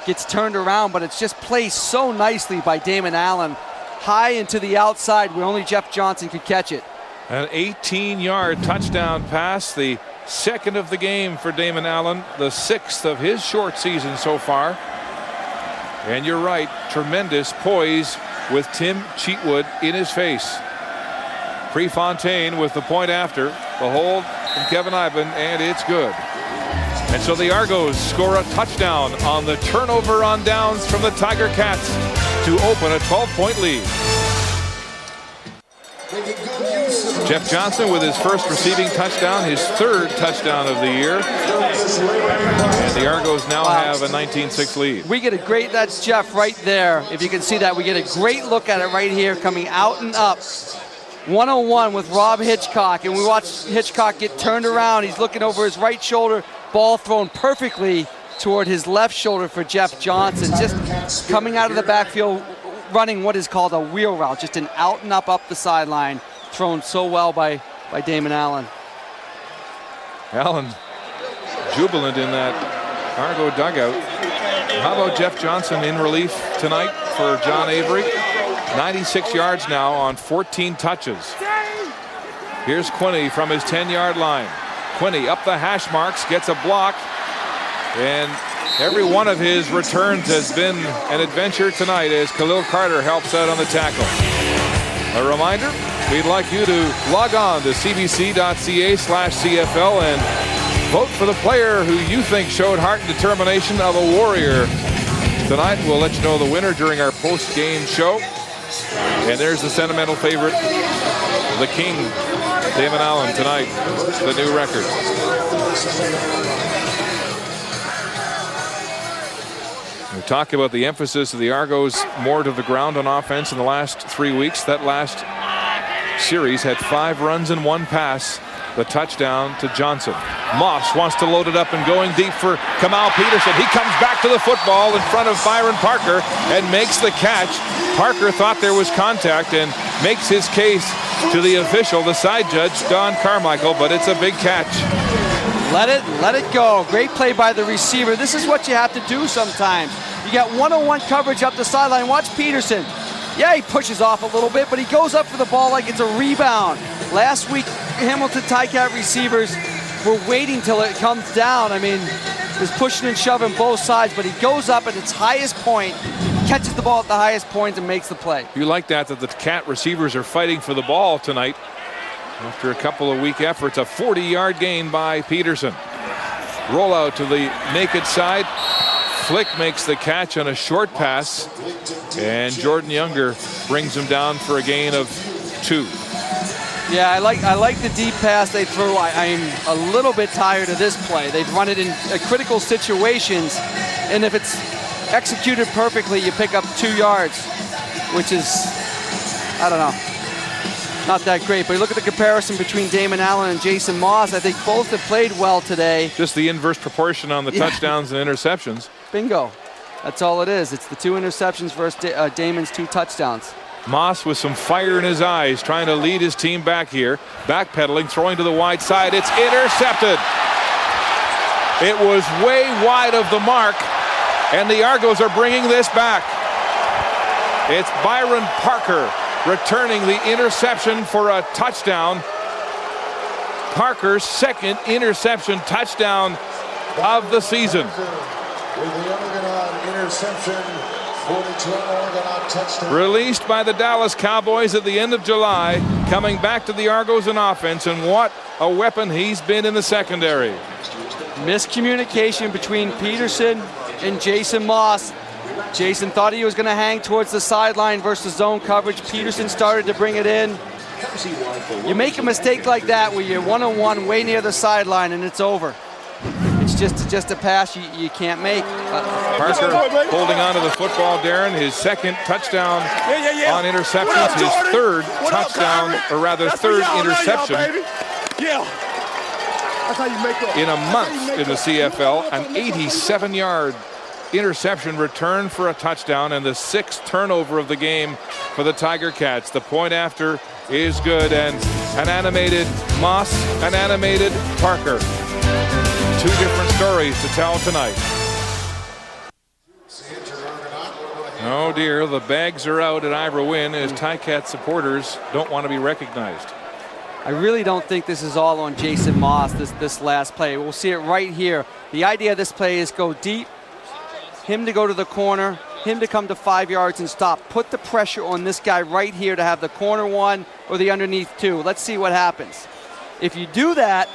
E: gets turned around, but it's just placed so nicely by Damon Allen, high into the outside where only Jeff Johnson could catch it.
C: An 18-yard touchdown pass, the second of the game for Damon Allen, the 6th of his short season so far. And you're right, tremendous poise with Tim Cheatwood in his face. Prefontaine with the point after, the hold from Kevin Ivan, and it's good. And so the Argos score a touchdown on the turnover on downs from the Tiger Cats to open a 12-point lead. Jeff Johnson with his first receiving touchdown, his 3rd touchdown of the year. And the Argos now have a 19-6 lead.
E: We get a great, that's Jeff right there. If you can see that, we get a great look at it right here, coming out and up. 1-on-1 with Rob Hitchcock, and we watch Hitchcock get turned around. He's looking over his right shoulder, ball thrown perfectly toward his left shoulder for Jeff Johnson. Just coming out of the backfield, running what is called a wheel route, just an out and up the sideline, thrown so well by Damon Allen.
C: Allen jubilant in that Argo dugout. How about Jeff Johnson in relief tonight for John Avery? 96 yards now on 14 touches. Here's Quinney from his 10-yard line. Quinney up the hash marks, gets a block, and every one of his returns has been an adventure tonight as Khalil Carter helps out on the tackle. A reminder, we'd like you to log on to cbc.ca/CFL and vote for the player who you think showed heart and determination of a warrior. Tonight, we'll let you know the winner during our post-game show. And there's the sentimental favorite, the king, Damon Allen tonight, the new record. We talk about the emphasis of the Argos more to the ground on offense in the last 3 weeks. That last series had 5 runs and 1 pass, the touchdown to Johnson. Moss wants to load it up and going deep for Kamal Peterson. He comes back to the football in front of Byron Parker and makes the catch. Parker thought there was contact and makes his case to the official, the side judge, Don Carmichael, but it's a big catch.
E: Let it go. Great play by the receiver. This is what you have to do sometimes. You got one-on-one coverage up the sideline. Watch Peterson. Yeah, he pushes off a little bit, but he goes up for the ball like it's a rebound. Last week, Hamilton Ticat receivers were waiting till it comes down. I mean, was pushing and shoving both sides, but he goes up at its highest point, catches the ball at the highest point, and makes the play.
C: You like that the Cat receivers are fighting for the ball tonight. After a couple of weak efforts, a 40-yard gain by Peterson. Rollout to the naked side. Flick makes the catch on a short pass, and Jordan Younger brings him down for a gain of 2.
E: Yeah, I like the deep pass they threw. I'm a little bit tired of this play. They've run it in critical situations, and if it's executed perfectly, you pick up 2 yards, which is, I don't know, not that great. But look at the comparison between Damon Allen and Jason Moss. I think both have played well today.
C: Just the inverse proportion on the touchdowns and interceptions.
E: Bingo. That's all it is. It's the 2 interceptions versus Damon's 2 touchdowns.
C: Moss with some fire in his eyes, trying to lead his team back here. Backpedaling, throwing to the wide side. It's intercepted. It was way wide of the mark, and the Argos are bringing this back. It's Byron Parker returning the interception for a touchdown. Parker's 2nd interception touchdown of the season.
O: With the Argonaut interception,
C: Released by the Dallas Cowboys at the end of July, coming back to the Argos in offense, and what a weapon he's been in the secondary.
E: Miscommunication between Peterson and Jason Moss. Jason thought he was going to hang towards the sideline versus zone coverage. Peterson started to bring it in. You make a mistake like that where you're one-on-one way near the sideline and it's over. It's just a pass you can't make.
C: Parker holding on to the football, Darren. His second touchdown on interceptions, his third touchdown, or rather third interception in a month in the CFL. An 87-yard interception return for a touchdown, and the 6th turnover of the game for the Tiger Cats. The point after is good, and an animated Moss, an animated Parker. Two different stories to tell tonight. Oh dear, the bags are out at Ivor Wynne as Ticat supporters don't want to be recognized.
E: I really don't think this is all on Jason Moss, this last play. We'll see it right here. The idea of this play is go deep, him to go to the corner, him to come to 5 yards and stop. Put the pressure on this guy right here to have the corner 1 or the underneath 2. Let's see what happens. If you do that,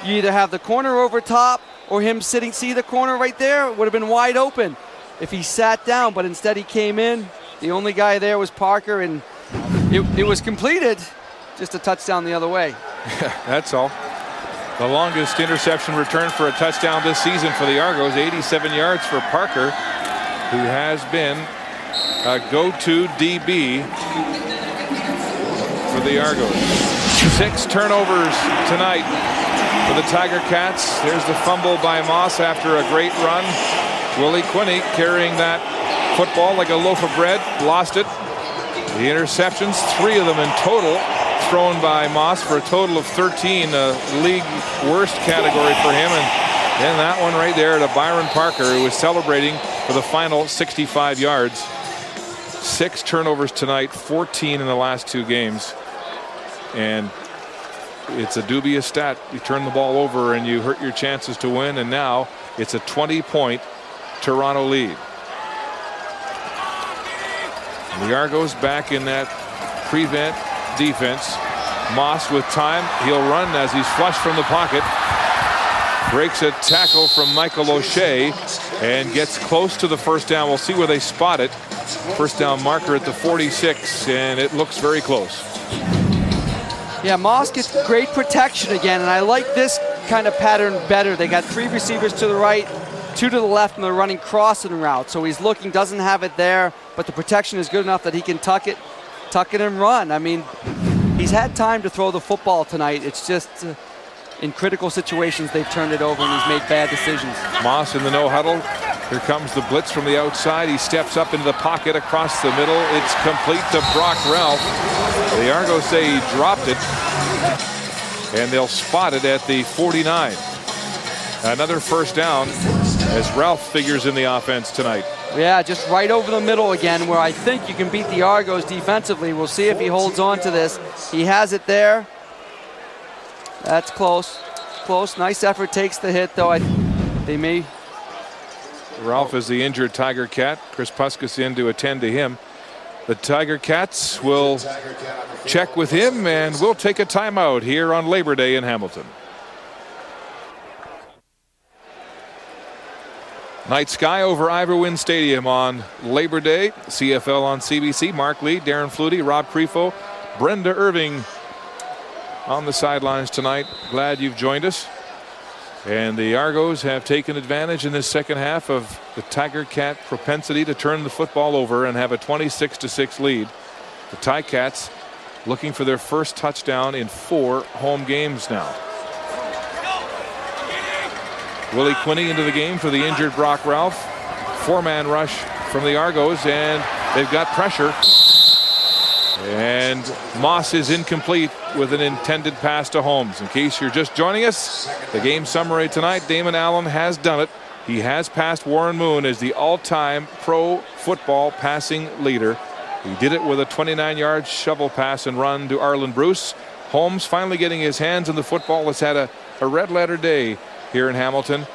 E: you either have the corner over top or him sitting. See the corner right there? It would have been wide open if he sat down, but instead he came in. The only guy there was Parker, and it was completed. Just a touchdown the other way.
C: That's all. The longest interception return for a touchdown this season for the Argos, 87 yards for Parker, who has been a go-to DB for the Argos. 6 turnovers tonight for the Tiger Cats. There's the fumble by Moss after a great run. Willie Quinney carrying that football like a loaf of bread, lost it. The interceptions, 3 of them in total, thrown by Moss for a total of 13, a league worst category for him. And then that one right there to Byron Parker, who was celebrating for the final 65 yards. 6 turnovers tonight, 14 in the last 2 games. And it's a dubious stat. You turn the ball over and you hurt your chances to win, and now it's a 20-point Toronto lead. And the Argos back in that prevent defense. Moss with time. He'll run as he's flushed from the pocket. Breaks a tackle from Michael O'Shea and gets close to the first down. We'll see where they spot it. First down marker at the 46, and it looks very close.
E: Yeah, Moss gets great protection again, and I like this kind of pattern better. They got 3 receivers to the right, 2 to the left, and they're running crossing route. So he's looking, doesn't have it there, but the protection is good enough that he can tuck it and run. I mean, he's had time to throw the football tonight. It's just in critical situations they've turned it over and he's made bad decisions.
C: Moss in the no huddle. Here comes the blitz from the outside. He steps up into the pocket across the middle. It's complete to Brock Ralph. The Argos say he dropped it, and they'll spot it at the 49. Another first down as Ralph figures in the offense tonight.
E: Yeah, just right over the middle again, where I think you can beat the Argos defensively. We'll see if he holds on to this. He has it there. That's close. Close. Nice effort. Takes the hit, though. They may.
C: Ralph is the injured Tiger Cat. Chris Puskas in to attend to him. The Tiger Cats will check with him, and we'll take a timeout here on Labor Day in Hamilton. Night sky over Ivor Wynne Stadium on Labor Day. CFL on CBC. Mark Lee, Darren Flutie, Rob Crefo, Brenda Irving on the sidelines tonight. Glad you've joined us. And the Argos have taken advantage in this second half of the Tiger Cat propensity to turn the football over and have a 26-6 lead. The Ticats looking for their first touchdown in 4 home games now. Willie Quinney into the game for the injured Brock Ralph. 4-man rush from the Argos, and they've got pressure. And Moss is incomplete with an intended pass to Holmes. In case you're just joining us, the game summary tonight, Damon Allen has done it. He has passed Warren Moon as the all-time pro football passing leader. He did it with a 29-yard shovel pass and run to Arlen Bruce. Holmes finally getting his hands on the football. Has had a red-letter day here in Hamilton.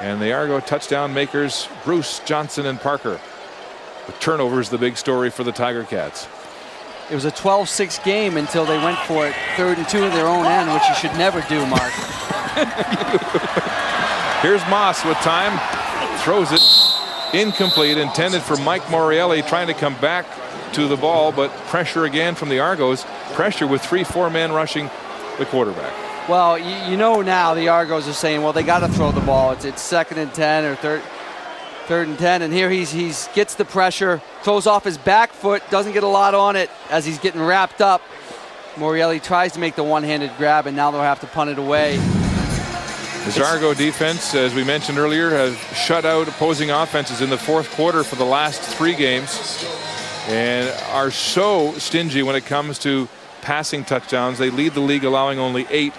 C: And the Argo touchdown makers, Bruce, Johnson, and Parker. The turnover is the big story for the Tiger Cats.
E: It was a 12-6 game until they went for it 3rd and 2 at their own end, which you should never do, Mark.
C: Here's Moss with time. Throws it. Incomplete. Intended for Mike Morreale, trying to come back to the ball, but pressure again from the Argos. Pressure with 3-4 men rushing the quarterback.
E: Well, you know now the Argos are saying, well, they got to throw the ball. It's 2nd and 10 or 3rd and 10, and here he gets the pressure, throws off his back foot, doesn't get a lot on it as he's getting wrapped up. Morreale tries to make the one-handed grab, and now they'll have to punt it away.
C: This Argo defense, as we mentioned earlier, has shut out opposing offenses in the 4th quarter for the last 3 games and are so stingy when it comes to passing touchdowns. They lead the league, allowing only 8.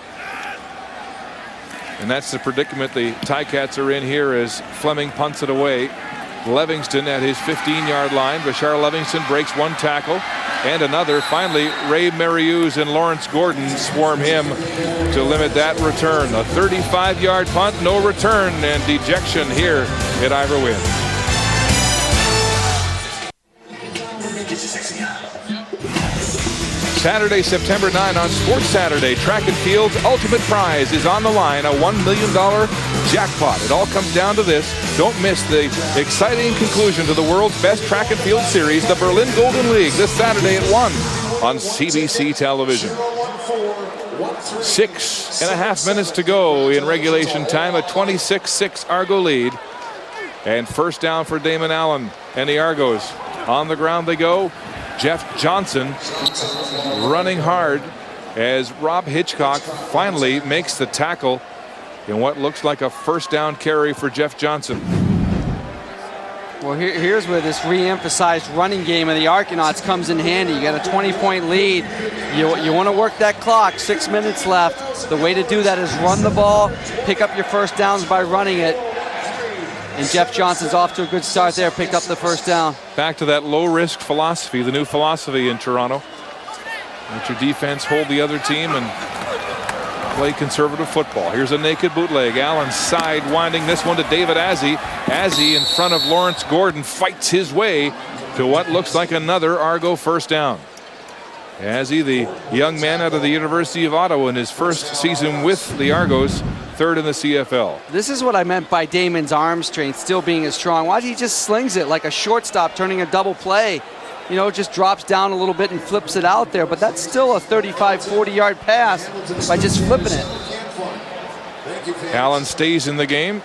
C: And that's the predicament the Ticats are in here as Fleming punts it away. Livingston at his 15-yard line. Bashar Livingston breaks 1 tackle and another. Finally, Ray Marius and Lawrence Gordon swarm him to limit that return. A 35-yard punt, no return, and dejection here at Ivor Wynne. Saturday, September 9 on Sports Saturday. Track and Field's ultimate prize is on the line, a $1 million jackpot. It all comes down to this. Don't miss the exciting conclusion to the world's best track and field series, the Berlin Golden League, this Saturday at 1 on CBC television. 6.5 minutes to go in regulation time, a 26-6 Argo lead. And first down for Damon Allen and the Argos. On the ground they go. Jeff Johnson running hard as Rob Hitchcock finally makes the tackle in what looks like a first down carry for Jeff Johnson.
E: Well, here's where this re-emphasized running game of the Argonauts comes in handy. You got a 20-point lead. You want to work that clock. 6 minutes left. The way to do that is run the ball, pick up your first downs by running it. And Jeff Johnson's off to a good start there, picked up the first down.
C: Back to that low-risk philosophy, the new philosophy in Toronto. Let your defense hold the other team and play conservative football. Here's a naked bootleg. Allen side winding this one to David Azzi. Azzi in front of Lawrence Gordon fights his way to what looks like another Argo first down. Azzi, the young man out of the University of Ottawa in his first season with the Argos, 3rd in the CFL.
E: This is what I meant by Damon's arm strength still being as strong. Why he just slings it like a shortstop turning a double play? You know, just drops down a little bit and flips it out there. But that's still a 35, 40-yard pass by just flipping it.
C: Allen stays in the game.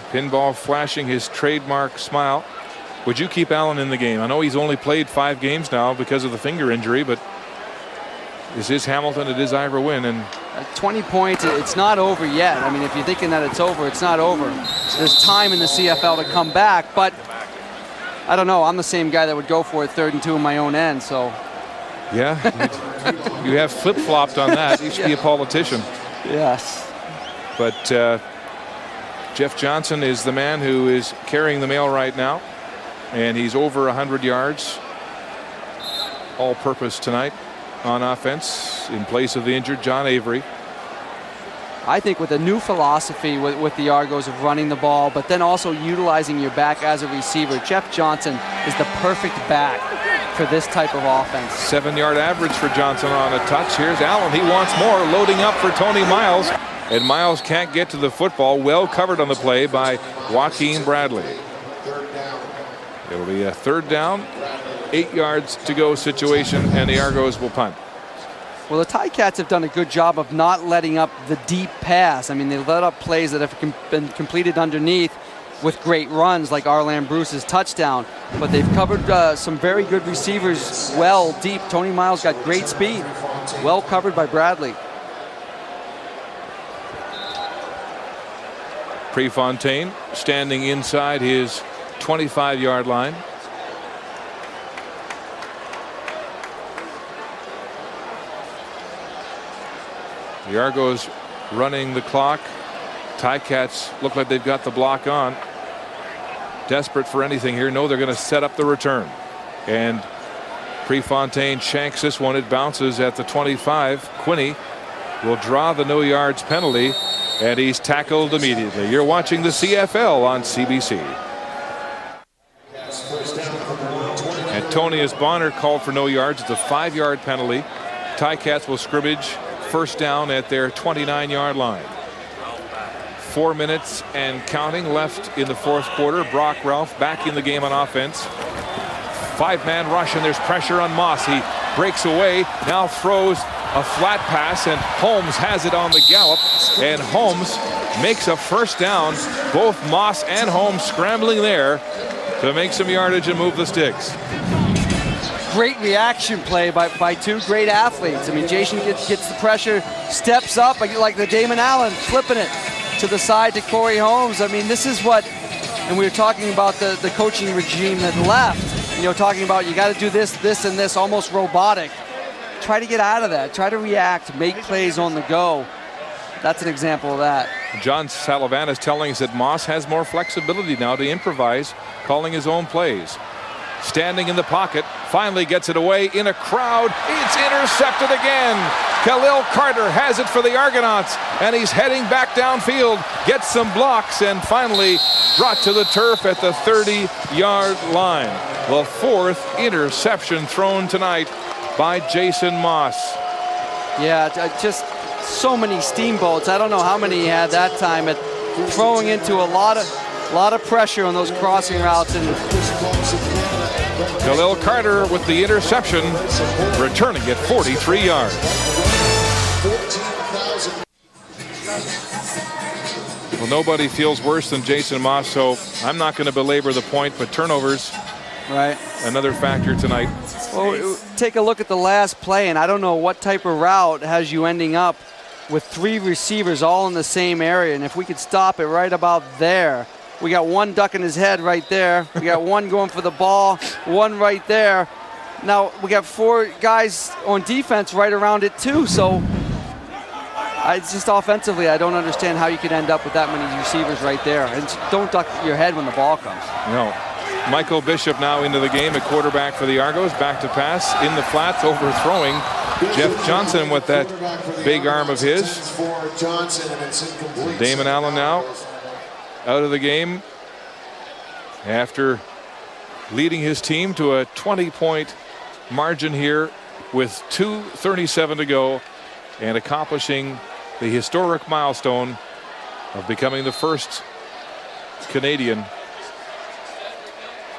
C: Pinball flashing his trademark smile. Would you keep Allen in the game? I know he's only played 5 games now because of the finger injury, but this is Hamilton, it is Ivor Wynne, and
E: 20 points, it's not over yet. I mean, if you're thinking that it's over, it's not over. There's time in the CFL to come back, but I don't know. I'm the same guy that would go for it 3rd and 2 in my own end, so.
C: Yeah, you have flip-flopped on that. You should be a politician.
E: Yes.
C: But Jeff Johnson is the man who is carrying the mail right now, and he's over 100 yards all-purpose tonight on offense in place of the injured John Avery.
E: I think with a new philosophy with the Argos of running the ball, but then also utilizing your back as a receiver, Jeff Johnson is the perfect back for this type of offense.
C: 7-yard average for Johnson on a touch. Here's Allen. He wants more. Loading up for Tony Miles. And Miles can't get to the football. Well covered on the play by Joaquin Bradley. It'll be a 3rd down, 8 yards to go situation, and the Argos will punt.
E: Well, the Ticats have done a good job of not letting up the deep pass. I mean, they let up plays that have been completed underneath with great runs like Arlan Bruce's touchdown. But they've covered some very good receivers well deep. Tony Miles got great speed. Well covered by Bradley.
C: Prefontaine standing inside his 25-yard line. The Argos running the clock. Ticats look like they've got the block on. Desperate for anything here. No, they're going to set up the return. And Prefontaine shanks this one. It bounces at the 25. Quinney will draw the no yards penalty, and he's tackled immediately. You're watching the CFL on CBC. Antonius Bonner called for no yards. It's a 5-yard penalty. Ticats will scrimmage first down at their 29-yard line. 4 minutes and counting left in the fourth quarter. Brock Ralph back in the game on offense. 5-man rush, and there's pressure on Moss. He breaks away, now throws a flat pass, and Holmes has it on the gallop, and Holmes makes a first down. Both Moss and Holmes scrambling there to make some yardage and move the sticks.
E: Great reaction play by two great athletes. I mean, Jason gets the pressure, steps up, like the Damon Allen, flipping it to the side to Corey Holmes. I mean, this is what, and we were talking about the coaching regime that left, you know, talking about you got to do this, this, and this, almost robotic. Try to get out of that. Try to react, make plays on the go. That's an example of that.
C: John Sullivan is telling us that Moss has more flexibility now to improvise, calling his own plays. Standing in the pocket, finally gets it away in a crowd. It's intercepted again. Khalil Carter has it for the Argonauts, and he's heading back downfield, gets some blocks, and finally brought to the turf at the 30-yard line. The 4th interception thrown tonight by Jason Moss.
E: Yeah, just so many steamboats. I don't know how many he had that time, at throwing into a lot of pressure on those crossing routes. And
C: Khalil Carter with the interception, returning it 43 yards. Well, nobody feels worse than Jason Moss, so I'm not going to belabor the point, but turnovers,
E: right,
C: another factor tonight.
E: Well, take a look at the last play, and I don't know what type of route has you ending up with 3 receivers all in the same area, and if we could stop it right about there. We got one ducking his head right there. We got one going for the ball, one right there. Now we got 4 guys on defense right around it too. So it's just offensively, I don't understand how you could end up with that many receivers right there. And don't duck your head when the ball comes.
C: No. Michael Bishop now into the game, a quarterback for the Argos. Back to pass in the flats, overthrowing Jeff Johnson with that big arm of his. Damon Allen now out of the game after leading his team to a 20-point margin here with 2:37 to go and accomplishing the historic milestone of becoming the first Canadian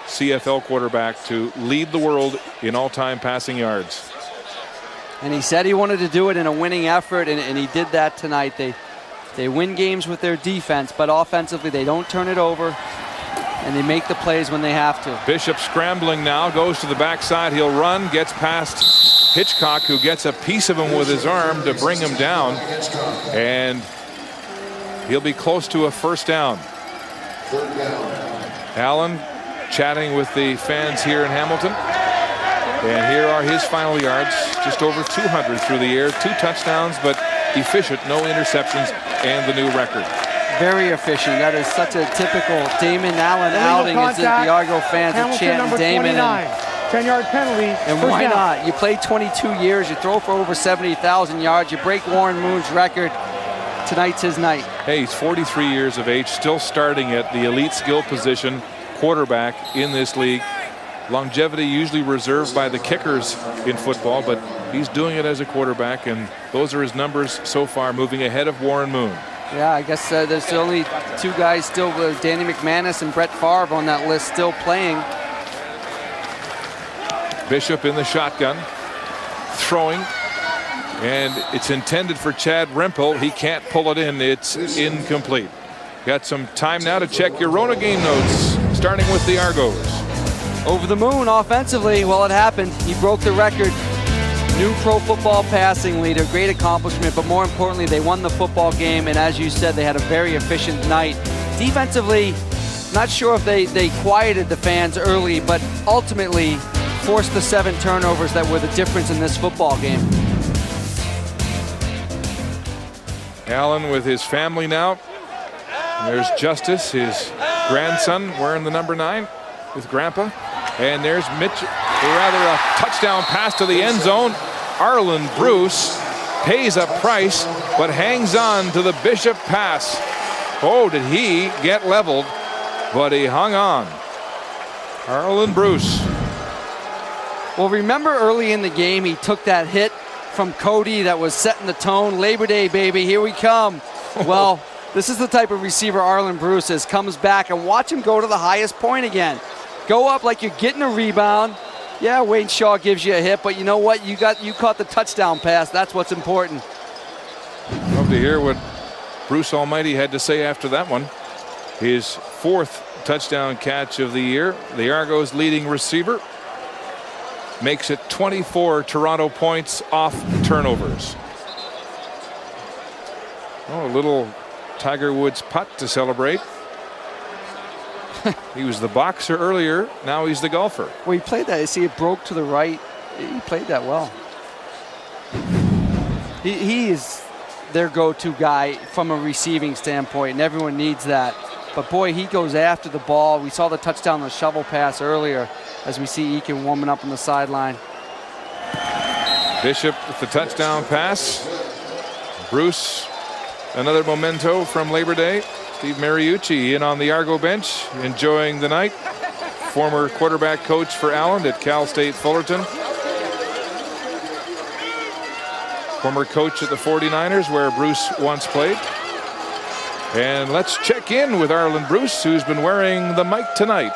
C: CFL quarterback to lead the world in all-time passing yards.
E: And he said he wanted to do it in a winning effort, and he did that tonight. They win games with their defense, but offensively they don't turn it over, and they make the plays when they have to.
C: Bishop scrambling now, goes to the backside. He'll run, gets past Hitchcock, who gets a piece of him with his arm to bring him down, and he'll be close to a first down. Allen chatting with the fans here in Hamilton, and here are his final yards, just over 200 through the air, 2 touchdowns, but efficient, no interceptions, and the new record.
E: Very efficient. That is such a typical Damon Allen outing, as the Argo fans are chanting Damon.
D: 10-yard penalty.
E: And why not? You play 22 years, you throw for over 70,000 yards, you break Warren Moon's record. Tonight's his night.
C: Hey, he's 43 years of age, still starting at the elite skill position, quarterback in this league. Longevity usually reserved by the kickers in football, but he's doing it as a quarterback, and those are his numbers so far, moving ahead of Warren Moon.
E: Yeah, I guess there's only 2 guys still, Danny McManus and Brett Favre on that list still playing.
C: Bishop in the shotgun, throwing, and it's intended for Chad Rimple. He can't pull it in. It's incomplete. Got some time now to check your Rona game notes, starting with the Argos.
E: Over the moon offensively. Well, it happened. He broke the record. New pro football passing leader. Great accomplishment, but more importantly, they won the football game, and as you said, they had a very efficient night. Defensively, not sure if they quieted the fans early, but ultimately forced the 7 turnovers that were the difference in this football game.
C: Allen with his family now. There's Justice, his grandson, wearing the number 9 with Grandpa. And there's Mitch, a touchdown pass to the end zone. Arlen Bruce pays a price, but hangs on to the Bishop pass. Oh, did he get leveled? But he hung on. Arlen Bruce
E: Well, remember early in the game, he took that hit from Cody that was setting the tone. Labor Day, baby, here we come. Well, this is the type of receiver Arlen Bruce is. Comes back and watch him go to the highest point again. Go up like you're getting a rebound. Yeah, Wayne Shaw gives you a hit, but you know what? You caught the touchdown pass. That's what's important.
C: Love to hear what Bruce Almighty had to say after that one. His 4th touchdown catch of the year. The Argos' leading receiver makes it 24 Toronto points off turnovers. Oh, a little Tiger Woods putt to celebrate. He was the boxer earlier. Now he's the golfer.
E: Well, he played that. You see, it broke to the right. He played that well. He is their go-to guy from a receiving standpoint, and everyone needs that. But boy, he goes after the ball. We saw the touchdown, the shovel pass earlier, as we see Eakin warming up on the sideline.
C: Bishop with the touchdown pass. Bruce, another memento from Labor Day. Steve Mariucci in on the Argo bench, enjoying the night. Former quarterback coach for Allen at Cal State Fullerton. Former coach at the 49ers, where Bruce once played. And let's check in with Arlen Bruce, who's been wearing the mic tonight.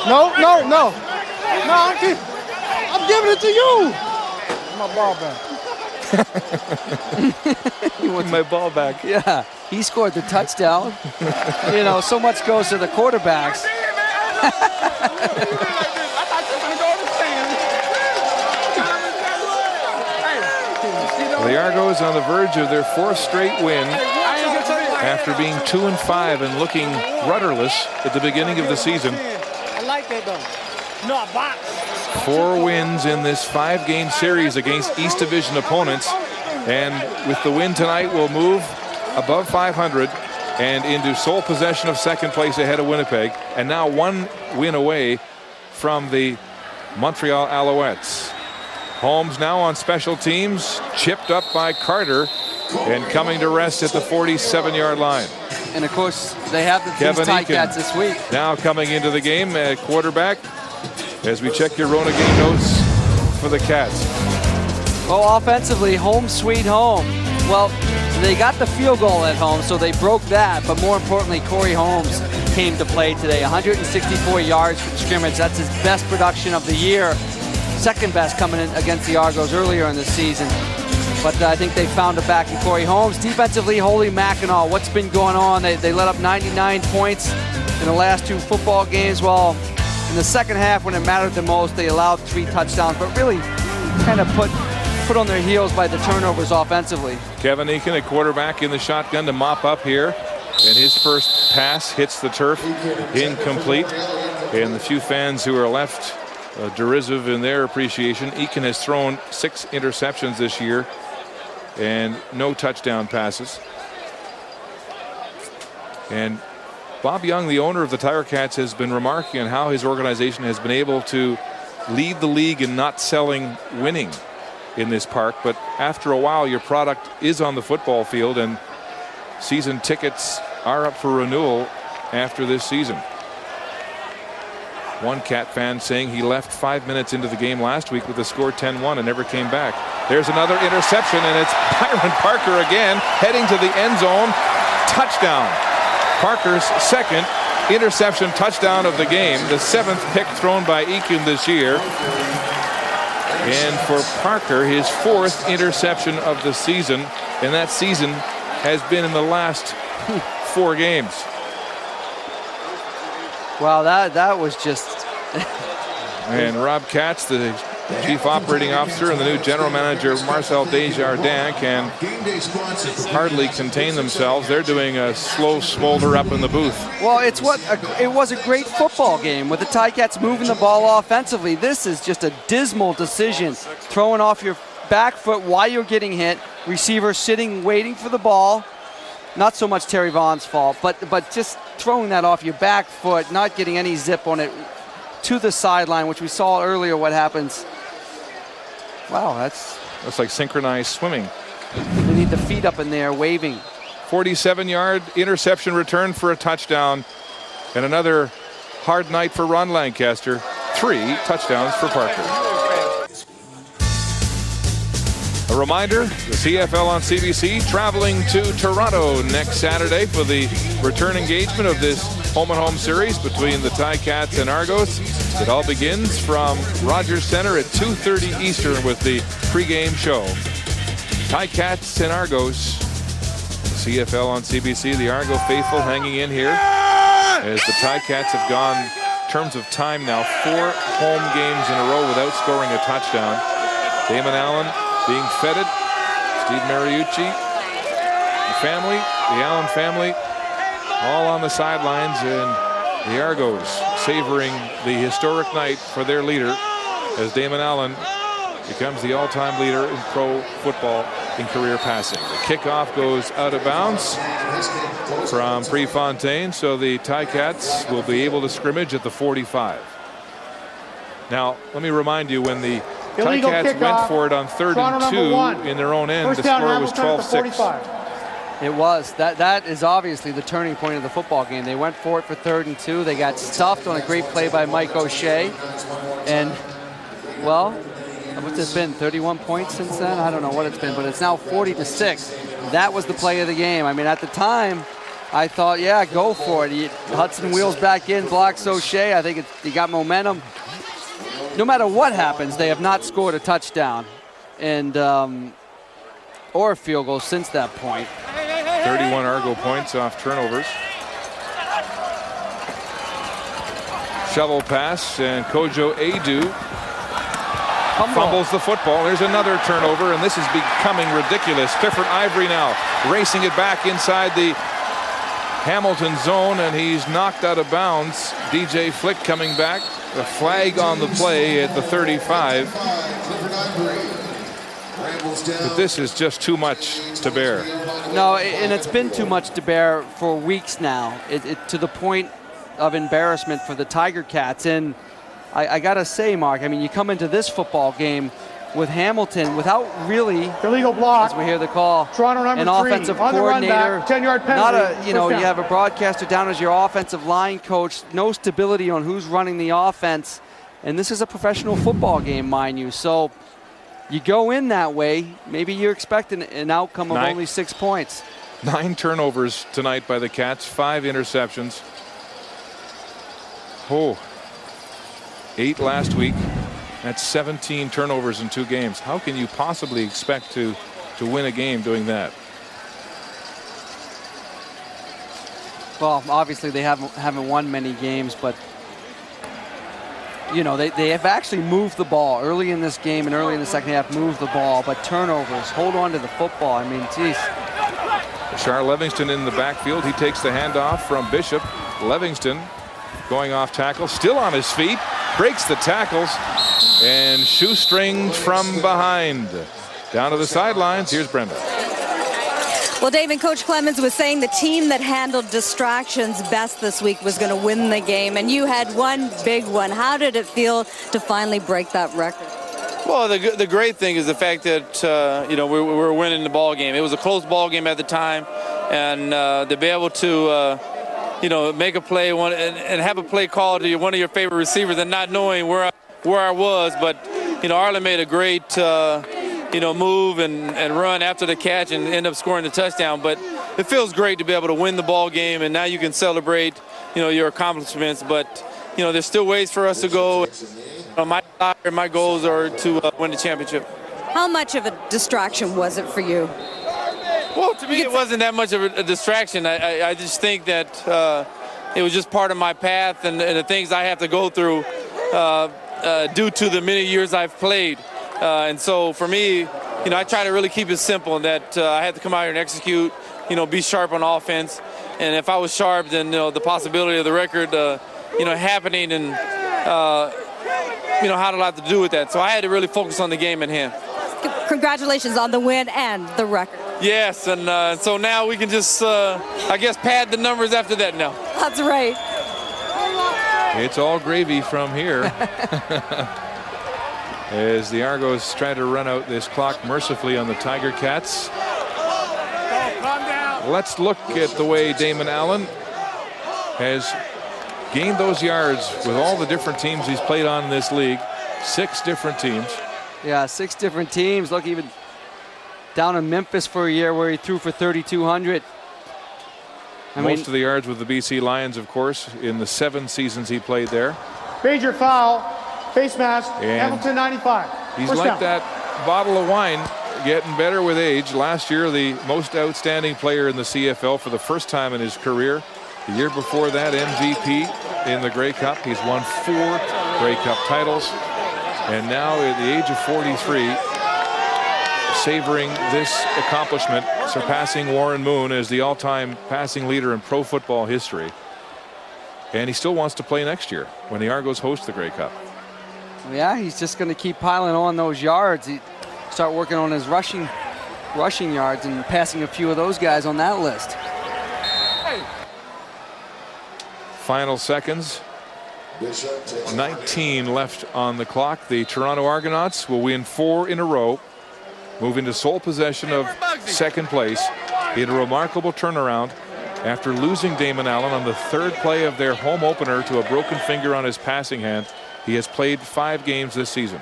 B: No. I'm giving it to you. My ball back.
E: He wants
C: my ball back.
E: Yeah, he scored the touchdown. You know, so much goes to the quarterbacks.
C: The Argos on the verge of their 4th straight win after being 2-5 and looking rudderless at the beginning of the season.
B: I like that though. No, a box.
C: 4 wins in this 5-game series against East Division opponents, and with the win tonight will move above 500 and into sole possession of 2nd place ahead of Winnipeg, and now 1 win away from the Montreal Alouettes. Holmes now on special teams, chipped up by Carter, and coming to rest at the 47-yard line.
E: And of course, they have the
C: Kevin
E: Ticats this week.
C: Now coming into the game at quarterback, as we check your Rona game notes for the Cats.
E: Well, offensively, home sweet home. Well, they got the field goal at home, so they broke that. But more importantly, Corey Holmes came to play today. 164 yards from scrimmage. That's his best production of the year. 2nd best coming in against the Argos earlier in the season. But I think they found it back in Corey Holmes. Defensively, Holy Mackinac, what's been going on? They let up 99 points in the last 2 football games. Well, in the second half, when it mattered the most, they allowed 3 touchdowns, but really kind of put on their heels by the turnovers offensively.
C: Kevin Eakin, a quarterback in the shotgun to mop up here, and his first pass hits the turf, incomplete. And the few fans who are left derisive in their appreciation. Eakin has thrown 6 interceptions this year and no touchdown passes. And Bob Young, the owner of the Tiger Cats, has been remarking on how his organization has been able to lead the league in not selling winning in this park. But after a while, your product is on the football field, and season tickets are up for renewal after this season. One Cat fan saying he left 5 minutes into the game last week with the score 10-1 and never came back. There's another interception, and it's Byron Parker again heading to the end zone. Touchdown. Parker's 2nd interception touchdown of the game, the 7th pick thrown by Eakin this year. And for Parker, his 4th interception of the season, and that season has been in the last 4 games.
E: Wow, that was just...
C: And Rob Katz, the chief operating officer, and the new general manager, Marcel Desjardins, can hardly contain themselves. They're doing a slow smolder up in the booth.
E: Well, it was a great football game with the Ticats moving the ball offensively. This is just a dismal decision, throwing off your back foot while you're getting hit. Receiver sitting, waiting for the ball. Not so much Terry Vaughn's fault, but just throwing that off your back foot, not getting any zip on it to the sideline, which we saw earlier what happens. Wow, that's
C: like synchronized swimming.
E: They need the feet up in there waving.
C: 47-yard interception return for a touchdown. And another hard night for Ron Lancaster. 3 touchdowns for Parker. A reminder, the CFL on CBC traveling to Toronto next Saturday for the return engagement of this home-and-home series between the Ticats and Argos. It all begins from Rogers Centre at 2:30 Eastern with the pregame show. Ticats and Argos. CFL on CBC. The Argo faithful hanging in here as the Ticats have gone, in terms of time now, 4 home games in a row without scoring a touchdown. Damon Allen being feted. Steve Mariucci, the family, the Allen family, all on the sidelines, and the Argos savoring the historic night for their leader as Damon Allen becomes the all-time leader in pro football in career passing. The kickoff goes out of bounds from Prefontaine, so the Ticats will be able to scrimmage at the 45. Now, let me remind you, when the Ticats went for it on 3rd and 2 in their own end, the score was 12-6.
E: It was. That is obviously the turning point of the football game. They went for it for 3rd and 2. They got stuffed on a great play by Mike O'Shea. And, well, what's it been, 31 points since then? I don't know what it's been, but it's now 40-6. That was the play of the game. I mean, at the time, I thought, yeah, go for it. Hudson wheels back in, blocks O'Shea. I think he got momentum. No matter what happens, they have not scored a touchdown and or a field goal since that point.
C: 31 Argo points off turnovers. Shovel pass, and Kojo Adu fumbles the football. There's another turnover, and this is becoming ridiculous. Clifford Ivory now racing it back inside the Hamilton zone, and he's knocked out of bounds. DJ Flick coming back. The flag on the play at the 35. But this is just too much to bear.
E: No, and it's been too much to bear for weeks now, to the point of embarrassment for the Tiger Cats. And I got to say, Mark, I mean, you come into this football game with Hamilton without really,
D: illegal block,
E: as we hear the call,
D: Toronto number
E: an
D: 3,
E: offensive
D: on the
E: coordinator,
D: run back, 10-yard penalty.
E: Not a, you have a broadcaster down as your offensive line coach, no stability on who's running the offense. And this is a professional football game, mind you. So you go in that way, maybe you're expecting an outcome of only 6 points.
C: 9 turnovers tonight by the Cats, 5 interceptions. 8 last week. That's 17 turnovers in 2 games. How can you possibly expect to win a game doing that?
E: Well, obviously they haven't won many games, but they have actually moved the ball early in this game and early in the second half, moved the ball, but turnovers, hold on to the football. I mean, geez.
C: Shar Livingston in the backfield. He takes the handoff from Bishop. Livingston going off tackle, still on his feet, breaks the tackles, and shoestringed from behind. Down to the sidelines, here's Brenda.
F: Well, David, Coach Clemens was saying the team that handled distractions best this week was going to win the game, and you had one big one. How did it feel to finally break that record?
R: Well, the great thing is the fact that, we were winning the ball game. It was a close ball game at the time, and to be able to make a play and have a play called to one of your favorite receivers and not knowing where I was. But, Arlen made a great, move and run after the catch and end up scoring the touchdown. But it feels great to be able to win the ball game, and now you can celebrate, your accomplishments. But, there's still ways for us to go. My goals are to win the championship.
F: How much of a distraction was it for you?
R: Well, to me, it wasn't that much of a distraction. I just think that it was just part of my path and the things I have to go through due to the many years I've played. And so for me, I try to really keep it simple, that I had to come out here and execute, be sharp on offense. And if I was sharp, then, the possibility of the record, happening and, had a lot to do with that. So I had to really focus on the game at hand.
F: Congratulations on the win and the record.
R: Yes, and so now we can just, I guess, pad the numbers after that now.
F: That's right.
C: It's all gravy from here. As the Argos try to run out this clock mercifully on the Tiger Cats.
B: Calm down.
C: let's look at the way Damon Allen has gained those yards with all the different teams he's played on in this league. 6 different teams.
E: Yeah, 6 different teams. Look, even down in Memphis for a year where he threw for 3,200.
C: Most of the yards with the BC Lions, of course, in the 7 seasons he played there.
D: Major foul, face mask,
C: And
D: Hamilton 95.
C: He's
D: First
C: like
D: down.
C: that bottle of wine, getting better with age. Last year, the most outstanding player in the CFL for the first time in his career. The year before that, MVP in the Grey Cup. He's won 4 Grey Cup titles. And now at the age of 43, savoring this accomplishment, surpassing Warren Moon as the all-time passing leader in pro football history. And he still wants to play next year when the Argos host the Grey Cup.
E: Yeah, he's just going to keep piling on those yards. He start working on his rushing yards and passing a few of those guys on that list.
C: Final seconds. 19 left on the clock. The Toronto Argonauts will win 4 in a row, move into sole possession of second place in a remarkable turnaround after losing Damon Allen on the 3rd play of their home opener to a broken finger on his passing hand. He has played 5 games this season.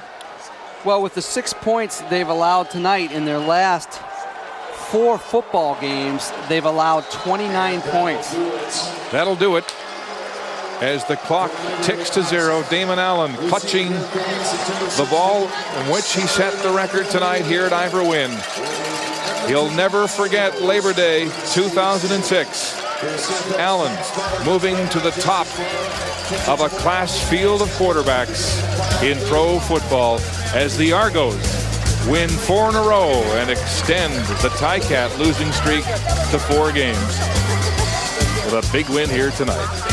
E: Well, with the 6 points they've allowed tonight in their last 4 football games, they've allowed 29 points.
C: That'll do it. As the clock ticks to 0, Damon Allen clutching the ball in which he set the record tonight here at Ivor Wynn. He'll never forget Labor Day 2006. Allen moving to the top of a class field of quarterbacks in pro football as the Argos win 4 in a row and extend the Ticat losing streak to 4 games with a big win here tonight.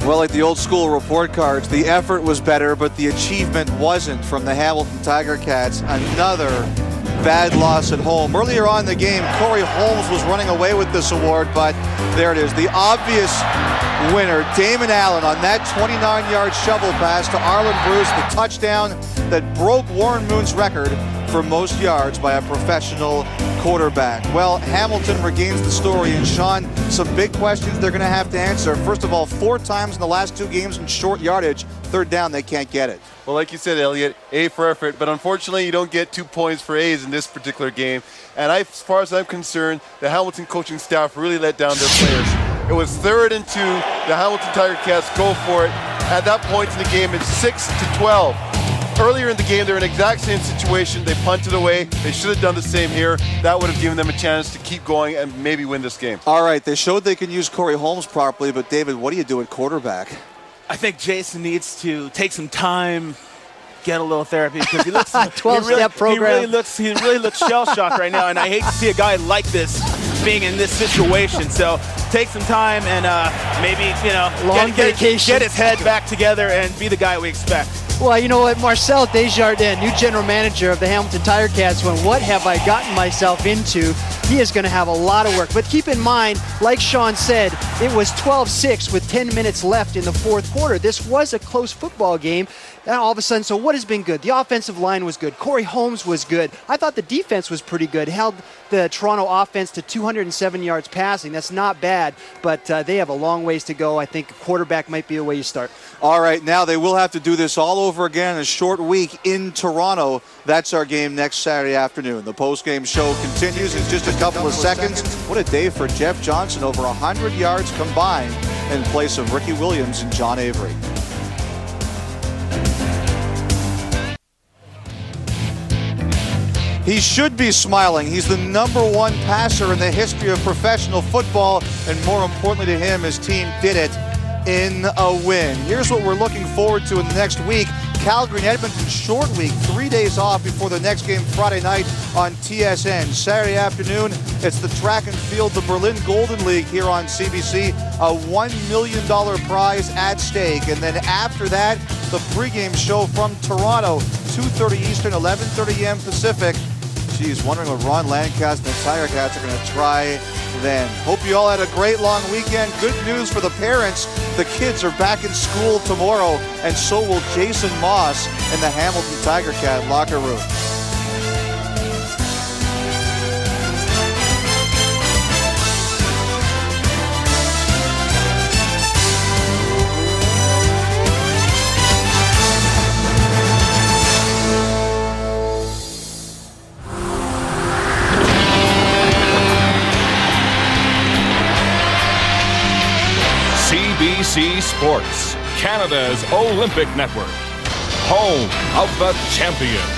A: Well, like the old school report cards, the effort was better, but the achievement wasn't from the Hamilton Tiger Cats. Another bad loss at home. Earlier on in the game, Corey Holmes was running away with this award, but there it is. The obvious winner, Damon Allen, on that 29-yard shovel pass to Arlen Bruce, the touchdown that broke Warren Moon's record for most yards by a professional quarterback. Well, Hamilton regains the story, and Sean, some big questions they're going to have to answer. First of all, 4 times in the last 2 games in short yardage, 3rd down, they can't get it.
K: Well, like you said, Elliot, A for effort, but unfortunately you don't get 2 points for A's in this particular game. And as far as I'm concerned, the Hamilton coaching staff really let down their players. It was 3rd and 2. The Hamilton Tiger Cats go for it. At that point in the game, it's 6-12. Earlier in the game, they're in the exact same situation. They punted away. They should have done the same here. That would have given them a chance to keep going and maybe win this game.
A: All right, they showed they can use Corey Holmes properly, but David, what do you do at quarterback?
L: I think Jason needs to take some time, get a little therapy, because he looks
J: 12-step program.
L: He really looks shell-shocked right now, and I hate to see a guy like this being in this situation. So take some time and maybe get his head back together and be the guy we expect.
J: Well, you know what, Marcel Desjardins, new general manager of the Hamilton Tiger Cats, went, what have I gotten myself into? He is going to have a lot of work. But keep in mind, like Sean said, it was 12-6 with 10 minutes left in the 4th quarter. This was a close football game. And all of a sudden, so what has been good? The offensive line was good. Corey Holmes was good. I thought the defense was pretty good. Held the Toronto offense to 207 yards passing. That's not bad, but they have a long ways to go. I think quarterback might be the way you start.
A: All right, now they will have to do this all over again in a short week in Toronto. That's our game next Saturday afternoon. The post-game show continues in just a couple of seconds. What a day for Jeff Johnson, over 100 yards combined in place of Ricky Williams and John Avery. He should be smiling. He's the #1 passer in the history of professional football, and more importantly to him, his team did it in a win. Here's what we're looking forward to in the next week. Calgary and Edmonton short week, 3 days off before the next game Friday night on TSN. Saturday afternoon, it's the track and field, the Berlin Golden League here on CBC. A $1 million prize at stake. And then after that, the pregame show from Toronto, 2:30 Eastern, 11:30 a.m. Pacific. Geez, wondering what Ron Lancaster and the Tiger Cats are going to try then. Hope you all had a great long weekend. Good news for the parents. The kids are back in school tomorrow, and so will Jason Moss in the Hamilton Tiger Cat locker room.
C: CBC Sports, Canada's Olympic network. Home of the champions.